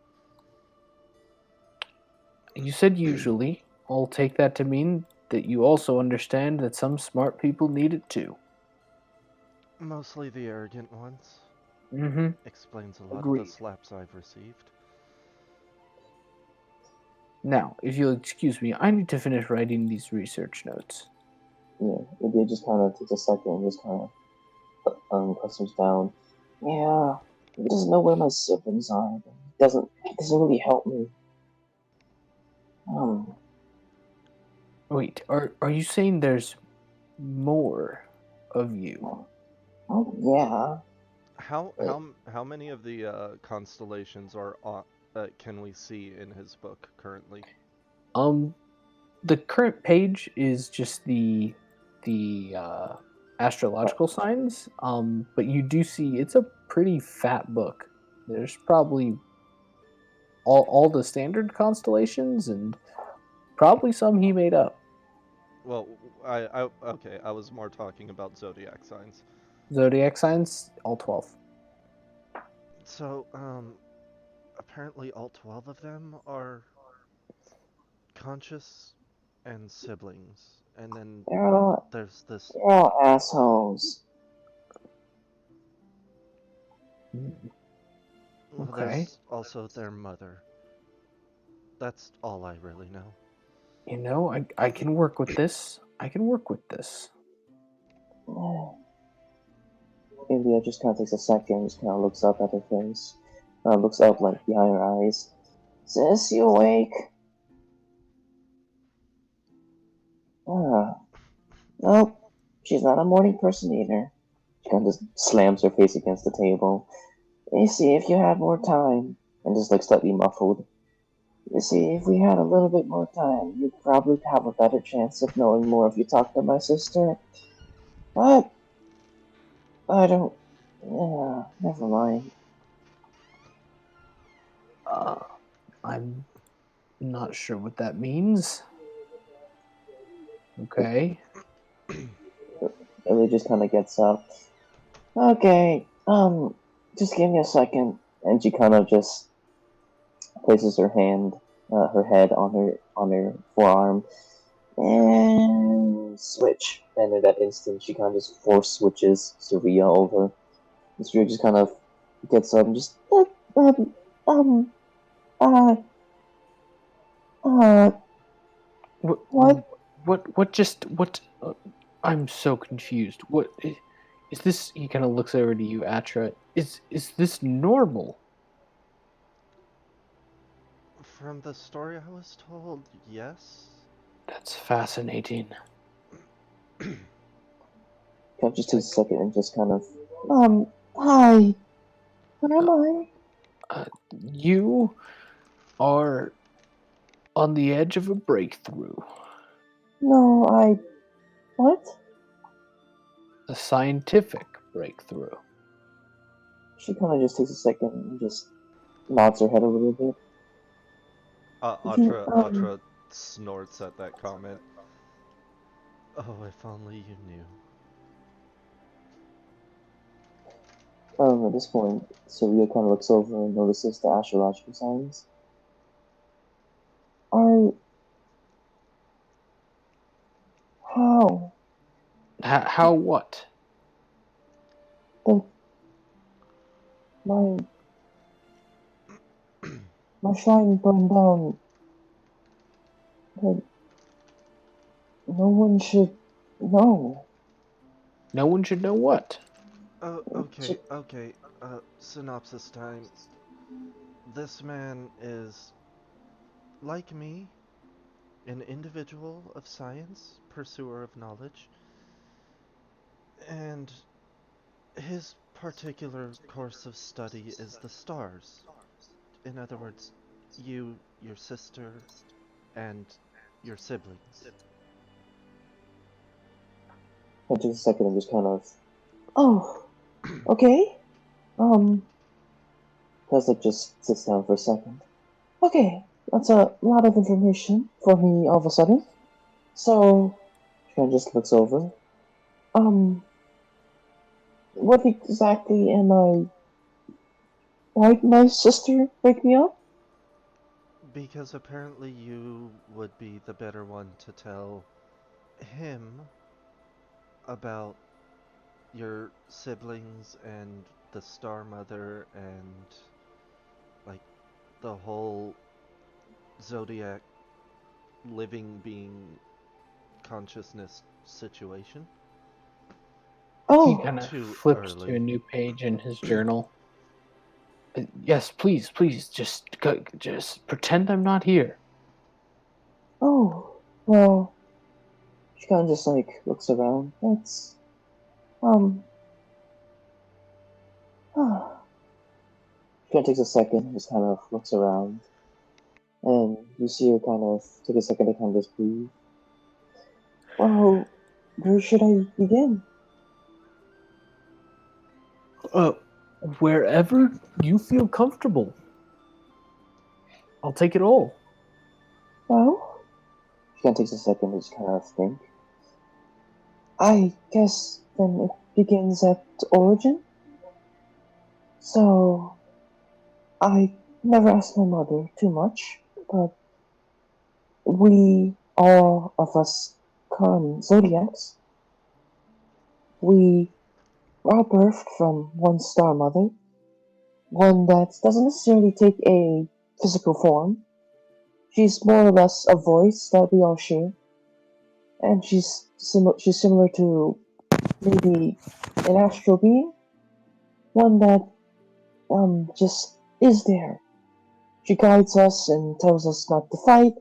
You said usually. I'll take that to mean that you also understand that some smart people need it too. Mostly the arrogant ones. Mm-hmm. Explains a lot of Agreed. the slaps I've received. Now, if you'll excuse me, I need to finish writing these research notes. Yeah, it just kind of takes a second and just kind of customs down. Yeah, he doesn't know where my siblings are. It doesn't really help me. Wait, are you saying there's more of you? Oh yeah. How many of the constellations are can we see in his book currently? The current page is just the astrological signs. But you do see it's a pretty fat book. There's probably all the standard constellations and probably some he made up. Well, okay, I was more talking about zodiac signs. Zodiac signs, all 12. So, apparently all 12 of them are conscious and siblings. And then there's this... They're all assholes. Well, Okay. there's also their mother. That's all I really know. You know, I can work with this. I can work with this. India just kind of takes a second, just kind of looks up at her face. Looks up, like, behind her eyes. Sis, you awake? Nope. She's not a morning person either. She kind of just slams her face against the table. You see, if you had more time, and just, like, slightly muffled. You see, if we had a little bit more time, you'd probably have a better chance of knowing more if you talked to my sister. But I don't... Yeah, never mind. I'm not sure what that means. Okay. Ellie just kind of gets up. Okay, just give me a second. And she kind of just places her hand, her head on her forearm, and switch. And in that instant, she kind of just force switches Saria over. And Saria just kind of gets up and just, What? I'm so confused. What is this? He kind of looks over to you, Atra. Is this normal? From the story I was told, yes. That's fascinating. Kind of just takes a second and just kind of, hi. Where am I? You are on the edge of a breakthrough. No, what? A scientific breakthrough. She kind of just takes a second and just nods her head a little bit. Atra snorts at that comment. Oh, if only you knew. At this point, Sylvia kind of looks over and notices the astrological signs. Are how How what? the my my shrine burned down? But no one should know. No one should know what. Oh, okay. Synopsis time. This man is, like me, an individual of science, pursuer of knowledge, and his particular course of study is the stars. In other words, you, your sister, and your siblings. I take a second and just kind of, oh, okay. Tessa just sits down for a second. Okay, that's a lot of information for me all of a sudden. So, she kind of just looks over. What exactly am I? Why'd my sister wake me up? Because apparently you would be the better one to tell him about your siblings and the Star Mother and, like, the whole Zodiac living being consciousness situation. He Oh, kind of Too flips to early. a new page in his journal. Yes, please, just pretend I'm not here. oh, well, she kind of just like looks around. That's, she kind of takes a second and just kind of looks around. And you see her kind of take a second to kind of just breathe. Well, where should I begin? Wherever you feel comfortable. I'll take it all. Well, she kind of takes a second to just kind of think. I guess then it begins at origin. So, I never asked my mother too much, but we, all of us Zodiacs, we are birthed from one star mother, one that doesn't necessarily take a physical form. She's more or less a voice that we all share, and she's similar to maybe an astral being, one that just is there. She guides us and tells us not to fight,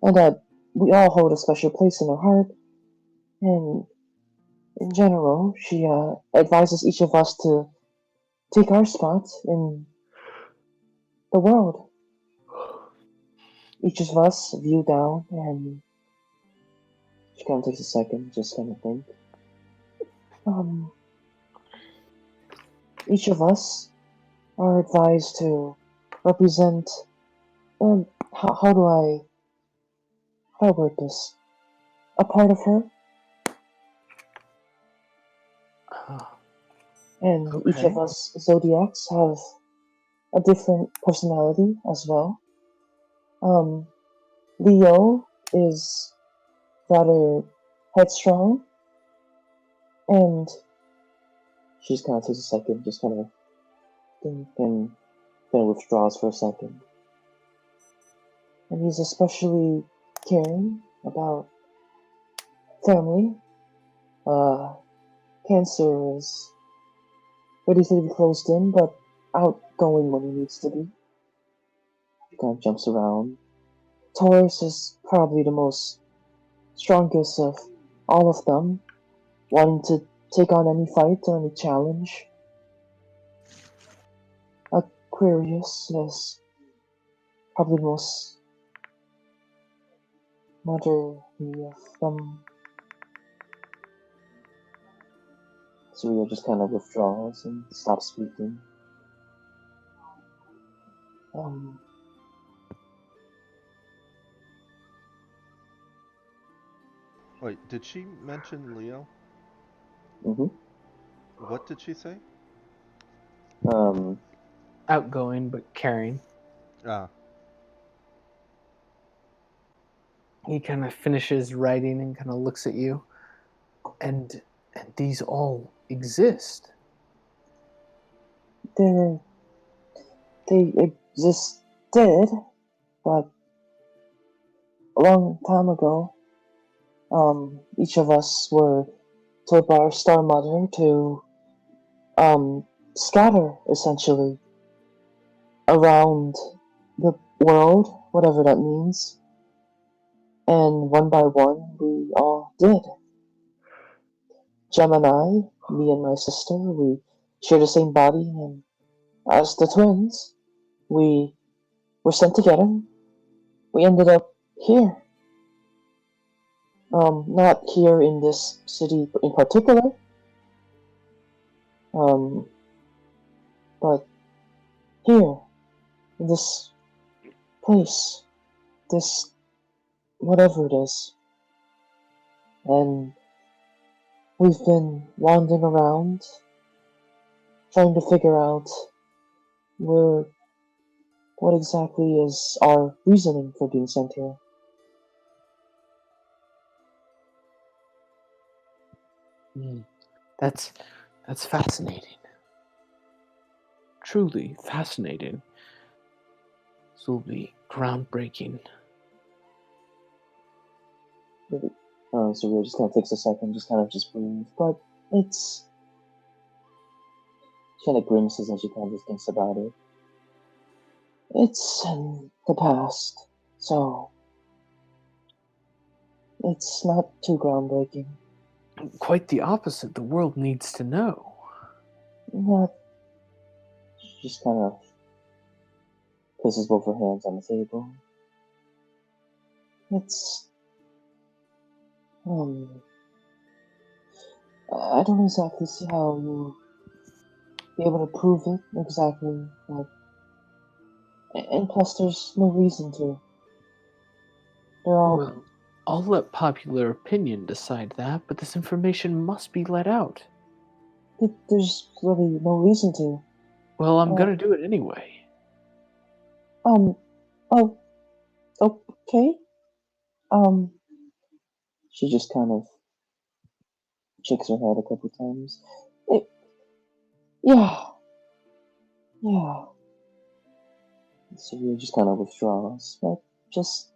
and that we all hold a special place in her heart. And in general, she advises each of us to take our spot in the world. Each of us view down, and she kind of takes a second, just kind of think. Each of us are advised to represent. How do I word this? A part of her, and each of Okay. us zodiacs have a different personality as well. Leo is rather headstrong, and she's kind of takes a second, just kind of think, and then withdraws for a second. And he's especially caring about family. Cancer is relatively closed in, but outgoing when he needs to be. He kind of jumps around. Taurus is probably the most strongest of all of them, wanting to take on any fight or any challenge. Aquarius is probably the most motherly of them. Surya just kind of withdraws and stops speaking. Um, Wait, did she mention Leo? mhm. What did she say? Um, Outgoing but caring. Ah, He kind of finishes writing and kind of looks at you. And these all exist. they they existed, but a long time ago, each of us were told by our star mother to scatter essentially around the world, whatever that means. And one by one, we all did. Gemini, me and my sister, we share the same body, and as the twins, we were sent together. We ended up here. Not here in this city in particular, um, but here, in this place, this whatever it is. And we've been wandering around, trying to figure out where, what exactly is our reasoning for being sent here. That's fascinating. Truly fascinating. This will be groundbreaking. So we just kind of takes a second, just kind of just breathe. But it's, she kind of grimaces and she kind of just thinks about it. It's in the past, so it's not too groundbreaking. Quite the opposite. The world needs to know. Not. She just kind of places both her hands on the table. It's I don't exactly see how you be able to prove it exactly, but and plus there's no reason to. They're all Well, I'll let popular opinion decide that, but this information must be let out. there's really no reason to. Well, I'm gonna do it anyway. Oh, okay. She just kind of shakes her head a couple times. Yeah. So you just kind of withdraws, but just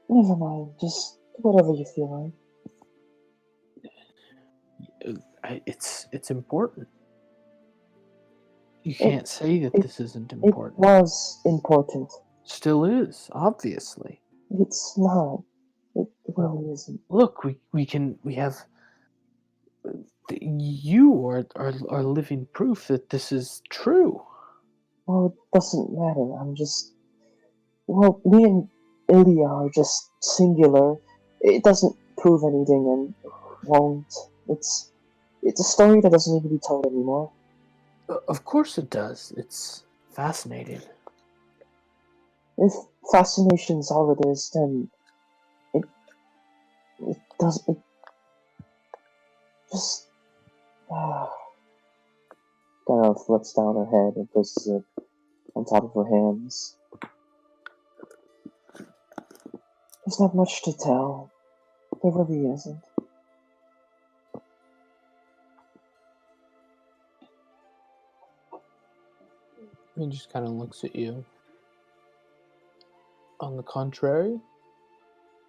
never mind. Just whatever you feel like. It's important. You can't say that this isn't It important. was important. Still is, obviously. It's not. It really isn't. Look, we have you are living proof that this is true. Well, it doesn't matter. I'm just. Well, me and Ilya are just singular. It doesn't prove anything and won't. It's a story that doesn't need to be told anymore. Of course it does. It's fascinating. If fascination's all it is, then it does it just kind of lets down her head and places it on top of her hands. There's not much to tell. There really isn't. He just kind of looks at you. On the contrary,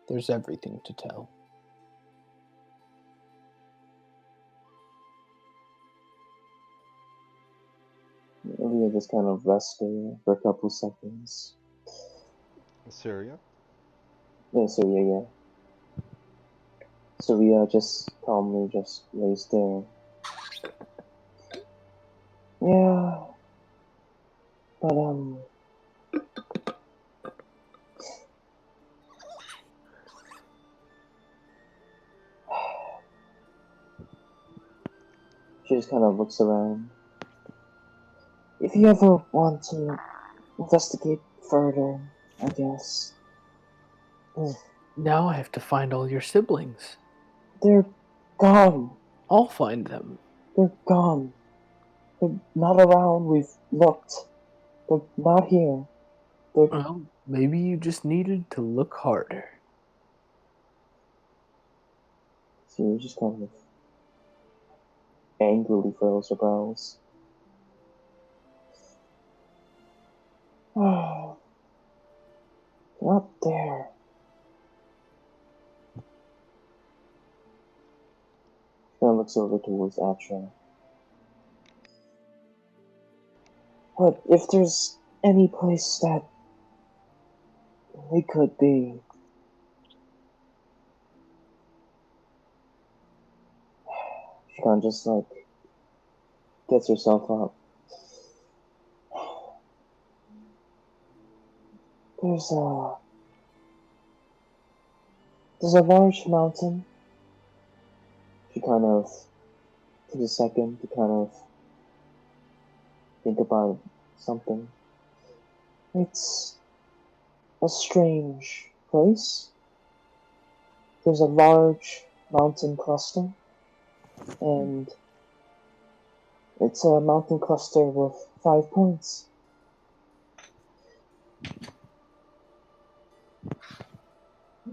there's everything to tell. Ilya just kind of rests there for a couple seconds. Syria? Yeah, so Surya just calmly just lays there. Yeah, but she just kind of looks around. if you ever want to investigate further, I guess. Now I have to find all your siblings. They're gone. I'll find them. They're gone. They're not around. We've looked. They're not here. They're Well, maybe you just needed to look harder. She just kind of angrily furrows her brows. Oh, not there. She kind of looks over towards Atra. But if there's any place that they could be, she kind of just like gets herself up. There's a large mountain. She kind of takes a second to kind of think about something. It's a strange place. There's a large mountain cluster, and it's a mountain cluster with 5 points.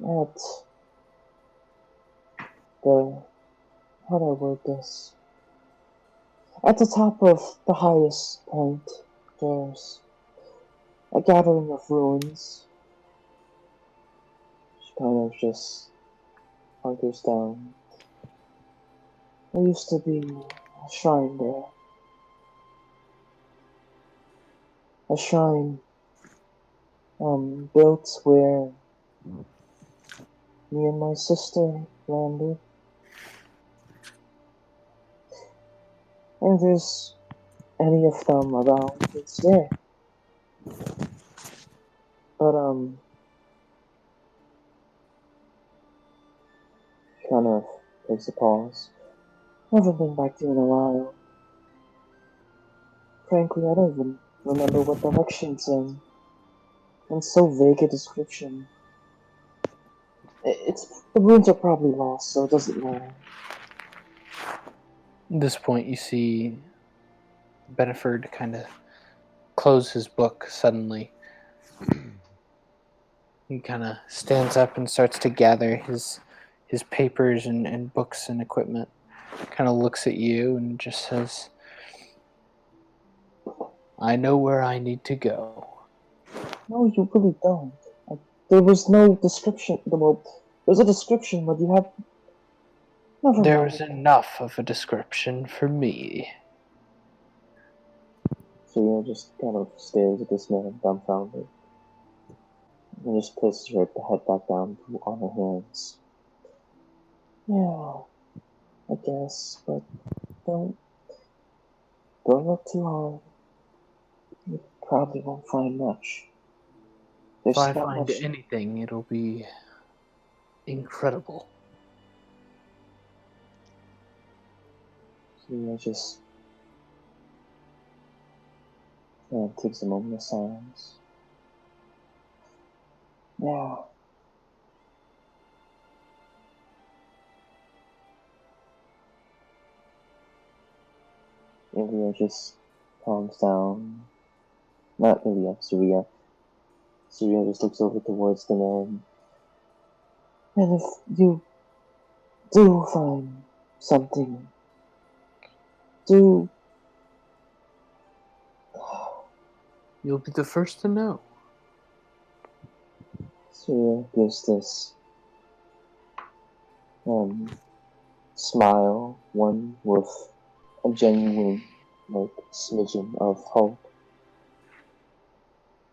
At the, how do I word this? At the top of the highest point, there's a gathering of ruins. She kind of just hunkers down. There used to be a shrine there. A shrine built where me and my sister landed. And if there's any of them around, it's there. But kind of takes a pause. I haven't been back there in a while. Frankly, I don't even remember what direction's in. And so vague a description. The runes are probably lost, so it doesn't matter. At this point, you see Beneford kind of close his book suddenly. He kind of stands up and starts to gather his papers and books and equipment. Kind of looks at you and just says, I know where I need to go. No, you really don't. There was no description. Well, there's a description, but you have. Never There's mind. enough of a description for me. Serena just kind of stares at this man, dumbfounded, and just places her head back down on her hands. Yeah, I guess, but don't look too hard. You probably won't find much. There's If I not find much. anything, it'll be incredible. Serena just takes a moment of silence. Yeah. Ilya just calms down. Not Ilya, Surya. Surya just looks over towards the man. And if you do find something, do. You'll be the first to know. Surya gives this smile, one with a genuine, like, smidgen of hope.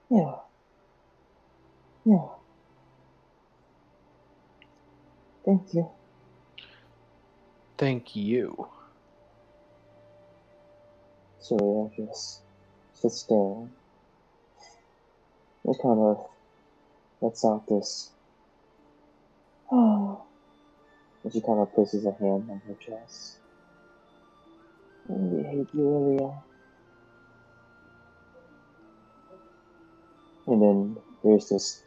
Yeah. Yeah. Thank you. Thank you. Surya just sits down. It kind of lets out this. Oh. And she kind of places a hand on her chest. I really hate you, Ilya. And then there's this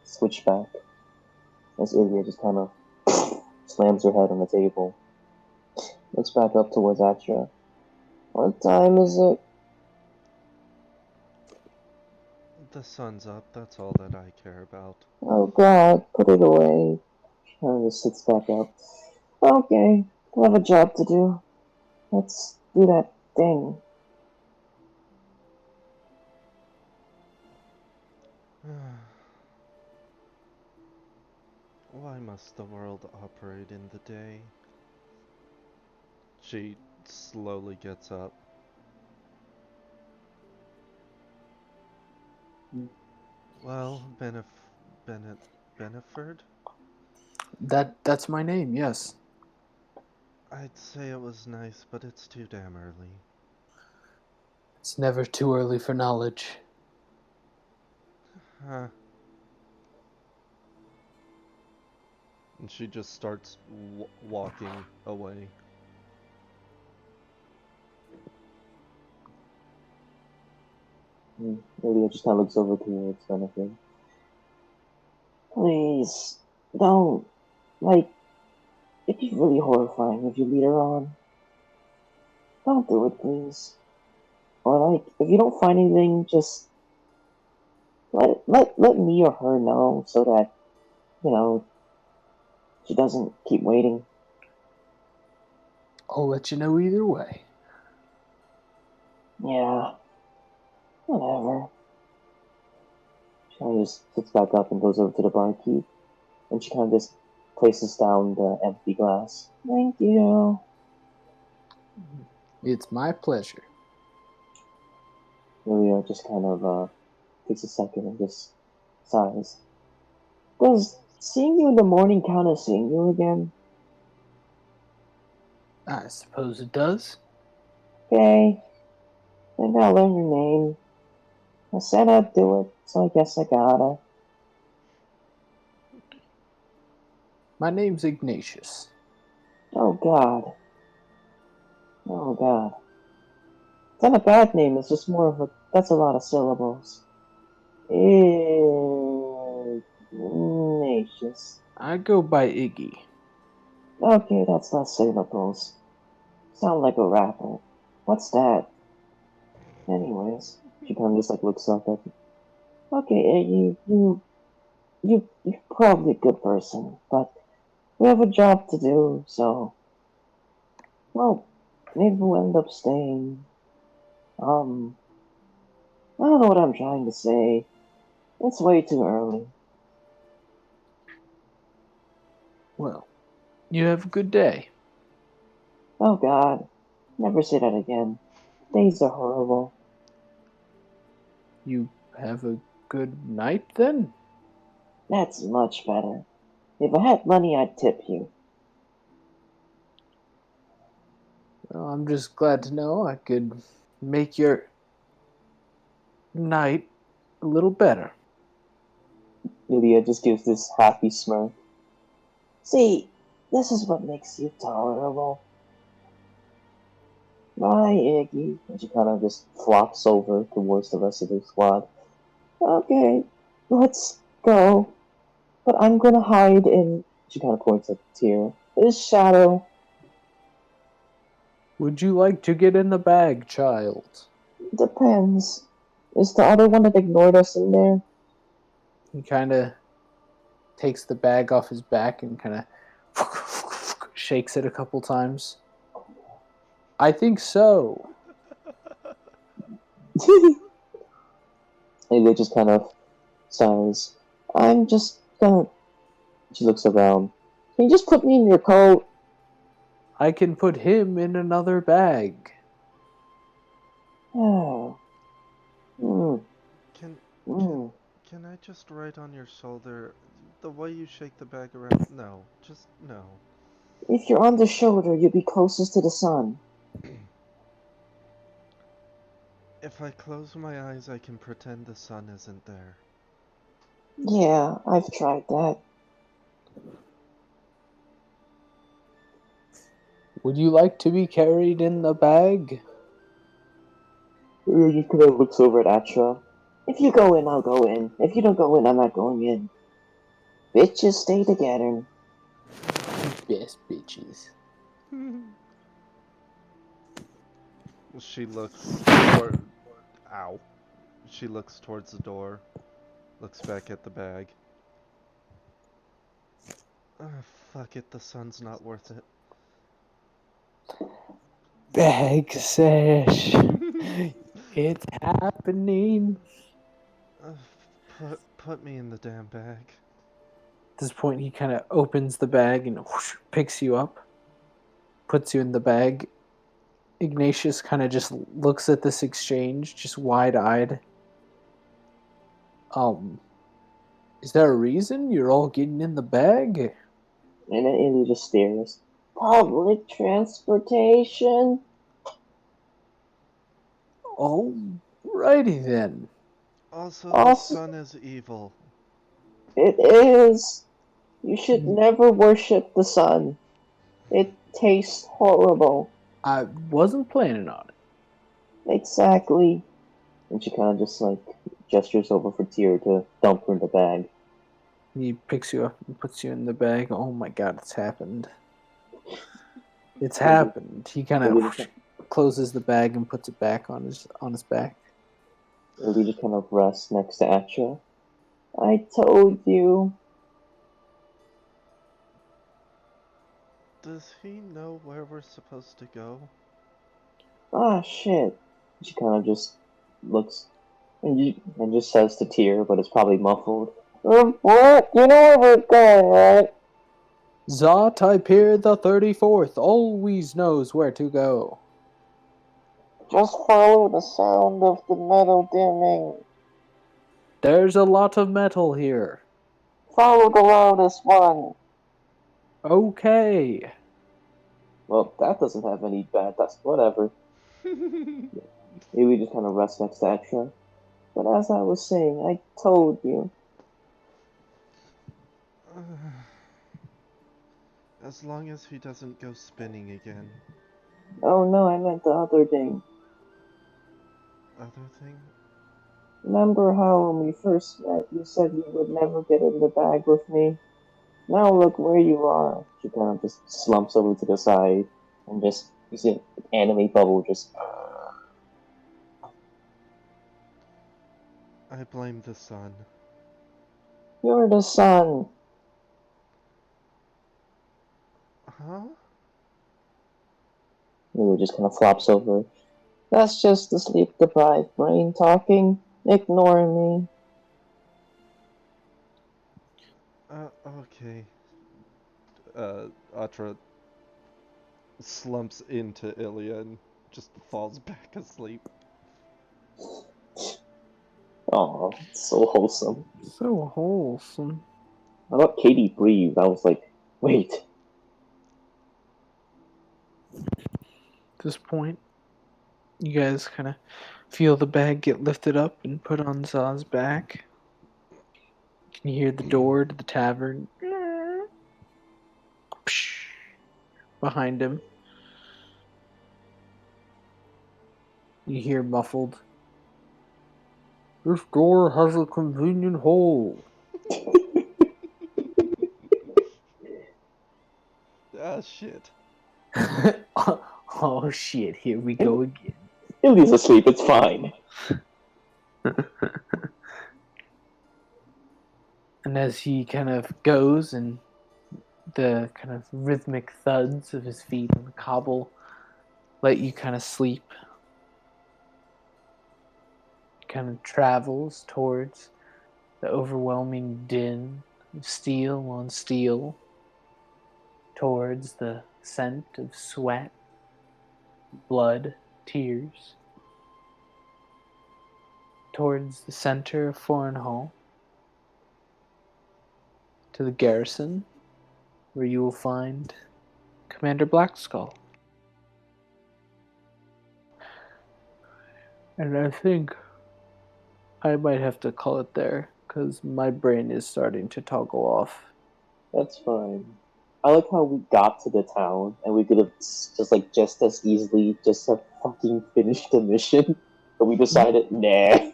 switchback as Ilya just kind of slams her head on the table. Looks back up towards Atra. What time is it? The sun's up, that's all that I care about. Oh god, put it away. She kind of just sits back up. Okay, I have a job to do. Let's do that thing. Why must the world operate in the day? She slowly gets up. Well, Beneford? That's my name, yes. I'd say it was nice, but it's too damn early. It's never too early for knowledge. Huh. And she just starts walking away. Ilya just kind of looks over towards Beneford. Please, don't. Like, it'd be really horrifying if you lead her on. Don't do it, please. Or like, if you don't find anything, just let me or her know so that, you know, she doesn't keep waiting. I'll let you know either way. Yeah. Whatever. She kind of just sits back up and goes over to the barkeep, and she kind of just places down the empty glass. Thank you. It's my pleasure. Ilya just kind of takes a second and just sighs. Does seeing you in the morning count as seeing you again? I suppose it does. Okay. Maybe I'll learn your name. I said I'd do it, so I guess I gotta. My name's Ignatius. Oh god. Oh god. It's not a bad name, it's just more of a. That's a lot of syllables. Ignatius. I go by Iggy. Okay, that's less syllables. Sound like a rapper. What's that? Anyways, she kind of just like looks up at me. Okay, you're probably a good person, but we have a job to do, so, well, maybe we'll end up staying. I don't know what I'm trying to say. It's way too early. Well, you have a good day. Oh god, never say that again. Days are horrible. You have a good night then? That's much better. If I had money, I'd tip you. Well, I'm just glad to know I could make your night a little better. Ilya just gives this happy smirk. See, this is what makes you tolerable. Bye, Iggy. And she kind of just flops over towards the rest of the squad. Okay, let's go. But I'm gonna hide in. She kind of points at Tyr. This shadow. Would you like to get in the bag, child? Depends. Is the other one that ignored us in there? He kind of takes the bag off his back and kind of shakes it a couple times. I think so. And they just kind of sighs. I'm just gonna. She looks around. Can you just put me in your coat? I can put him in another bag. Oh. Can Mm. can I just write on your shoulder the way you shake the bag around? No, just no. If you're on the shoulder, you'll be closest to the sun. If I close my eyes, I can pretend the sun isn't there. Yeah, I've tried that. Would you like to be carried in the bag? He just kind of looks over at Atra. If you go in, I'll go in. If you don't go in, I'm not going in. Bitches stay together. Best bitches. She looks toward. Ow. She looks towards the door. Looks back at the bag. Fuck it, the sun's not worth it. Bag sesh. It's happening. Put me in the damn bag. At this point, he kind of opens the bag and whoosh, picks you up, puts you in the bag. Ignatius kind of just looks at this exchange, just wide-eyed. Is there a reason you're all getting in the bag? And then Illy just stares. Public transportation? Alrighty then. Also, the Also- sun is evil. It is. You should never worship the sun. It tastes horrible. I wasn't planning on it. Exactly. And she kind of just like gestures over for Tyr to dump her in the bag. He picks you up and puts you in the bag. Oh my god, it's happened. It's happened. He kind of closes the bag and puts it back on his back. Illy just kind of rests next to Atra. I told you. Does he know where we're supposed to go? Ah, shit. She kind of just looks and just says to Tyr, but it's probably muffled. What? You know where we're going, right? Za-Typir the 34th always knows where to go. Just follow the sound of the metal dimming. There's a lot of metal here. Follow the loudest one. Okay. Well, that doesn't have any bad. That's whatever. Maybe just kind of rests next to Atra. But as I was saying, I told you. As long as he doesn't go spinning again. Oh no, I meant the other thing. Other thing? Remember how when we first met, you said you would never get in the bag with me? Now look where you are. She kind of just slumps over to the side and just, you see an anime bubble just... I blame the sun. You're the sun. Huh? Lulu just kind of flops over. That's just the sleep-deprived brain talking. Ignore me. Okay. Atra slumps into Ilya and just falls back asleep. Aw, so wholesome. So wholesome. I thought Katie breathed. I was like, wait. At this point, you guys kind of feel the bag get lifted up and put on Za's back. You can hear the door to the tavern behind him. You hear muffled, "This door has a convenient hole." Ah, shit. Oh shit, here we go again. Illy's asleep, it's fine. And as he kind of goes and the kind of rhythmic thuds of his feet on the cobble let you kind of sleep, kind of travels towards the overwhelming din of steel on steel, towards the scent of sweat, blood, tears, towards the center of Foreign Hall, to the garrison, where you will find Commander Blackskull. And I think I might have to call it there, because my brain is starting to toggle off. That's fine. I like how we got to the town and we could have just as easily just have fucking finished the mission, but we decided, nah.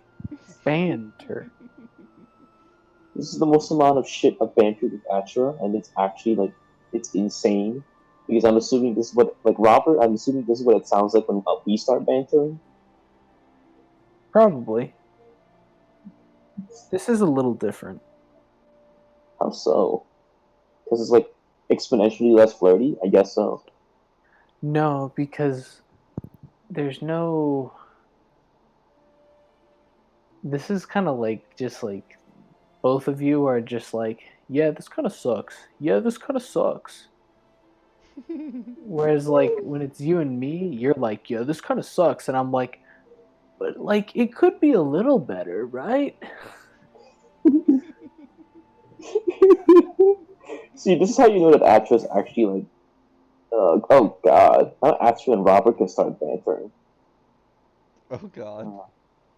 banter. This is the most amount of shit I've bantered with Atra, and it's actually like it's insane. Because I'm assuming this is what like Robert. I'm assuming this is what it sounds like when we start bantering. Probably. This is a little different. How so? Because it's like exponentially less flirty. I guess so. No, because there's no. This is kind of like just like both of you are just like, yeah, this kind of sucks. Yeah, this kind of sucks. Whereas like when it's you and me, you're like, yeah, this kind of sucks, and I'm like, but like it could be a little better, right? See, this is how you know that Atra's actually like. Oh God! Now Atra and Robert can start bantering. Oh god.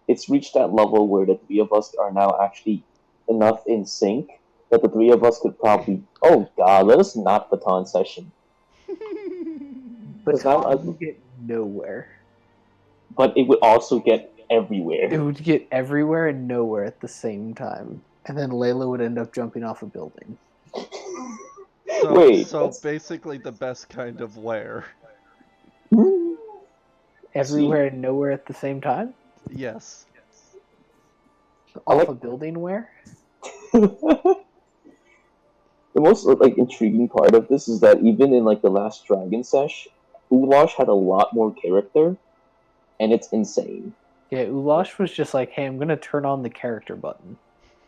It's reached that level where the three of us are now actually enough in sync that the three of us could probably. Oh God! Let us not baton session. But Because now I- you get nowhere. But it would also get It everywhere. would get everywhere and nowhere at the same time, and then Layla would end up jumping off a building. So, Wait, so that's- basically the best kind of where. Everywhere and nowhere at the same time? Yes. I Off like- a building where? The most like intriguing part of this is that even in like the last Dragon Sesh, Ulash had a lot more character, and it's insane. Yeah, Ulash was just like, hey, I'm gonna turn on the character button.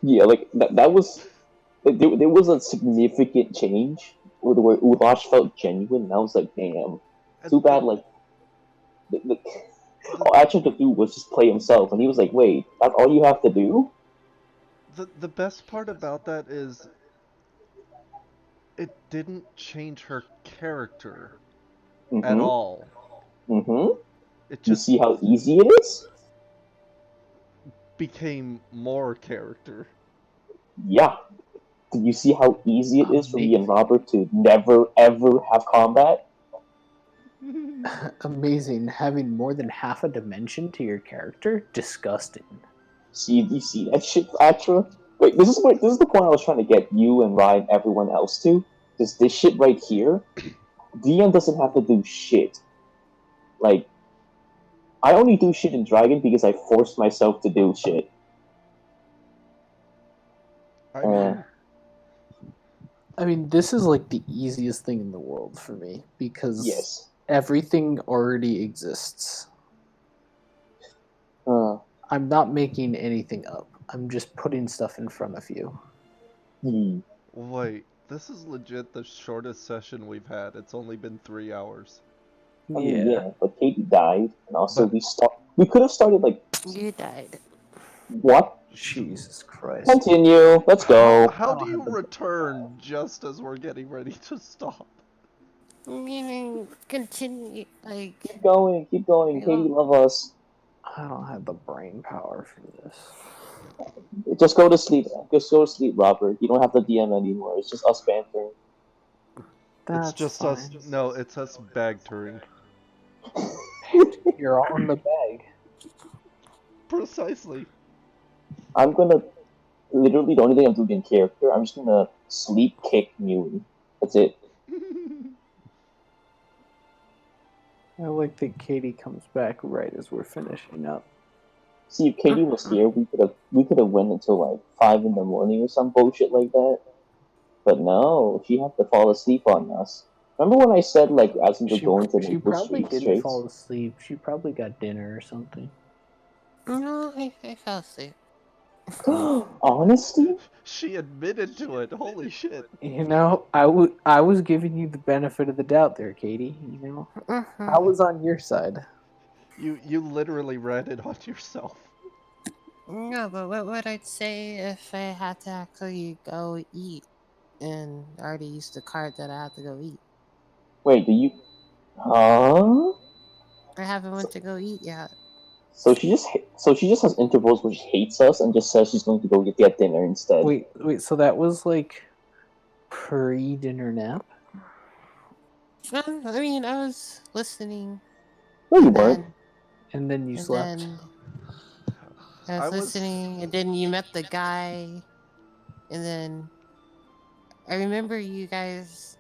Yeah, like that was like, there was a significant change where Ulash felt genuine, and I was like, damn. Too bad, like all Acha could do was just play himself, and he was like, wait, that's all you have to do? The best part about that is it didn't change her character at all. Mm-hmm. It You just see how easy it is? became more character. Yeah. Did you see how easy it is for me and Amazing. Robert to never ever have combat? Amazing. Having more than half a dimension to your character? Disgusting. See, you see that shit, Atra? Wait, this is the point I was trying to get you and Ryan, everyone else to. Because this shit right here, DM doesn't have to do shit. Like, I only do shit in Dragon because I forced myself to do shit. I mean, this is like the easiest thing in the world for me because Yes. everything already exists. I'm not making anything up. I'm just putting stuff in front of you. wait, this is legit the shortest session we've had. It's only been 3 hours. I mean, yeah, but Katie died, and also But- we could have started like You died. what? Jesus Christ. Continue. Let's go. How do you return just as we're getting ready to stop? Meaning, continue. Like, Keep going. Keep going. Yeah. Katie, love us. I don't have the brain power for this. Just go to sleep. Just go to sleep, Robert. You don't have to DM anymore. It's just us bantering. That's It's just fine. us. No, it's us bag-touring. You're all in the bag. Precisely. I'm gonna literally the only thing I'm doing in character. I'm just gonna sleep kick Mew. That's it. I like that Katie comes back right as we're finishing up. See, if Katie was here, we could have went until like 5 in the morning or some bullshit like that. But no, she had to fall asleep on us. Remember when I said like as we were going to She Maple probably Street didn't Straits? fall asleep. She probably got dinner or something. no, I fell asleep. Honesty? She admitted to it. Holy shit. You know, I was giving you the benefit of the doubt there, Katie. You know, I was on your side. You literally read it on yourself. No, but what would I say if I had to actually go eat and already used the card that I had to go eat? Wait, do you? Huh? I haven't went to go eat yet. So she just has intervals where she hates us and just says she's going to go get dinner instead. Wait, so that was like pre-dinner nap? I mean, I was listening. No, you and weren't. then- And then you and slept. then- I I was was listening, and then you met the guy, and then I remember you guys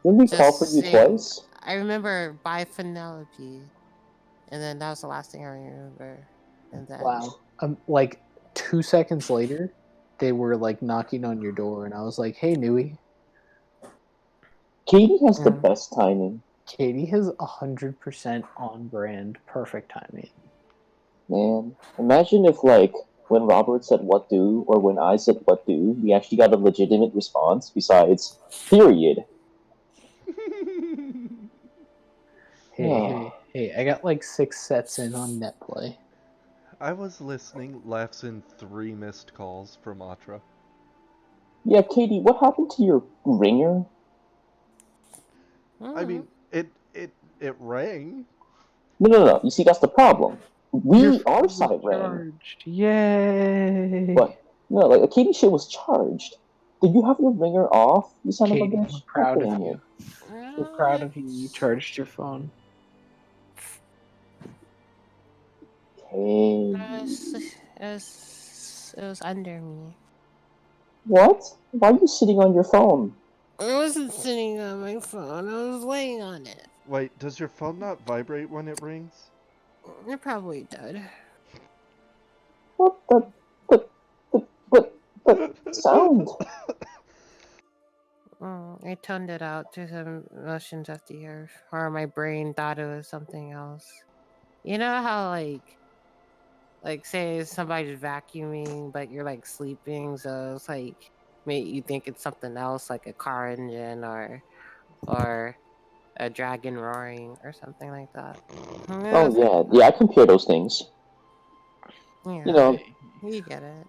Didn't we call for just you saying. twice? I remember by Penelope, and then that was the last thing I remember. And then Wow. Like 2 seconds later, they were like knocking on your door, and I was like, "Hey, Nui." Katie has the Yeah. best timing. Katie has 100% on brand, perfect timing. Man, imagine if like when Robert said what do or when I said what do, we actually got a legitimate response besides period. Hey, I got like 6 sets in on Netplay. I was listening, laughs in 3 missed calls from Atra. Yeah, Katie, what happened to your ringer? I mean, it rang. No. You see, that's the problem. Our phone was side rang, charged. Yay! but no, like Katie shit was charged. Did you have your ringer off? You son of a Katie, bitch! we're God proud of damn you. it! We're proud of you. You charged your phone. Katie, it was under me. what? Why are you sitting on your phone? I wasn't sitting on my phone. I was laying on it. Wait, does your phone not vibrate when it rings? It probably did. What the sound? I toned it out to some emotions at the earth, or my brain thought it was something else. You know how like say somebody's vacuuming, but you're like sleeping, so it's like make you think it's something else, like a car engine or a dragon roaring or something like that. Oh yeah, I compare those things. Yeah, You know, you get it.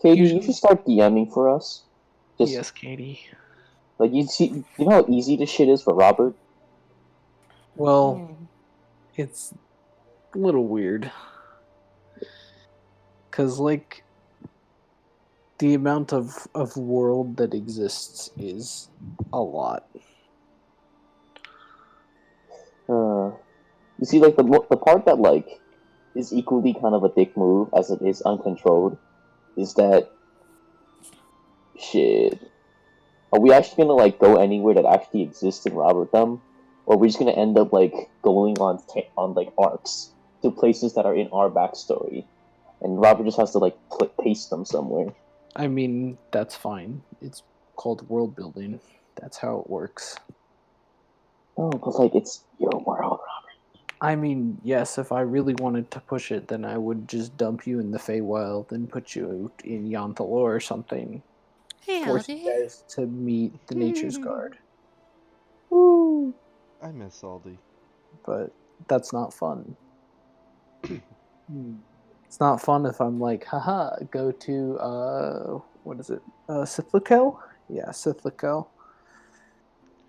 Katie, you Usually- should start DMing for us. Just Yes, Katie. like you know how easy this shit is for Robert. Well, it's a little weird. Because, like, the amount of world that exists is a lot. You see, like the part that like is equally kind of a dick move as it is uncontrolled is that shit. Are we actually gonna like go anywhere that actually exists in Rotterdam, or are we just gonna end up like going on like arcs to places that are in our backstory, and Robert just has to like paste them somewhere? I mean, that's fine. It's called world building. That's how it works. Oh, but like it's your world, Robert. I mean, yes, if I really wanted to push it, then I would just dump you in the Feywild and put you in Yanthalor or something. Hey, Force you Aldi. guys to meet the Nature's Guard. Woo. I miss Aldi. But that's not fun. It's not fun if I'm like, haha, go to, what is it? Sithlikel? Yeah, Sithlikel.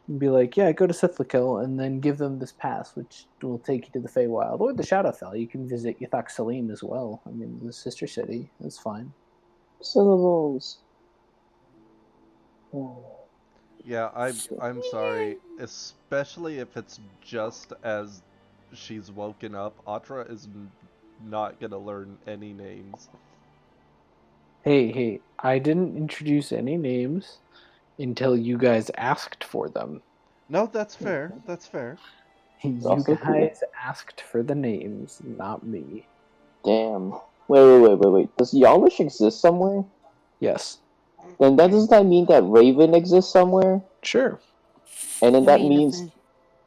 And be like, yeah, go to Sithlikel, and then give them this pass, which will take you to the Feywild. Or the Shadowfell. You can visit Yathak Salim as well. I mean, the sister city. That's fine. Syllables. Yeah, I'm sorry, especially if it's just as she's woken up. Atra is not gonna learn any names. Hey, I didn't introduce any names until you guys asked for them. No, that's fair. That's fair. You also guys cool. asked for the names, not me. Damn. Wait. Does Yalish exist somewhere? Yes. Then doesn't that mean that Raven exists somewhere? Sure. And then I that mean, means,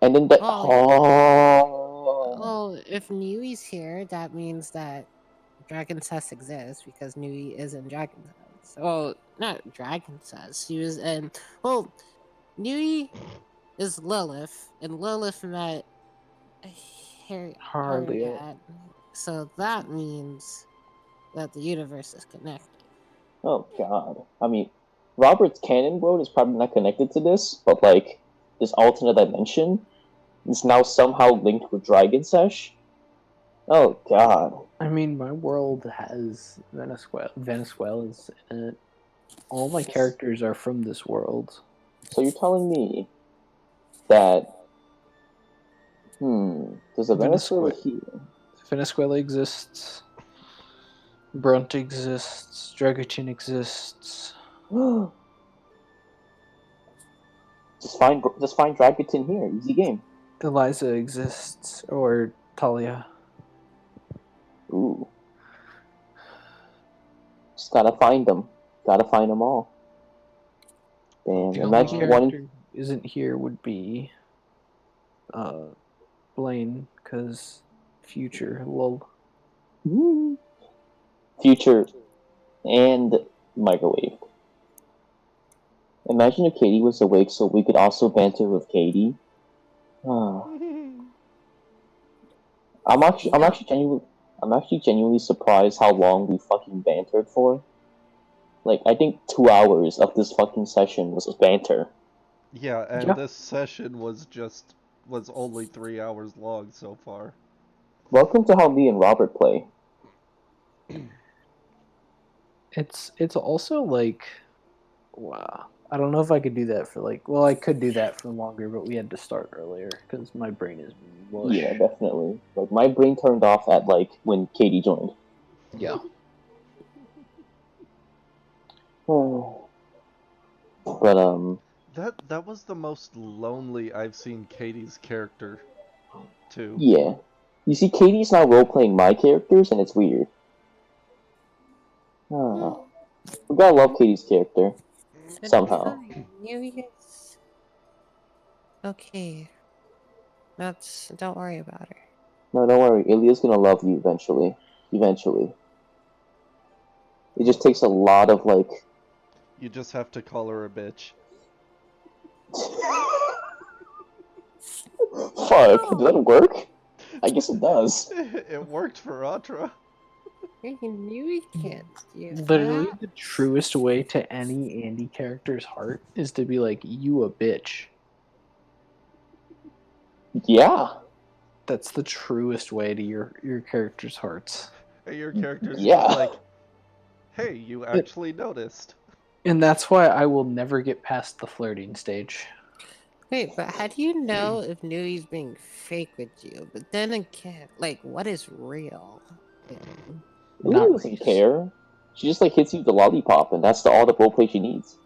and then that. well, if Nui's here, that means that Dragon's Test exists because Nui is in Dragon's Test. Well, not Dragon's Test. She was in. Well, Nui is Lilith, and Lilith met Harliet. So that means that the universe is connected. Oh god. I mean, Robert's canon world is probably not connected to this, but like this alternate dimension is now somehow linked with Dragon Sesh. Oh god. I mean, my world has Venezuelans in it. All my characters are from this world. So you're telling me that there's a Venezuela here. Venezuela exists. Brunt exists. Dragutin exists. Just find Dragutin here. Easy game. Eliza exists. Or Talia. Ooh. Just gotta find them. Gotta find them all. Damn, The only imagine character one. who isn't here would be Blaine, because future, lol. Future and microwave. Imagine if Katie was awake so we could also banter with Katie. I'm actually genuinely surprised how long we fucking bantered for. Like, I think 2 hours of this fucking session was banter. Yeah, and Yeah. this session was only 3 hours long so far. Welcome to how me and Robert play. It's also like, wow. I don't know if I could do that for like. Well, I could do that for longer, but we had to start earlier because my brain is mush. Yeah, definitely. Like, my brain turned off at, like, when Katie joined. Yeah. But, That was the most lonely I've seen Katie's character, too. yeah. You see, Katie's now role-playing my characters, and it's weird. We gotta love Katie's character. It'll Somehow. be fine. You guys. Okay. Don't worry about her. No, don't worry. Ilya's gonna love you eventually. Eventually. It just takes a lot of, like... You just have to call her a bitch. Fuck, does that work? I guess it does. It worked for Atra. You knew we can't do Literally, that. the truest way to any Andy character's heart is to be like, "You a bitch." Yeah. That's the truest way to your character's hearts. And your character's Yeah. like, hey, you actually noticed. And that's why I will never get past the flirting stage. Wait, but how do you know if Newie's being fake with you? But then again, like, what is real? Ilya Not doesn't Reese. care. She just, like, hits you with the lollipop, and that's all the roleplay she needs.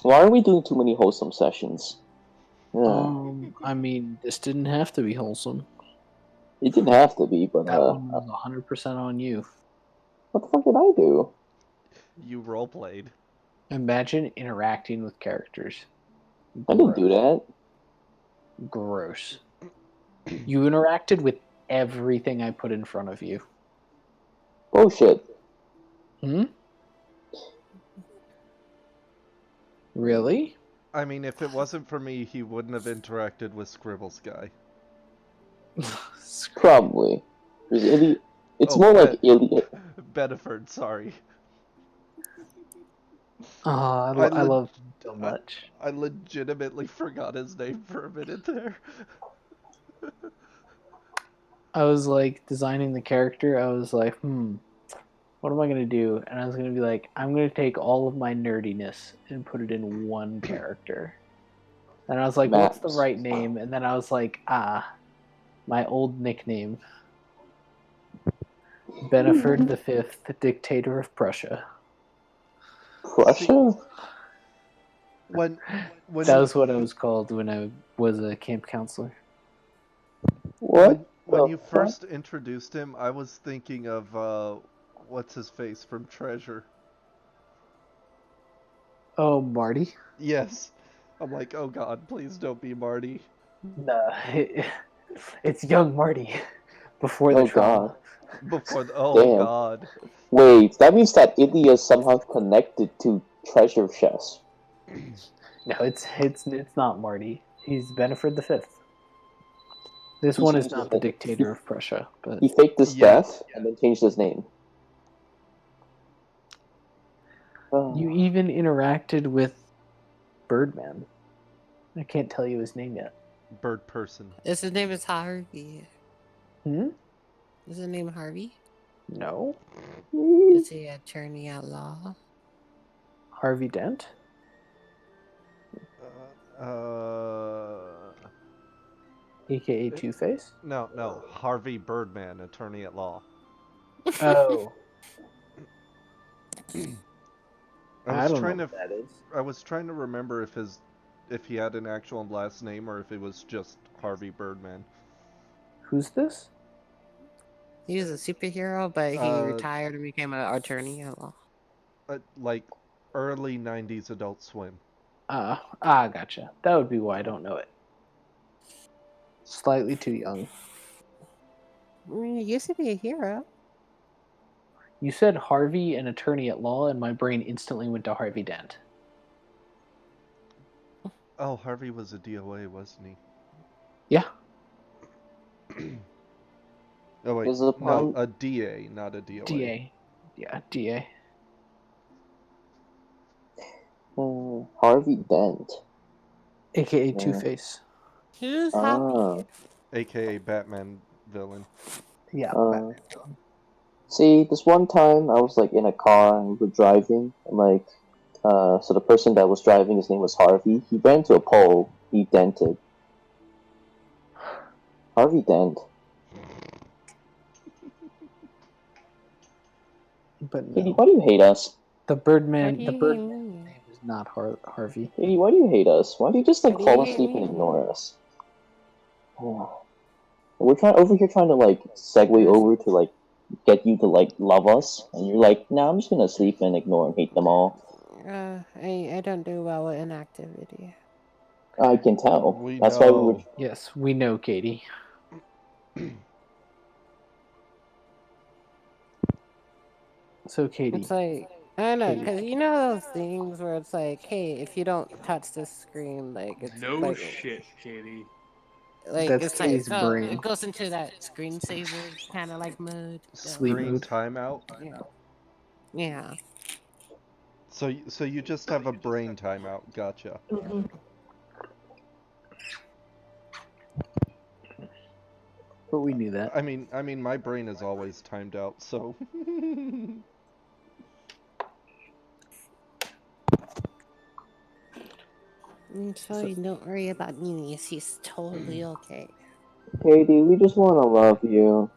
Why are we doing too many wholesome sessions? I mean, this didn't have to be wholesome. It didn't have to be, but That one was 100% on you. what the fuck did I do? You roleplayed. Imagine interacting with characters. I didn't do that. Gross. You interacted with everything I put in front of you. Bullshit. Hmm? Really? I mean, if it wasn't for me, he wouldn't have interacted with Scribbles guy. Probably. It's Oh, more like Ilya. Bedford, sorry. I I love him so much. I legitimately forgot his name for a minute there. I was like designing the character. I was like, what am I gonna do? And I was gonna be like, I'm gonna take all of my nerdiness and put it in one character. And I was like, what's the Maps. right name? And then I was like, my old nickname, Beneford V, Dictator of Prussia. Prussia? When That was what I was called when I was a camp counselor. What? when the you fuck? first introduced him, I was thinking of what's his face from Treasure. Oh, Marty? Yes. I'm like, oh god, please don't be Marty. Nah, it's young Marty before the Oh trauma. god. Before oh Damn. god. Wait, that means that Ilya is somehow connected to treasure chests. No, it's not Marty. He's Beneford V. This He one is changed not his the name. Dictator of Prussia, but He faked his Yeah. death and then changed his name. you even interacted with Birdman. I can't tell you his name yet. Bird person. His name is Harvey. Hmm? Is his name Harvey? No? Is he an attorney at law? Harvey Dent? AKA Two Face. No, Harvey Birdman, attorney at law. Oh, I I was don't know trying to what that is. I was trying to remember if he had an actual last name or if it was just Harvey Birdman. Who's this? He was a superhero, but he Uh, retired and became an attorney at law. Like early '90s Adult Swim. Gotcha. That would be why I don't know it. Slightly too young. I mean, he used to be a hero. You said Harvey, an attorney at law, and my brain instantly went to Harvey Dent. Oh, Harvey was a DOA, wasn't he? Yeah. Oh wait, Is it a no, pun? a DA, not a DOA. DA. Yeah, DA. Harvey Dent. AKA Yeah. Two Face. He was happy. Ah. AKA Batman villain. Yeah. Uh, See, this one time I was like in a car and we were driving, and like, so the person that was driving, his name was Harvey. He ran into a pole. He dented. Harvey Dent. But Katie, no. why do you hate us? The What Birdman. do The you Birdman mean? name is not Harvey. Katie, why do you hate us? Why do you just like What do fall you asleep and mean? ignore us? We're over here trying to like segue over to like get you to like love us, and you're like, nah, I'm just gonna sleep and ignore and hate them all. I don't do well with inactivity. I can tell. We That's why we were. know. Yes, we know, Katie. So, Katie. It's like, I don't know, Katie. because you know those things where it's like, hey, if you don't touch this screen, like, it's No like, shit, Katie. That's it's like, Katie's brain. it goes into that screensaver kind of like mode. Sleep Screen mode. timeout. Yeah. So you just have a brain timeout. Gotcha. But we knew that. I mean, my brain is always timed out. So. So you don't worry about Neelius. He's totally okay. Katie, we just want to love you.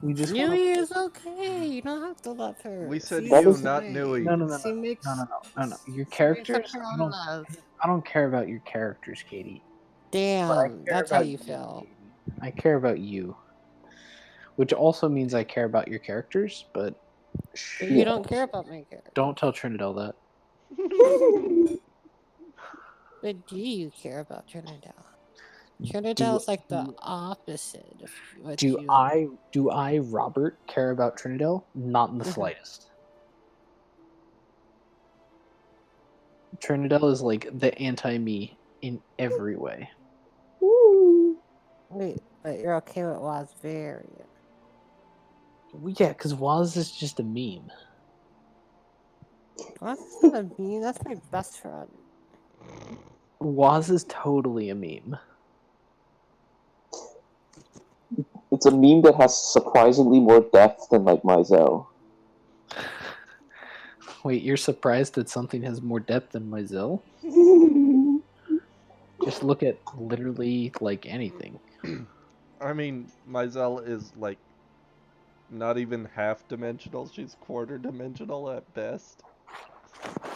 We just want Nui is okay. You don't have to love her. We said She's you, not fine. Nui. No. She makes No. Your she makes up characters. her I own don't. love. I don't care about your characters, Katie. But I Damn, care that's how about you feel. Katie. I care about you, which also means I care about your characters. But shh, But you don't care about my character. don't tell Trinidad that. But do you care about Trinidad? Trinidad's like the opposite of what Do you. I, Robert, care about Trinidad? Not in the Mhm. slightest. Trinidad is like the anti-me in every way. Wait, but you're okay with Wasvarian. Well, yeah, because Waz is just a meme. That's not a meme. That's my best friend. Waz is totally a meme. It's a meme that has surprisingly more depth than like Mizell. Wait, you're surprised that something has more depth than Mizell? Just look at literally like anything. I mean, Mizell is like not even half dimensional. She's quarter dimensional at best.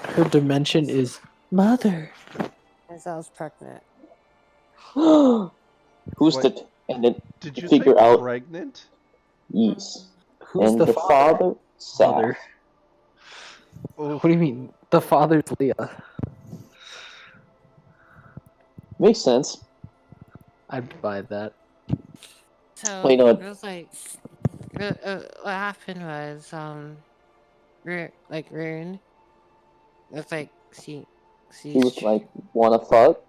Her dimension is mother. As I was pregnant. Who's Wait, the and then Did to you figure say out pregnant? yes. Who's And the the father father? Saf. Oh, What do you mean? The father's Leah. Makes sense. I'd buy that. So Wait, no. it was like, what happened was, like Rune, it's like He was like, wanna fuck?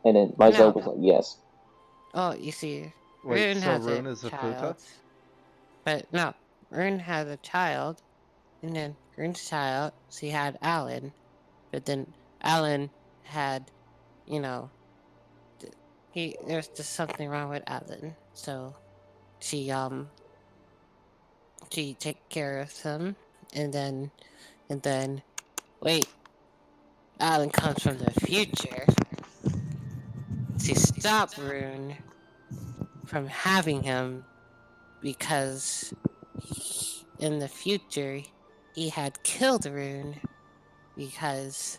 And then Mizell was like, yes. oh, you see, wait. Rune So has Rune a is a child, puta? but no, Rune has a child, and then Rune's child, she had Alan, but then Alan had, you know, there's just something wrong with Alan, so she take care of him, and then wait, Alan comes from the future. She stopped Rune, from having him because in the future he had killed Rune because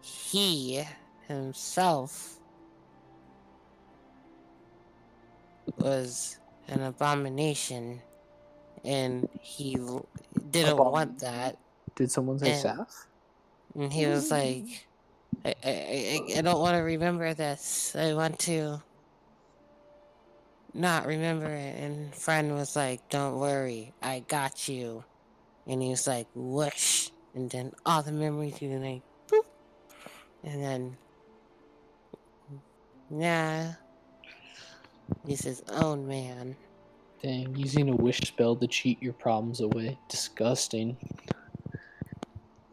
he himself was an abomination and he didn't want that. Did someone say And, Saf? and he was like, I don't want to remember this. I want to not remember it. And friend was like, don't worry, I got you. And he was like, whoosh. And then all the memories were like, boop. And then, nah, he's his own man. Dang, using a wish spell to cheat your problems away. Disgusting.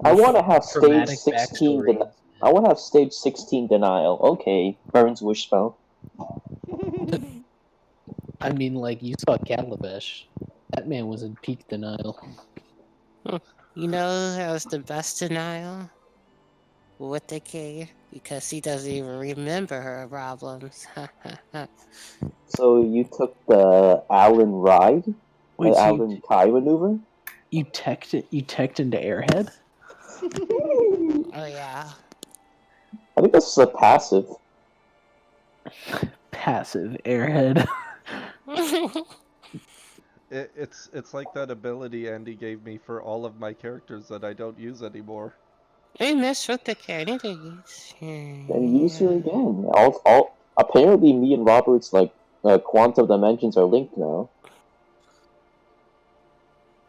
I want to have stage Dramatic 16. backstory. I want to have stage 16 denial. Okay, Burns wish spell. I mean, like, you saw Calabash. That man was in peak denial. You know, that was the best denial with the K because he doesn't even remember her problems. So you took the Alan ride, Wait, the so Alan Kai maneuver. you teched into Airhead? Oh, yeah. I think that's a passive. Passive Airhead. It's like that ability Andy gave me for all of my characters that I don't use anymore. I mess with the candidates. And use her again. All apparently, me and Robert's like quantum dimensions are linked now.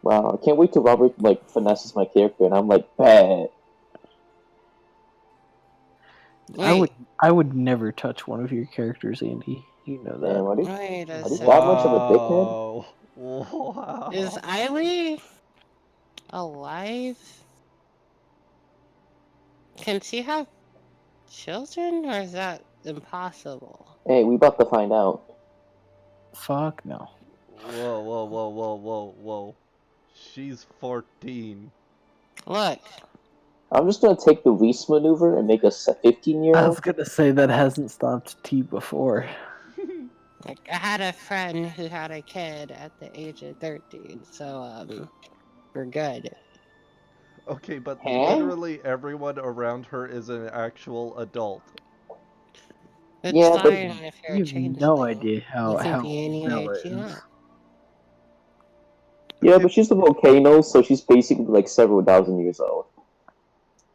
Wow, I can't wait till Robert like finesses my character, and I'm like, bad. I would never touch one of your characters, Andy. You know that. Damn, are you Wait a that much of a dickhead? Wow. Is Eileen alive? Can she have children, or is that impossible? Hey, we about to find out. Fuck no. Whoa. She's 14. Look, I'm just gonna take the Reese maneuver and make us a 15-year-old. I was gonna say that hasn't stopped T before. like I had a friend who had a kid at the age of 13, so we're good. Okay, but Huh? literally everyone around her is an actual adult. It's Yeah, but fine if you're a You have changeling. no idea how You can be any Bella age you is. want. Yeah, Okay, but she's a volcano, so she's basically like several thousand years old.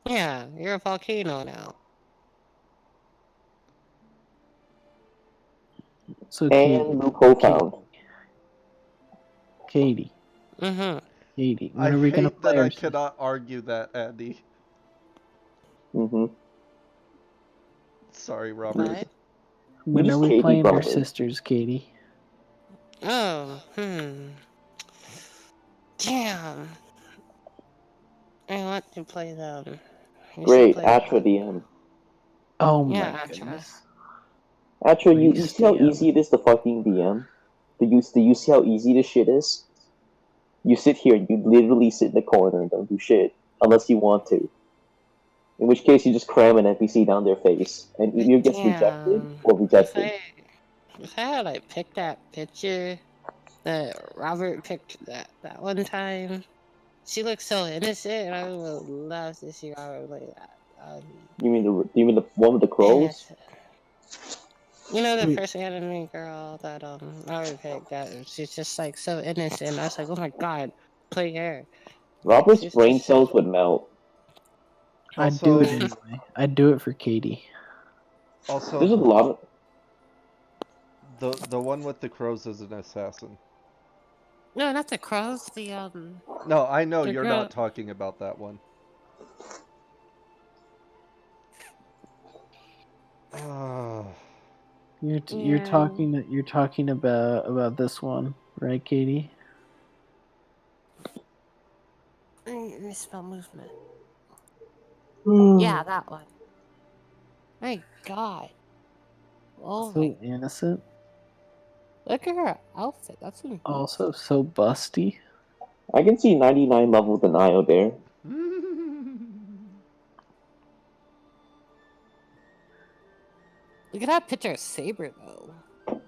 Yeah, you're a volcano now. So Katie, And loophole found. Katie, Mm-hmm. Katie, I when are we gonna hate play that I our cannot argue that, Andy. Mm-hmm. Sorry, Robert. What? When Who's are we Katie playing our Robert? sisters, Katie? Oh, Damn. I want to play them. We should Great, play Atra them. DM. Oh Yeah, my Atra. goodness. Atra, you Please see how DM. easy it is to fucking DM? Do you see how easy this shit is? You sit here, you literally sit in the corner and don't do shit. Unless you want to. In which case you just cram an NPC down their face. And either gets rejected Damn. or rejected. If I had like picked that picture that Robert picked that one time, she looks so innocent, and I would love to see Robert play that. You mean the one with the crows? Innocent. You know the Wait. first anime girl that Robert picked, that she's just like so innocent. I was like, oh my god, play her. Robert's She's brain just so- cells would melt. I'd do it Also- anyway. I'd do it for Katie. Also, There's a lot of... the one with the crows is an assassin. No, not the crows. The No, I know The you're girl- not talking about that one. You're Yeah. talking about this one, right, Katie? Let me spell movement. Hmm. Yeah, that one. My god. Oh So my. innocent, Look at her outfit. That's amazing. also so busty. I can see 99 level denial there. Look at that picture of Saber though.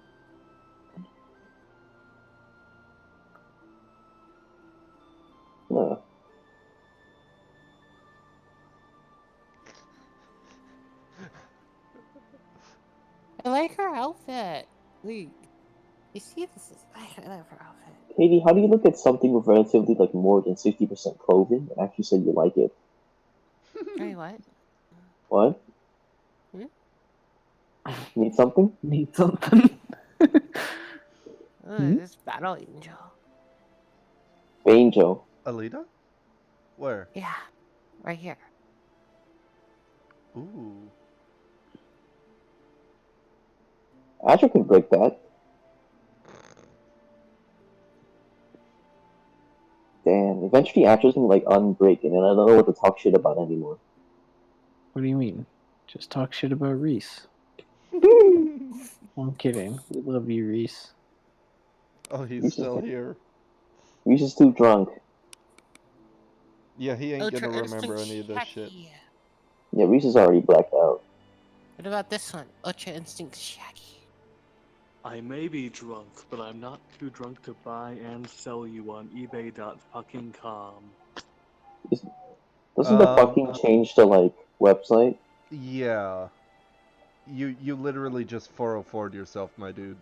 outfit. Look, you see this is I love her outfit. Katie, how do you look at something with relatively like more than 60% clothing and actually say you like it? Hey, what? What? Hmm? Need something? Need something? Hmm? This battle angel. Angel. Alita? Where? Yeah, right here. Ooh. Azure can break that. Damn, eventually Azure's gonna like unbreak it, and I don't know what to talk shit about anymore. What do you mean? Just talk shit about Reese. I'm kidding. We love you, Reese. Oh, he's Reese is, still here. Reese is too drunk. Yeah, he ain't Ultra gonna Instinct remember any of this shit. Shaggy. Yeah, Reese is already blacked out. What about this one? Ultra Instinct Shaggy. I may be drunk, but I'm not too drunk to buy and sell you on ebay.fucking.com. Doesn't the fucking change the like website? Yeah. You literally just 404'd yourself, my dude.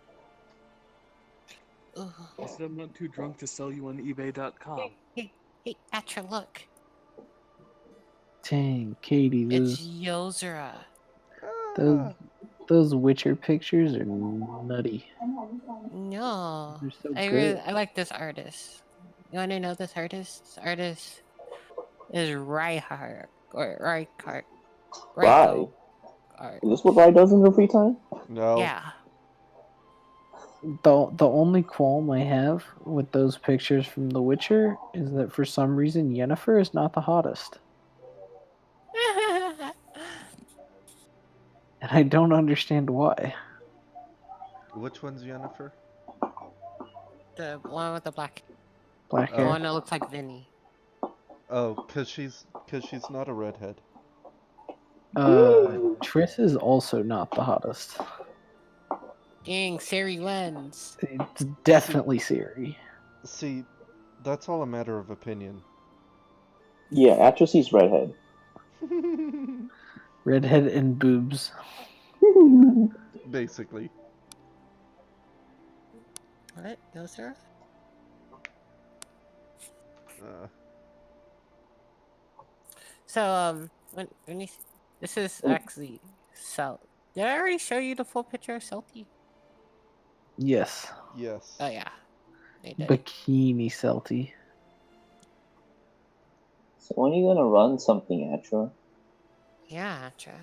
Ooh. I said I'm not too drunk to sell you on ebay.com. Hey, Atra, look. Dang, Katie, It's Yozora. those Witcher pictures are nutty. No. They're so I good. like this artist. You wanna know this artist? This artist is Reinhardt or Reichardt. Why? Art. Is this what Rye does in her free time? No. Yeah. The only qualm I have with those pictures from The Witcher is that for some reason Yennefer is not the hottest. And I don't understand why. Which one's Yennefer? The one with the black. Black The hair. one that looks like Vinny. Oh, cause she's not a redhead. Triss is also not the hottest. Dang, Sari Lens. It's definitely Ciri. See, that's all a matter of opinion. Yeah, Atracy's redhead. Redhead and boobs. Basically. What? Yozora? So when you this is actually Celt. Did I already show you the full picture of Celty? Yes. Yes. Oh yeah, they did. Bikini Celty. So when are you gonna run something, Atra? Yeah, Atra.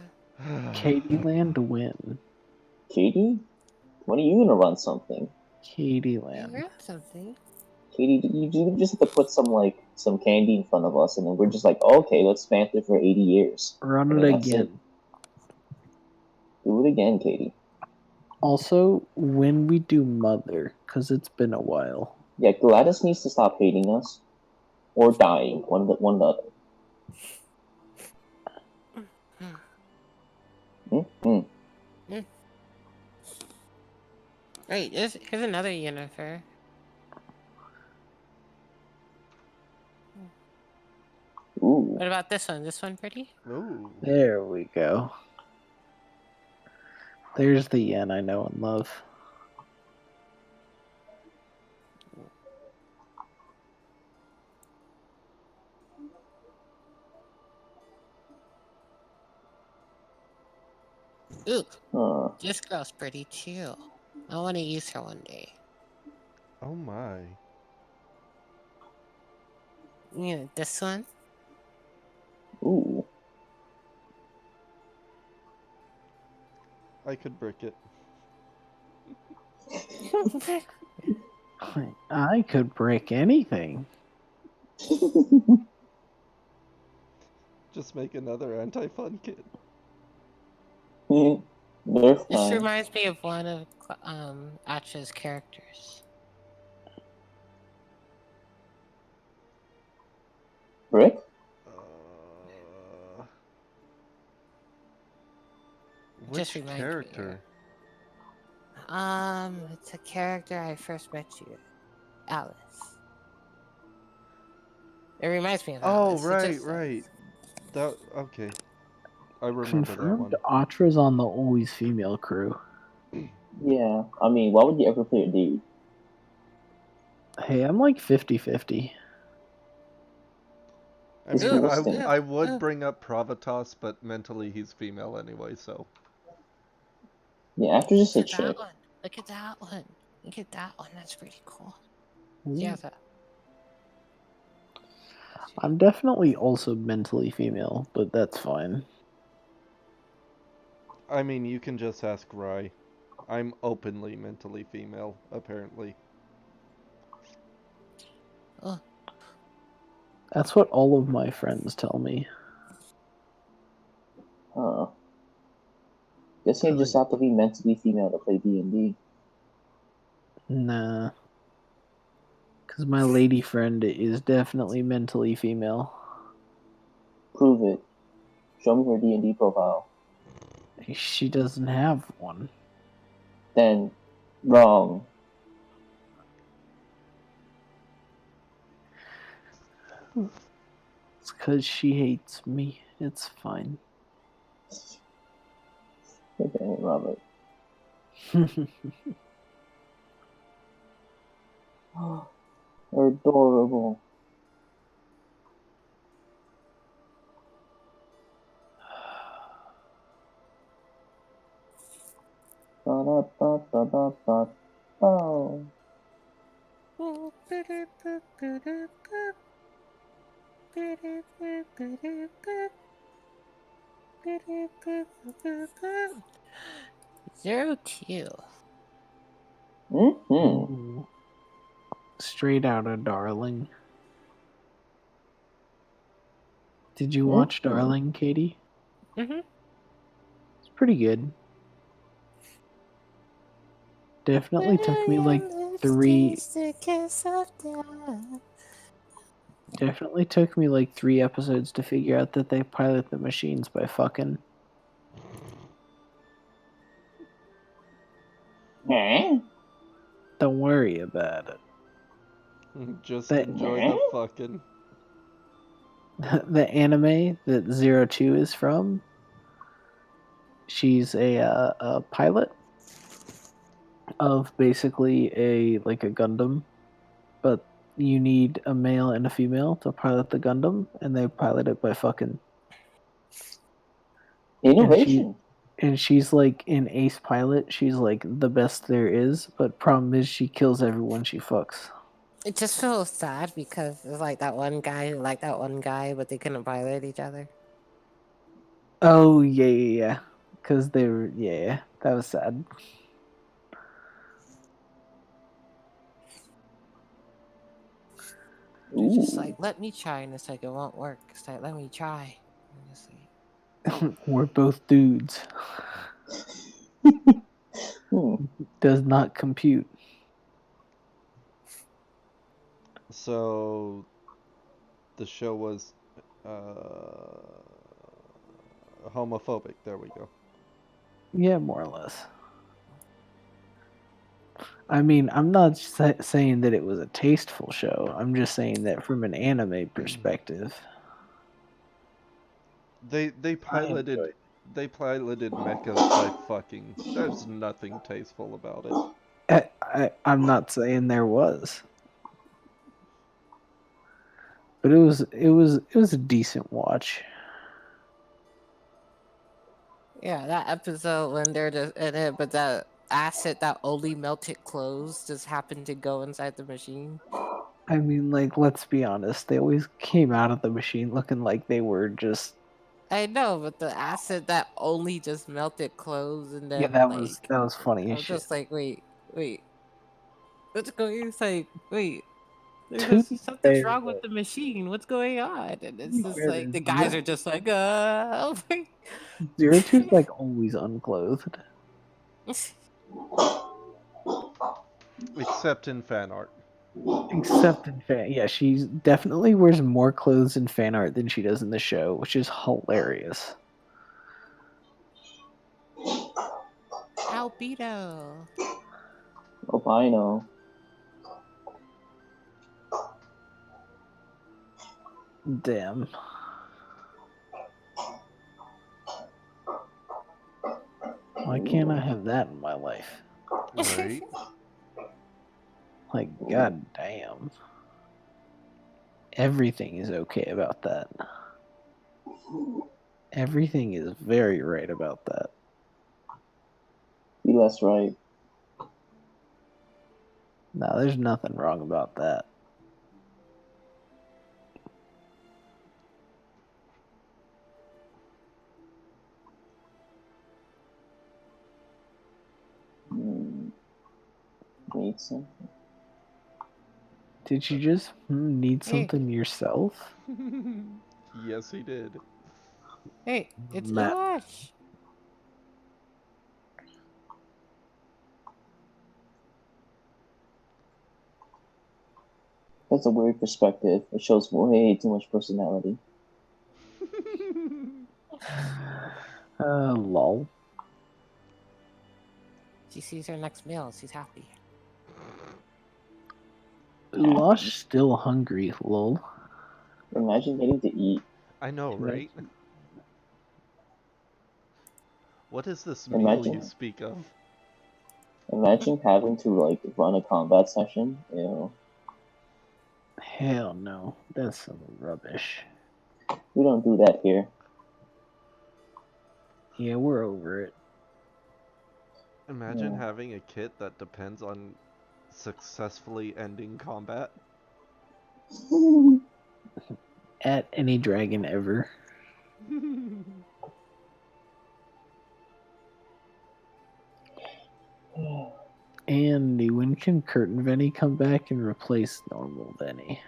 Katie Land win. Katie? When are you gonna run something? Katie You Land. read something. Katie, you just have to put some candy in front of us, and then we're just like, oh, okay, let's banther for 80 years. Run And it then that's again. Do it again, Katie. Also, when we do Mother, because it's been a while. Yeah, Gladys needs to stop hating us. Or dying. One or the other. Wait, here's another Yennefer. Ooh. What about this one? This one pretty? Ooh. There we go. There's the Yen I know and love. Ooh, this girl's pretty too. I want to use her one day. Oh my. Yeah, this one. Ooh. I could brick it. I could break anything. Just make another anti-fun kid. Nerf This time. reminds me of one of Atra's characters. Brick? Which Just reminds me of character? It's a character I first met you, Alice. It reminds me of Oh, Alice. right. That okay. I remember that Confirmed one. Atra's on the always female crew. Yeah, I mean, why would you ever play a dude? Hey, I'm like 50-50. I It's mean, realistic. I would bring up Provitas, but mentally he's female anyway, so. Yeah, after just a Look at that chick. one. Look at that one. Look at that one. That's pretty cool. Ooh. Yeah. That. I'm definitely also mentally female, but that's fine. I mean, you can just ask Rai. I'm openly mentally female, apparently. Oh, That's what all of my friends tell me. Huh. Guess you just have to be mentally female to play D&D. Nah. Because my lady friend is definitely mentally female. Prove it. Show me her D&D profile. She doesn't have one. Then, wrong. It's because she hates me. It's fine. Okay, Robert. They're adorable. Oh. Zero two. Mm-hmm. Ooh. Straight out of Darling. Did you watch Mhm. Darling, Katie? Mm-hmm. It's pretty good. Definitely took me like three. Definitely took me like 3 episodes to figure out that they pilot the machines by fucking. Eh? Don't worry about it. Just That- enjoy the fucking. The anime that 02 is from, she's a pilot of basically a Gundam, but you need a male and a female to pilot the Gundam, and they pilot it by fucking. Innovation. And she's like an ace pilot. She's like the best there is, but problem is she kills everyone she fucks. It just feels sad because it's like that one guy who liked that one guy, but they couldn't pilot each other. Oh yeah. Because they were that was sad. They're just Ooh. like, let me try, and it's like it won't work. It's like, let me try. And it's like, We're both dudes. Does not compute. So. The show was. Homophobic. There we go. Yeah, more or less. I mean, I'm not saying that it was a tasteful show. I'm just saying that from an anime perspective. They piloted mechas by fucking. There's nothing tasteful about it. I'm not saying there was, but it was a decent watch. yeah, that episode when they're just in it, but that acid that only melted clothes just happened to go inside the machine. I mean, like, let's be honest. They always came out of the machine looking like they were just. I know, but the acid that only just melted clothes, and then Yeah, that like was funny I as was shit. just like, wait, what's going? It's like, wait, To be something's fair, wrong with the machine. What's going on? And it's be just fair, like the guys are just like, oh my. 02's like always unclothed. Except in fan art. Except in fan, yeah, she definitely wears more clothes in fan art than she does in the show, which is hilarious. Albedo. Albino. Damn. Why can't I have that in my life? Right? Like, god damn. Everything is okay about that. Everything is very right about that. Be less right. No, there's nothing wrong about that. Need something. Did you just need Hey. something yourself? Yes, he did. Hey, it's Matt. Ilash. That's a weird perspective. It shows way too much personality. Lol. She sees her next meal. She's happy. Lush still hungry, lol. Imagine getting to eat. I know, right? What is this meal Imagine. you speak of? Imagine having to like run a combat session. Hell no. That's some rubbish. We don't do that here. Yeah, we're over it. Imagine Yeah. having a kit that depends on successfully ending combat. At any dragon ever. Andy, when can Curtain Venny come back and replace normal Venny?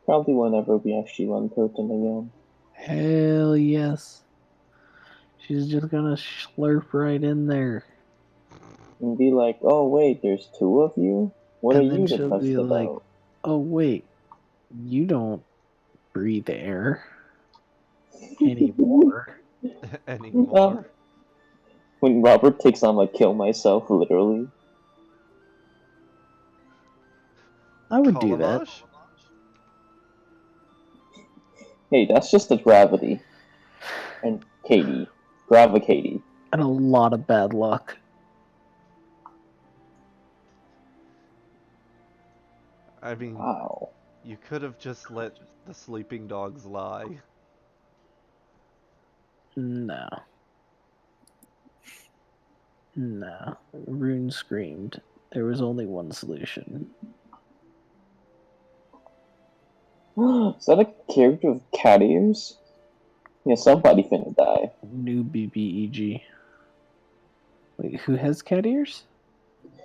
Probably whenever we actually run Curtain again. Hell yes. She's just gonna slurp right in there. And be like, oh wait, there's two of you? What And are then you she'll depressed be like, about? oh wait, you don't breathe air anymore. Anymore. When Robert takes on like kill myself, literally. I would do that. Kalamash? Hey, that's just the gravity. And Katie. Katie. And a lot of bad luck. I mean, Wow. you could have just let the sleeping dogs lie. No. No. Rune screamed. There was only one solution. Is that a character of cat ears? Yeah, somebody finna die. New BBEG. Wait, who has cat ears?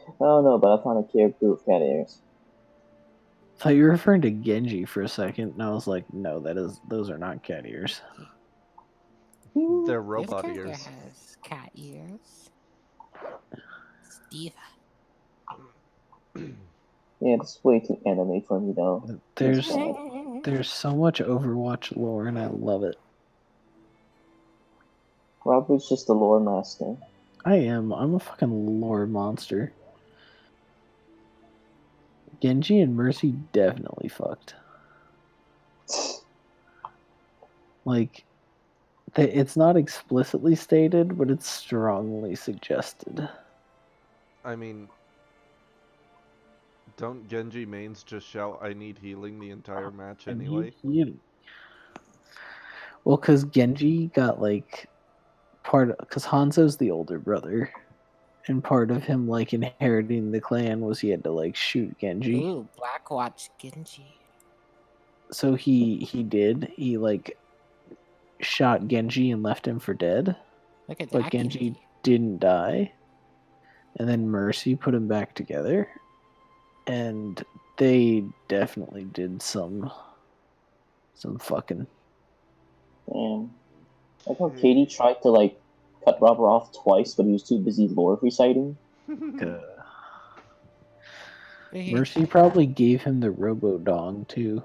I don't know, but I found a character with cat ears. I thought you were referring to Genji for a second, and I was like, no, those are not cat ears. They're This robot character ears. has cat ears. Steve. Yeah, it's way too anime for me though. There's bad. there's so much Overwatch lore, and I love it. Robert's just the lore master. I am. I'm a fucking lore monster. Genji and Mercy definitely fucked. Like, it's not explicitly stated, but it's strongly suggested. I mean, don't Genji mains just shout, I need healing the entire match anyway? Well, because Genji got, like, because Hanzo's the older brother, and part of him, like, inheriting the clan was he had to, like, shoot Genji. Ooh, Blackwatch Genji. So he did. He, like, shot Genji and left him for dead. Look at But that Genji didn't die. And then Mercy put him back together. And they definitely did some fucking. Damn. I thought Katie tried to like cut Robert off twice, but he was too busy lore reciting. Mercy probably gave him the Robo Dong too.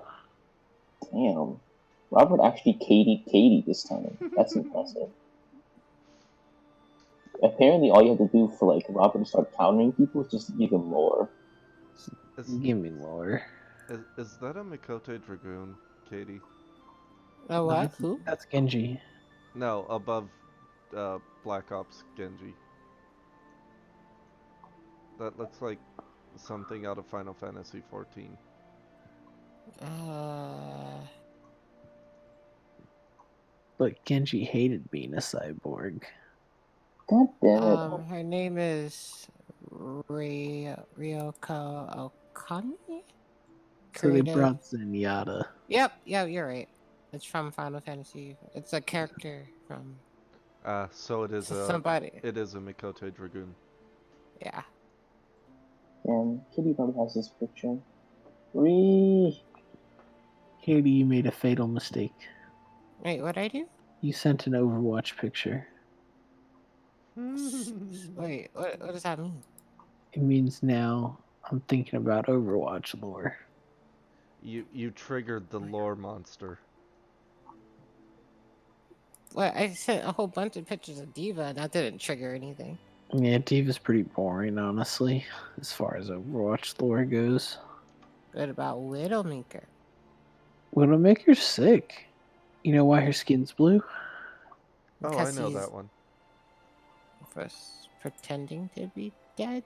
Damn. Robert actually Katie this time. That's impressive. Apparently, all you have to do for like Robert to start countering people is just give him lore. Give me lore. Is that a Mikote Dragoon, Katie? Oh, what? Who? That's Genji. No, above Black Ops Genji. That looks like something out of Final Fantasy 14. But Genji hated being a cyborg. God damn it. Her name is Ryoko Okami? So they Creative. brought Zenyatta. Yep, you're right. It's from Final Fantasy. It's a character from So it is somebody. It is a Mikote Dragoon. Yeah. And Kitty probably has this picture. Katie, you made a fatal mistake. Wait, what'd I do? You sent an Overwatch picture. Wait, what does that mean? It means now I'm thinking about Overwatch lore. You triggered the lore monster. What? I sent a whole bunch of pictures of Diva and that didn't trigger anything. Yeah, Diva's pretty boring, honestly, as far as Overwatch lore goes. What about Widowmaker? Widowmaker's sick. You know why her skin's blue? Oh, I Because know he's that one. pretending to be dead.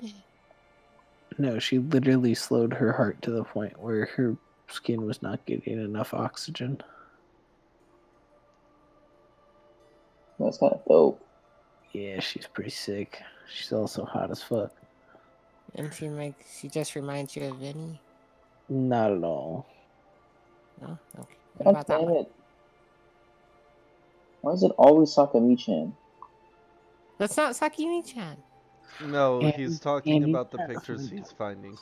No, she literally slowed her heart to the point where her skin was not getting enough oxygen. That's kind of dope. Yeah, she's pretty sick. She's also hot as fuck. And she just reminds you of Vinny. Not at all. No? Okay. What God about that damn one? it. Why is it always Sakami-chan? That's not Sakimi-chan. No, And- he's talking and about the you- pictures he's finding.